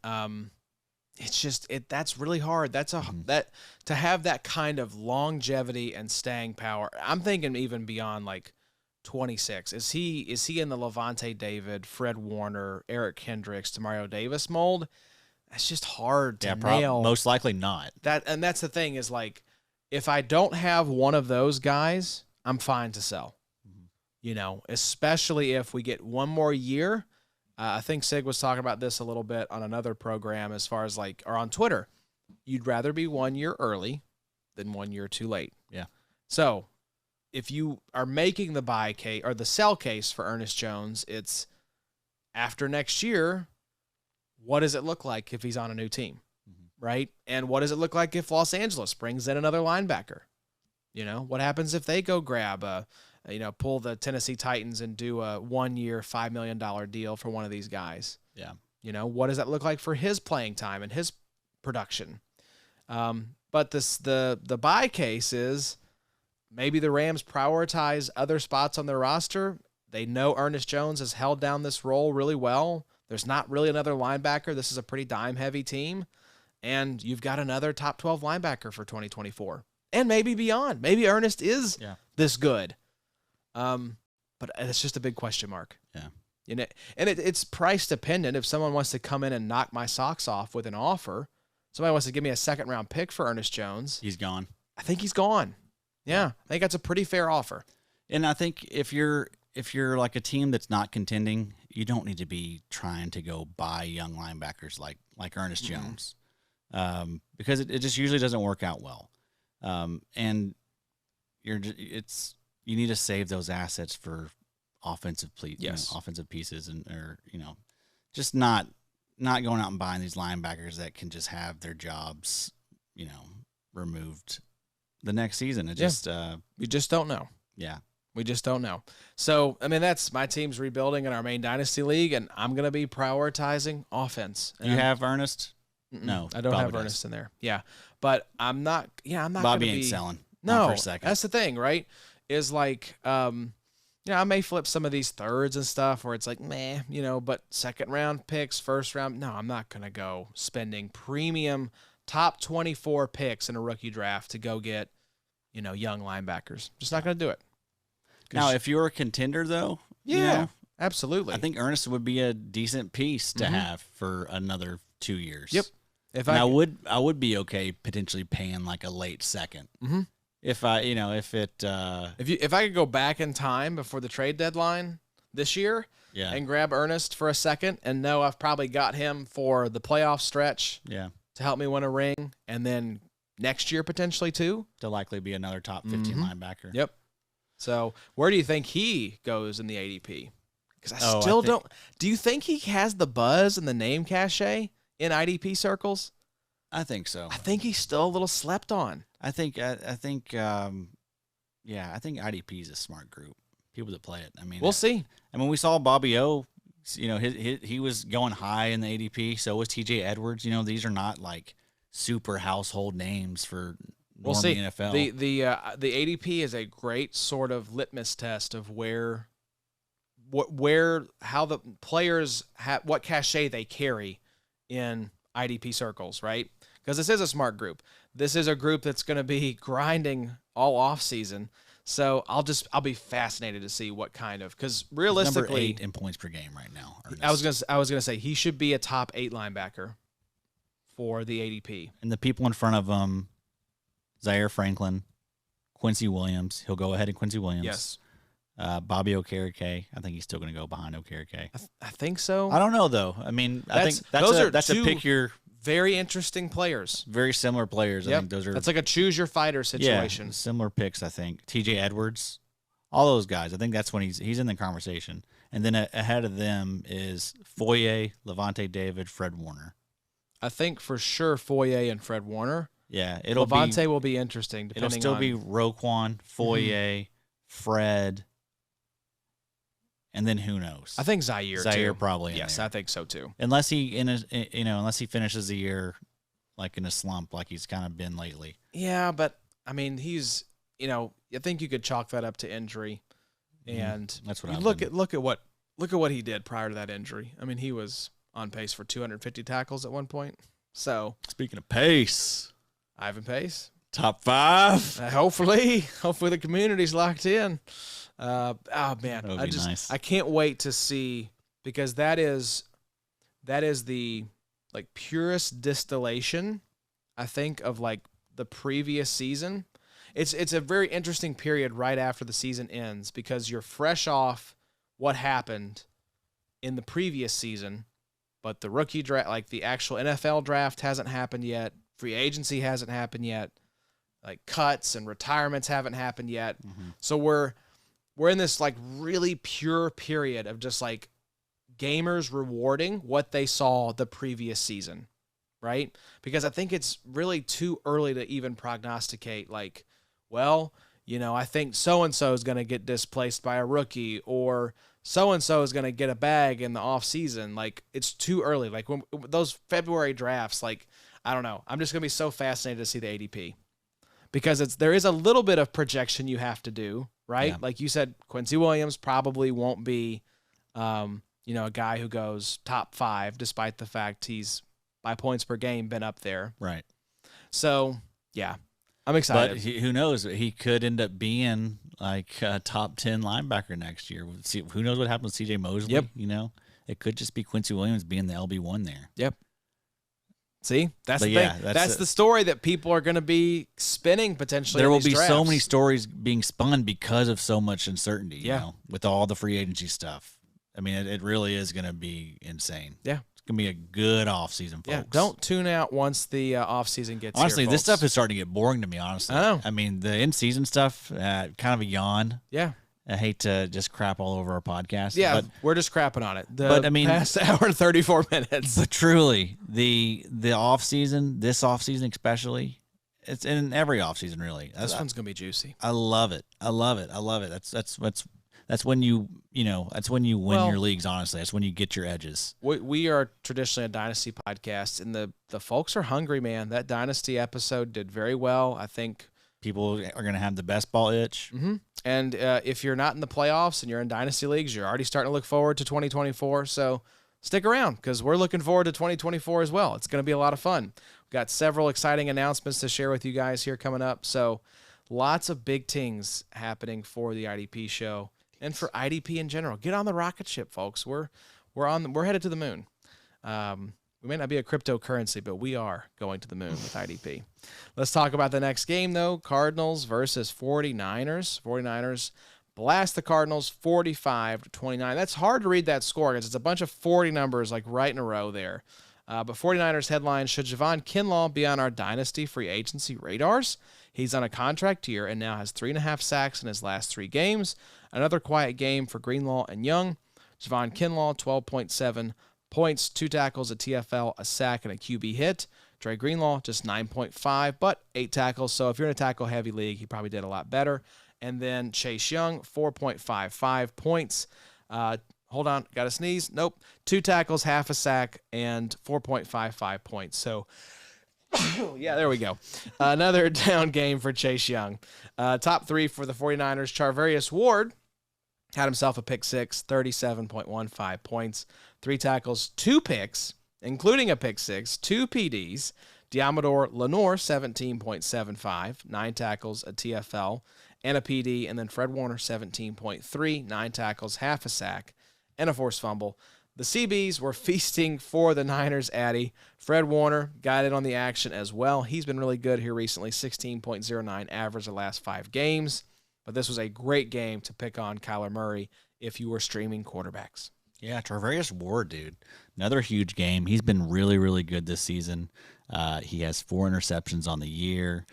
it's just that's really hard. That's that to have that kind of longevity and staying power. I'm thinking even beyond like 26. Is he in the Levante David, Fred Warner, Eric Kendricks, Demario Davis mold? That's just hard to nail. Most likely not. That's the thing is like, if I don't have one of those guys, I'm fine to sell. Especially if we get 1 more year. I think Sig was talking about this a little bit on another program as far as or on Twitter. You'd rather be 1 year early than 1 year too late. Yeah. So if you are making the buy case or the sell case for Ernest Jones, it's after next year, what does it look like if he's on a new team, right? And what does it look like if Los Angeles brings in another linebacker? You know, what happens if they go grab pull the Tennessee Titans and do a 1-year, $5 million deal for one of these guys? Yeah. You know, what does that look like for his playing time and his production? But the buy case is maybe the Rams prioritize other spots on their roster. They know Ernest Jones has held down this role really well. There's not really another linebacker. This is a pretty dime-heavy team. And you've got another top 12 linebacker for 2024. And maybe beyond. Maybe Ernest is this good. But it's just a big question mark. Yeah. You know, and it's price dependent. If someone wants to come in and knock my socks off with an offer, somebody wants to give me a second-round pick for Ernest Jones. He's gone. I think he's gone. Yeah, I think that's a pretty fair offer. And I think if you're like a team that's not contending, you don't need to be trying to go buy young linebackers like Ernest Jones, because it just usually doesn't work out well. And you need to save those assets for offensive offensive pieces, or just not going out and buying these linebackers that can just have their jobs, removed the next season. It just we just don't know. Yeah. We just don't know. So, I mean, that's my team's rebuilding in our main dynasty league, and I'm going to be prioritizing offense. You have Ernest? No, I don't have Ernest in there. Yeah, but I'm not. Yeah, I'm not. Bobby ain't selling. No, not for a second. That's the thing, right? Is like, I may flip some of these thirds and stuff where it's like, meh, but second round picks, first round. No, I'm not going to go spending premium top 24 picks in a rookie draft to go get, young linebackers. Just not going to do it. Now, if you're a contender, though, absolutely. I think Ernest would be a decent piece to have for another 2 years. Yep. I would be okay potentially paying like a late second. Mm-hmm. If I could go back in time before the trade deadline this year, and grab Ernest for a second, and know I've probably got him for the playoff stretch, to help me win a ring, and then next year potentially too, to likely be another top 15 linebacker. Yep. So where do you think he goes in the ADP? Because I still don't. Do you think he has the buzz and the name cachet in IDP circles? I think so. I think he's still a little slept on. I think IDP is a smart group. People that play it. I mean, we'll see. I mean, we saw Bobby O. He was going high in the ADP. So was TJ Edwards. These are not like super household names for. We'll see. NFL. The ADP is a great sort of litmus test of how the players what cachet they carry in IDP circles, right? Because this is a smart group. This is a group that's going to be grinding all off season. So I'll be fascinated to see what kind of, because realistically, number 8 in points per game right now. I was gonna say he should be a top 8 linebacker for the ADP. And the people in front of him. Zaire Franklin, Quincy Williams. He'll go ahead of Quincy Williams. Yes. Bobby Okereke. I think he's still going to go behind Okereke. I think so. I don't know, though. I mean, I think that's a pick your very interesting players. Very similar players. Yep. I think those are. That's like a choose your fighter situation. Yeah, similar picks, I think. TJ Edwards, all those guys. I think that's when he's in the conversation. And then ahead of them is Foye, Levante David, Fred Warner. I think for sure Foye and Fred Warner. Yeah, Levante will be interesting. It'll still be Roquan, Foye, Fred, and then who knows? I think Zaire too. Probably. Yes, I think so too. Unless he finishes the year like in a slump, like he's kind of been lately. Yeah, but I mean, he's I think you could chalk that up to injury, and that's what I look at what he did prior to that injury. I mean, he was on pace for 250 tackles at one point. So speaking of pace. Ivan Pace, top 5. Hopefully the community's locked in. Oh man, nice. I can't wait to see, because that is the like purest distillation, I think, of like the previous season. It's a very interesting period right after the season ends, because you're fresh off what happened in the previous season, but the rookie draft, like the actual NFL draft, hasn't happened yet. Free agency hasn't happened yet. like cuts and retirements haven't happened yet. So we're in this like really pure period of just like gamers rewarding what they saw the previous season, right? Because I think it's really too early to even prognosticate like, well, I think so-and-so is going to get displaced by a rookie, or so-and-so is going to get a bag in the offseason. Like, it's too early. Like, when those February drafts, like, I don't know. I'm just going to be so fascinated to see the ADP. Because there is a little bit of projection you have to do, right? Yeah. Like you said, Quincy Williams probably won't be, a guy who goes top 5, despite the fact he's, by points per game, been up there. Right. So, yeah. I'm excited. But who knows? He could end up being like a top 10 linebacker next year. Who knows what happens with CJ Mosley? Yep. It could just be Quincy Williams being the LB1 there. Yep. See, that's the thing. That's the story that people are going to be spinning potentially. There will be so many stories being spun because of so much uncertainty. Yeah. With all the free agency stuff. I mean, it really is going to be insane. Yeah. Going to be a good offseason, folks. Yeah, don't tune out once the offseason gets honestly, here, this folks. stuff is starting to get boring to me, honestly. I know. I mean, the in-season stuff, kind of a yawn. Yeah. I hate to just crap all over our podcast. Yeah, but we're just crapping on it. But, I mean, past hour and 34 minutes. But truly, the offseason, this offseason especially, it's in every offseason, really. This one's going to be juicy. I love it. I love it. That's when you win your leagues, honestly. That's when you get your edges. We are traditionally a Dynasty podcast, and the folks are hungry, man. That Dynasty episode did very well. I think people are going to have the best ball itch. Mm-hmm. And if you're not in the playoffs and you're in Dynasty leagues, you're already starting to look forward to 2024. So stick around because we're looking forward to 2024 as well. It's going to be a lot of fun. We've got several exciting announcements to share with you guys here coming up. So lots of big things happening for the IDP show. And for IDP in general, get on the rocket ship, folks. We're headed to the moon. We may not be a cryptocurrency, but we are going to the moon with IDP. Let's talk about the next game, though. Cardinals versus 49ers. 49ers blast the Cardinals 45-29. That's hard to read that score because it's a bunch of 40 numbers like right in a row there. But 49ers headline, should Jaelan Phillips be on our dynasty free agency radars? He's on a contract year and now has 3.5 sacks in his last 3 games. Another quiet game for Greenlaw and Young. Jaelan Phillips, 12.7 points, 2 tackles, a TFL, a sack, and a QB hit. Dre Greenlaw, just 9.5, but 8 tackles. So if you're in a tackle-heavy league, he probably did a lot better. And then Chase Young, 4.55 points. Hold on, got to sneeze. Nope. 2 tackles, half a sack, and 4.55 points. So, yeah, there we go. Another down game for Chase Young. Top 3 for the 49ers. Charvarius Ward had himself a pick 6, 37.15 points, 3 tackles, 2 picks, including a pick 6, 2 PDs. Diamador Lenore, 17.75, 9 tackles, a TFL, and a PD. And then Fred Warner, 17.3, 9 tackles, half a sack, and a forced fumble. The CBs were feasting for the Niners, Addy. Fred Warner got in on the action as well. He's been really good here recently, 16.09 average the last 5 games. But this was a great game to pick on Kyler Murray if you were streaming quarterbacks. Yeah, Charvarius Ward, dude. Another huge game. He's been really, really good this season. He has 4 interceptions on the year,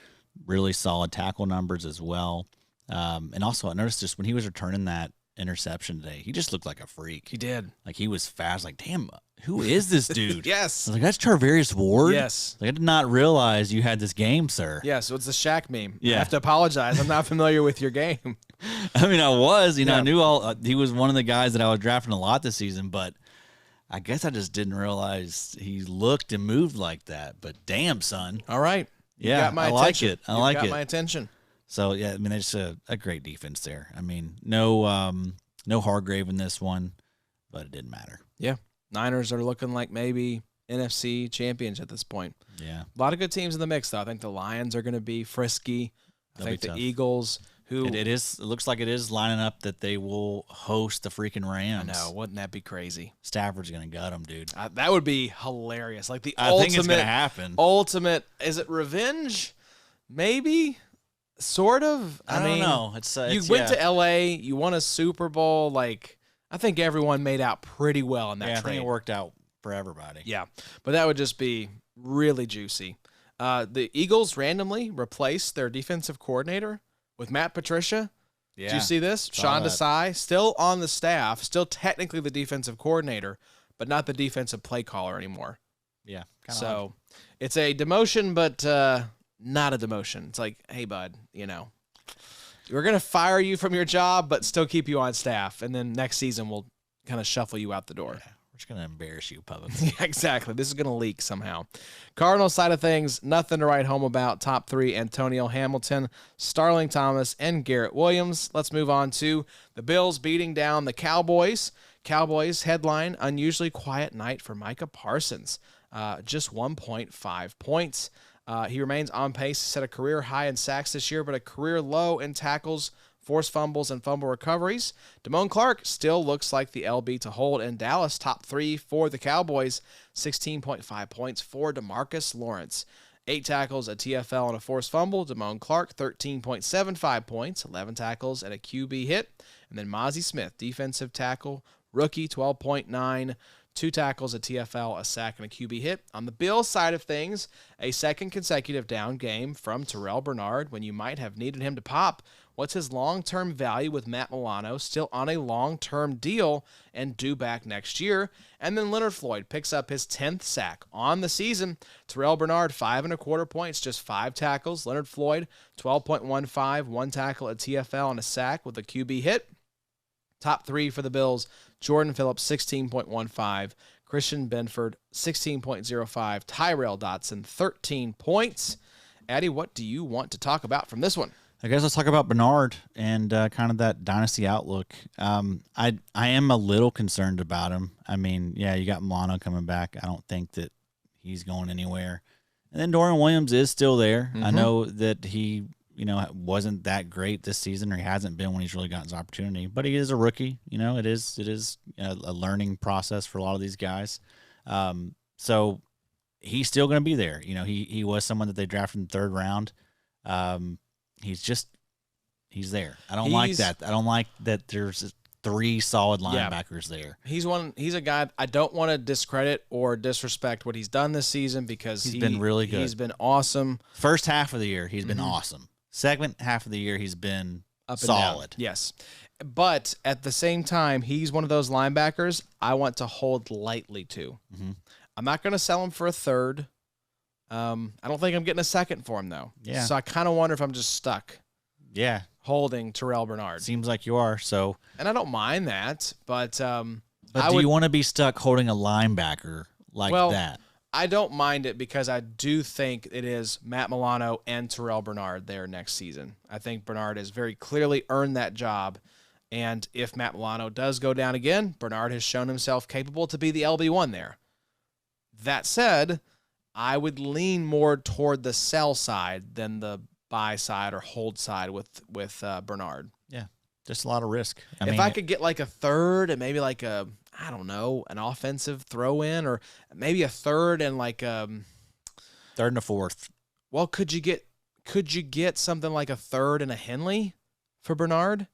really solid tackle numbers as well. And also, I noticed just when he was returning that interception today, he just looked like a freak. He did. Like, he was fast. Like, damn, who is this dude? Yes. I was like, that's Charvarius Ward? Yes. Like, I did not realize you had this game, sir. Yeah, so it's the Shaq meme. Yeah. I have to apologize. I'm not familiar with your game. I mean, I was, Yeah. I knew he was one of the guys that I was drafting a lot this season, but I guess I just didn't realize he looked and moved like that. But damn, son. All right. You Yeah, got my I like attention. it. I like got it. my attention. So, yeah, I mean, it's a great defense there. I mean, no Hargrave in this one, but it didn't matter. Yeah. Niners are looking like maybe NFC champions at this point. Yeah. A lot of good teams in the mix, though. I think the Lions are going to be frisky. I They'll think be the tough. Eagles, who It looks like it is lining up that they will host the freaking I Rams. know, wouldn't that be crazy? Stafford's going to gut them, dude. That would be hilarious. Like the I ultimate, think it's going to happen. ultimate. Is it revenge? Maybe, sort of. I don't mean, know. You went to LA, you won a Super Bowl. Like, I think everyone made out pretty well in that I trade. think it worked out for everybody. Yeah, but that would just be really juicy. The Eagles randomly replaced their defensive coordinator with Matt Patricia. Yeah. Did you see this? Saw Sean that. Desai, still on the staff, still technically the defensive coordinator, but not the defensive play caller anymore. Yeah. So it's a demotion, but not a demotion. It's like, hey, bud, we're going to fire you from your job, but still keep you on staff. And then next season, we'll kind of shuffle you out the door. Yeah, we're just going to embarrass you publicly. Yeah, exactly. This is going to leak somehow. Cardinals side of things, nothing to write home about. Top three, Antonio Hamilton, Starling Thomas, and Garrett Williams. Let's move on to the Bills beating down the Cowboys. Cowboys headline, unusually quiet night for Micah Parsons. Just 1.5 points. He remains on pace to set a career high in sacks this year, but a career low in tackles, forced fumbles, and fumble recoveries. Damone Clark still looks like the LB to hold in Dallas. Top three for the Cowboys, 16.5 points for DeMarcus Lawrence. 8 tackles, a TFL, and a forced fumble. Damone Clark, 13.75 points, 11 tackles, and a QB hit. And then Mozzie Smith, defensive tackle, rookie, 12.9, 2 tackles, a TFL, a sack, and a QB hit. On the Bills side of things, a second consecutive down game from Terrell Bernard when you might have needed him to pop. What's his long-term value with Matt Milano, still on a long-term deal and due back next year? And then Leonard Floyd picks up his 10th sack on the season. Terrell Bernard, 5.25 points, just 5 tackles. Leonard Floyd, 12.15, 1 tackle, a TFL, and a sack with a QB hit. Top three for the Bills, Jaelan Phillips, 16.15, Christian Benford, 16.05, Tyrell Dotson, 13 points. Addie, what do you want to talk about from this one? I guess let's talk about Bernard and kind of that dynasty outlook. I am a little concerned about him. I mean, yeah, you got Milano coming back. I don't think that he's going anywhere. And then Dorian Williams is still there. I know that he, wasn't that great this season, or he hasn't been when he's really gotten his opportunity. But he is a rookie. It is a learning process for a lot of these guys. So he's still going to be there. He was someone that they drafted in the 3rd round. He's there. I don't like that. I don't like that there's 3 solid linebackers there. He's a guy I don't want to discredit or disrespect what he's done this season because he's been really good. He's been awesome. First half of the year, he's been awesome. Second half of the year, he's been up and solid. Down. Yes. But at the same time, he's one of those linebackers I want to hold lightly to. I'm not going to sell him for a 3rd. I don't think I'm getting a 2nd for him, though. Yeah. So I kind of wonder if I'm just stuck. Yeah. Holding Terrell Bernard. Seems like you are. So, and I don't mind that, but do you want to be stuck holding a linebacker like that? I don't mind it because I do think it is Matt Milano and Terrell Bernard there next season. I think Bernard has very clearly earned that job. And if Matt Milano does go down again, Bernard has shown himself capable to be the LB1 there. That said, I would lean more toward the sell side than the buy side or hold side with Bernard. Yeah, just a lot of risk. If I could get like a 3rd and maybe like an offensive throw in, or maybe a 3rd and like 3rd and a 4th. Well, could you get something like a 3rd and a Henley for Bernard?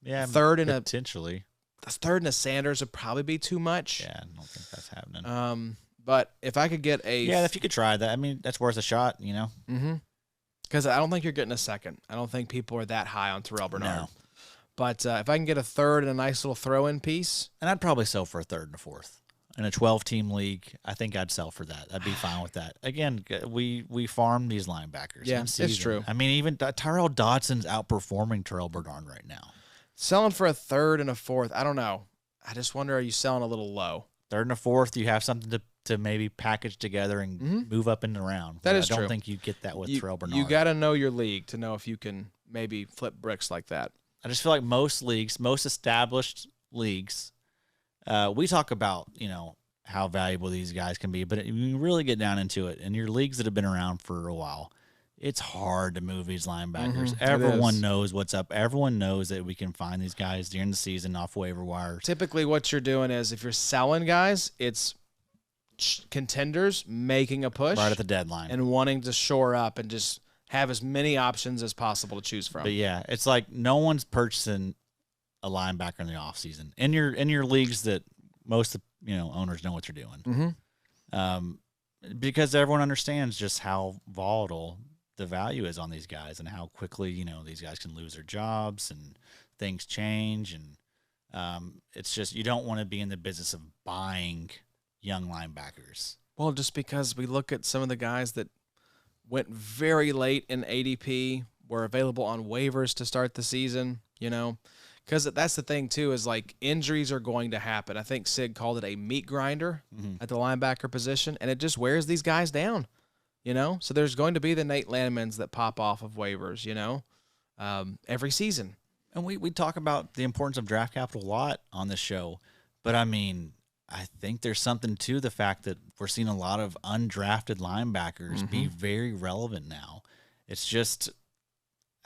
Yeah, potentially. A 3rd and a Sanders would probably be too much. Yeah, I don't think that's happening. But if I could get if you could try that, that's worth a shot, Because I don't think you're getting a 2nd. I don't think people are that high on Terrell Bernard. No. But if I can get a 3rd and a nice little throw-in piece. And I'd probably sell for a 3rd and a 4th. In a 12-team league, I think I'd sell for that. I'd be fine with that. Again, we farm these linebackers. Yeah, it's true. Even Tyrell Dodson's outperforming Terrell Bernard right now. Selling for a 3rd and a 4th, I don't know. I just wonder, are you selling a little low? 3rd and a 4th, you have something to maybe package together and move up in the round. That is true. I don't think you get that with Terrell Bernard. You got to know your league to know if you can maybe flip bricks like that. I just feel like most leagues, most established leagues, we talk about, how valuable these guys can be, but you really get down into it, and your leagues that have been around for a while, it's hard to move these linebackers. Everyone knows what's up. Everyone knows that we can find these guys during the season off waiver wires. Typically what you're doing is if you're selling guys, it's contenders making a push right at the deadline and wanting to shore up and just have as many options as possible to choose from. But yeah, it's like no one's purchasing a linebacker in the offseason. In your leagues that most owners know what they're doing. because everyone understands just how volatile the value is on these guys and how quickly, these guys can lose their jobs and things change. And it's just, you don't want to be in the business of buying young linebackers. Well, just because we look at some of the guys that went very late in ADP, were available on waivers to start the season, because that's the thing too, is like injuries are going to happen. I think Sid called it a meat grinder at the linebacker position, and it just wears these guys down, So there's going to be the Nate Landmans that pop off of waivers, every season. And we talk about the importance of draft capital a lot on this show, but I mean, I think there's something to the fact that we're seeing a lot of undrafted linebackers be very relevant now. It's just,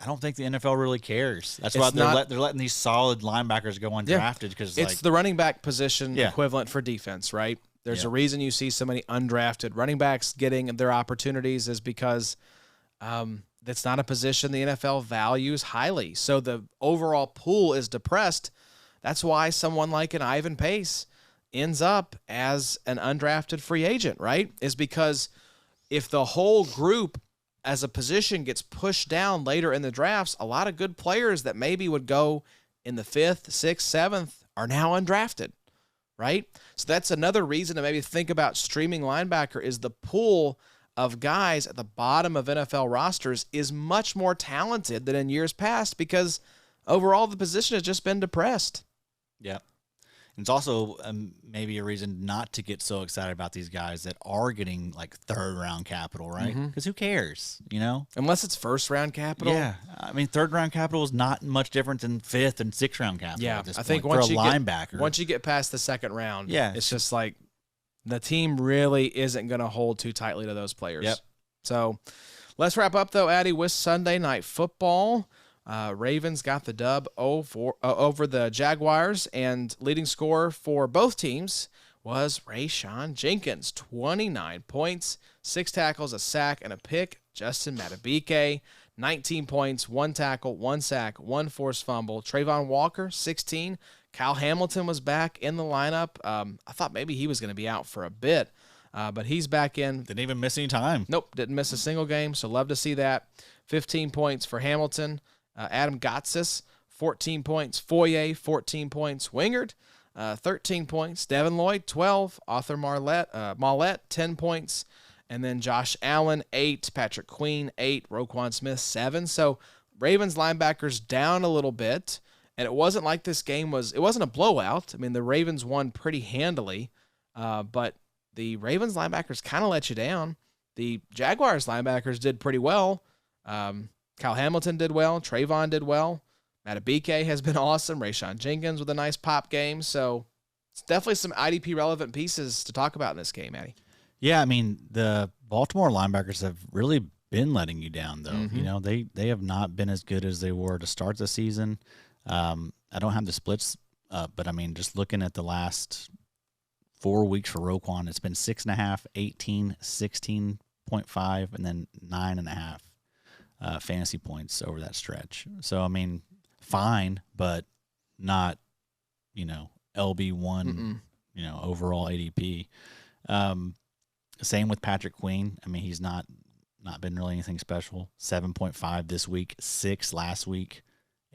I don't think the NFL really cares. That's why they're letting these solid linebackers go undrafted, because it's the running back position Yeah. equivalent for defense, right? There's Yeah. a reason you see so many undrafted running backs getting their opportunities, is because that's not a position the NFL values highly. So the overall pool is depressed. That's why someone like an Ivan Pace ends up as an undrafted free agent, right? Is because if the whole group as a position gets pushed down later in the drafts, a lot of good players that maybe would go in the 5th, 6th, 7th are now undrafted, right? So that's another reason to maybe think about streaming linebacker, is the pool of guys at the bottom of NFL rosters is much more talented than in years past, because overall the position has just been depressed. Yeah. It's also maybe a reason not to get so excited about these guys that are getting like 3rd-round capital, right? Because who cares, Unless it's 1st-round capital. Yeah, I mean, 3rd-round capital is not much different than 5th and 6th-round capital. Yeah, at this I think point, once for a linebacker, once you get past the 2nd round, Yeah. it's just like the team really isn't going to hold too tightly to those players. Yep. So let's wrap up, though, Addy, with Sunday Night Football. Ravens got the dub over the Jaguars, and leading scorer for both teams was Rayshawn Jenkins, 29 points, 6 tackles, a sack, and a pick. Justin Madubuike, 19 points, 1 tackle, 1 sack, 1 forced fumble. Trayvon Walker, 16. Kyle Hamilton was back in the lineup. I thought maybe he was going to be out for a bit, but he's back in. didn't even miss any time. Nope, didn't miss a single game, so love to see that. 15 points for Hamilton. Adam Gotsis, 14 points. Foye, 14 points. Wingard, 13 points. Devin Lloyd, 12. Arthur Mollett, 10 points. And then Josh Allen, 8. Patrick Queen, 8. Roquan Smith, 7. So Ravens linebackers down a little bit. And it wasn't like this game it wasn't a blowout. I mean, the Ravens won pretty handily. But the Ravens linebackers kind of let you down. The Jaguars linebackers did pretty well. Kyle Hamilton did well. Trayvon did well. Madubuike has been awesome. Rayshawn Jenkins with a nice pop game. So it's definitely some IDP relevant pieces to talk about in this game, Maddie. Yeah, I mean, the Baltimore linebackers have really been letting you down, though. They have not been as good as they were to start the season. I don't have the splits up, but I mean, just looking at the last 4 weeks for Roquan, it's been 6.5, 18, 16.5, and then 9.5. Fantasy points over that stretch. So, I mean, fine, but not, LB1, overall ADP. Same with Patrick Queen. I mean, he's not been really anything special. 7.5 this week, 6 last week,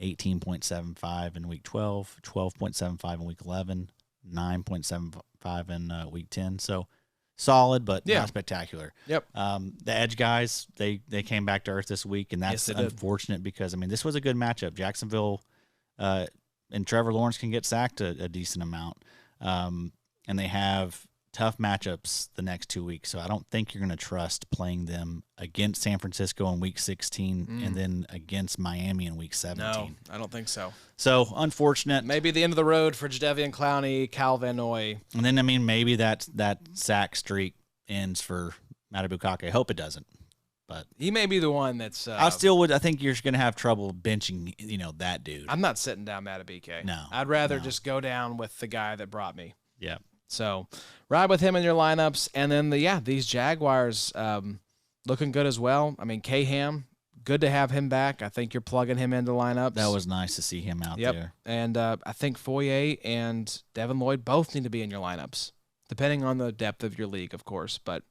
18.75 in week 12, 12.75 in week 11, 9.75 in week 10. So, solid, but not spectacular. Yep. The edge guys, they came back to earth this week, and that's Yes, unfortunate because, I mean, this was a good matchup. Jacksonville and Trevor Lawrence can get sacked a decent amount, and they have tough matchups the next 2 weeks. So I don't think you're going to trust playing them against San Francisco in week 16 and then against Miami in week 17. No, I don't think so. So unfortunate. Maybe the end of the road for Jadeveon Clowney, Cal Van Noy. And then, I mean, maybe that sack streak ends for Madubuike. I hope it doesn't. But he may be the one that's. I think you're going to have trouble benching, that dude. I'm not sitting down Madubuike. No. I'd rather just go down with the guy that brought me. Yeah. So ride with him in your lineups. And then, these Jaguars looking good as well. I mean, K-Ham, good to have him back. I think you're plugging him into lineups. That was nice to see him out there. And I think Foye and Devin Lloyd both need to be in your lineups, depending on the depth of your league, of course. But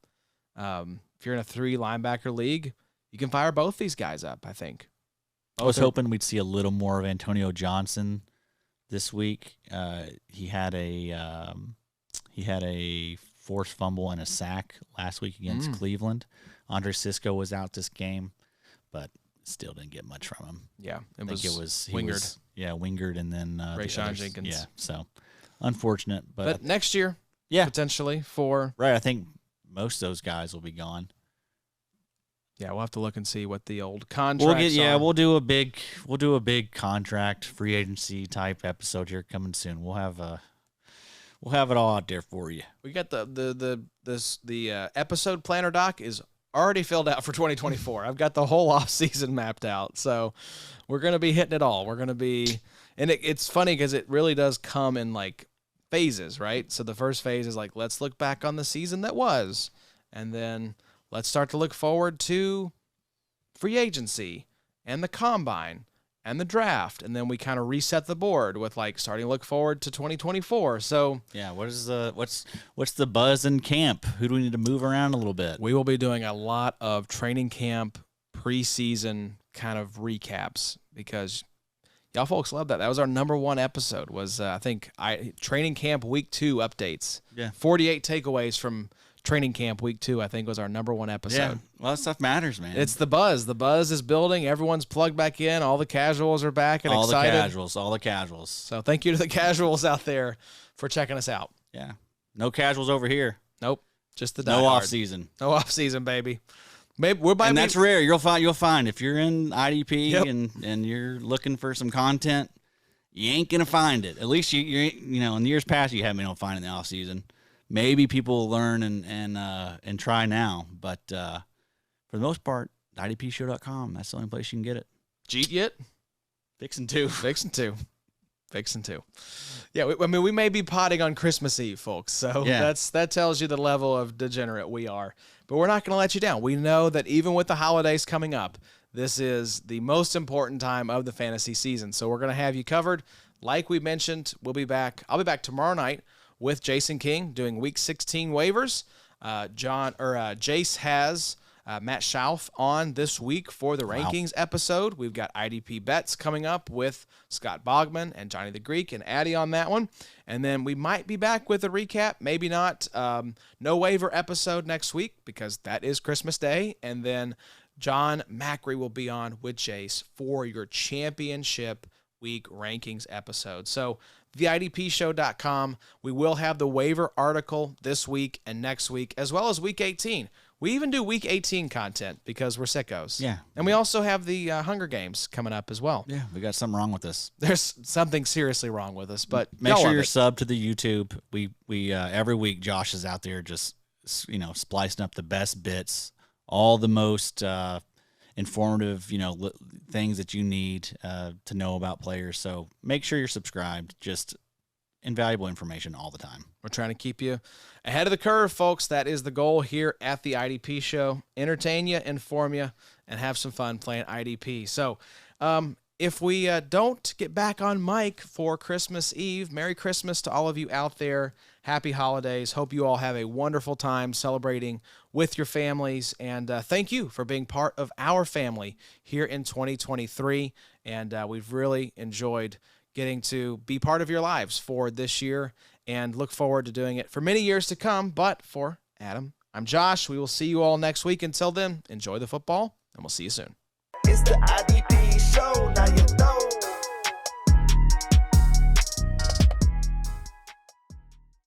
If you're in a 3 linebacker league, you can fire both these guys up, I think. I was hoping we'd see a little more of Antonio Johnson this week. He had a forced fumble and a sack last week against Cleveland. Andre Sisco was out this game, but still didn't get much from him. Yeah, I think it was Wingard. Wingard, and then Rayshon Jenkins. Yeah, so unfortunate, but next year, potentially for right. I think most of those guys will be gone. Yeah, we'll have to look and see what the old contracts are. We'll do a big contract free agency type episode here coming soon. We'll have it all out there for you. We got the episode planner doc is already filled out for 2024. I've got the whole off season mapped out, so we're gonna be hitting it all. We're gonna be, and it's funny because it really does come in like phases, right? So the first phase is like, let's look back on the season that was, and then let's start to look forward to free agency and the combine and the draft, and then we kind of reset the board with like starting to look forward to 2024. So yeah, what's the buzz in camp? Who do we need to move around a little bit? We will be doing a lot of training camp preseason kind of recaps because y'all folks love that. That was our number 1 episode. Was training camp week 2 updates. Yeah, 48 takeaways from training camp week 2, I think, was our number 1 episode. Yeah, well, that stuff matters, man. It's the buzz. The buzz is building. Everyone's plugged back in. All the casuals are back and excited. All the casuals. So thank you to the casuals out there for checking us out. Yeah. No casuals over here. Nope. Just the no off season. No off season, baby. And that's rare. You'll find if you're in IDP and you're looking for some content, you ain't gonna find it. At least you in years past you haven't been able to find it in the off season. Maybe people will learn and try now, but for the most part, IDPshow.com. That's the only place you can get it. Cheat yet? Fixing to. Yeah, we may be potting on Christmas Eve, folks. So that tells you the level of degenerate we are. But we're not going to let you down. We know that even with the holidays coming up, this is the most important time of the fantasy season. So we're going to have you covered. Like we mentioned, we'll be back. I'll be back tomorrow night with Jason King doing Week 16 waivers. Jace has Matt Schauf on this week for the rankings episode. We've got IDP bets coming up with Scott Bogman and Johnny the Greek and Addy on that one. And then we might be back with a recap, maybe not. No waiver episode next week because that is Christmas Day. And then John Macri will be on with Jace for your championship week rankings episode. So theidpshow.com. We will have the waiver article this week and next week, as well as week 18. We even do week 18 content because we're sickos. Yeah. And we also have the Hunger Games coming up as well. Yeah, we got something wrong with this. There's something seriously wrong with us, but make sure you're subbed to the YouTube. We every week Josh is out there just splicing up the best bits, all the most informative, things that you need to know about players. So make sure you're subscribed. Just invaluable information all the time. We're trying to keep you ahead of the curve, folks. That is the goal here at the IDP Show. Entertain you, inform you, and have some fun playing IDP. So if we don't get back on mic for Christmas Eve, Merry Christmas to all of you out there. Happy holidays. Hope you all have a wonderful time celebrating with your families. And thank you for being part of our family here in 2023. And we've really enjoyed getting to be part of your lives for this year and look forward to doing it for many years to come. But for Adam, I'm Josh. We will see you all next week. Until then, enjoy the football, and we'll see you soon. It's the IDP show, now you know.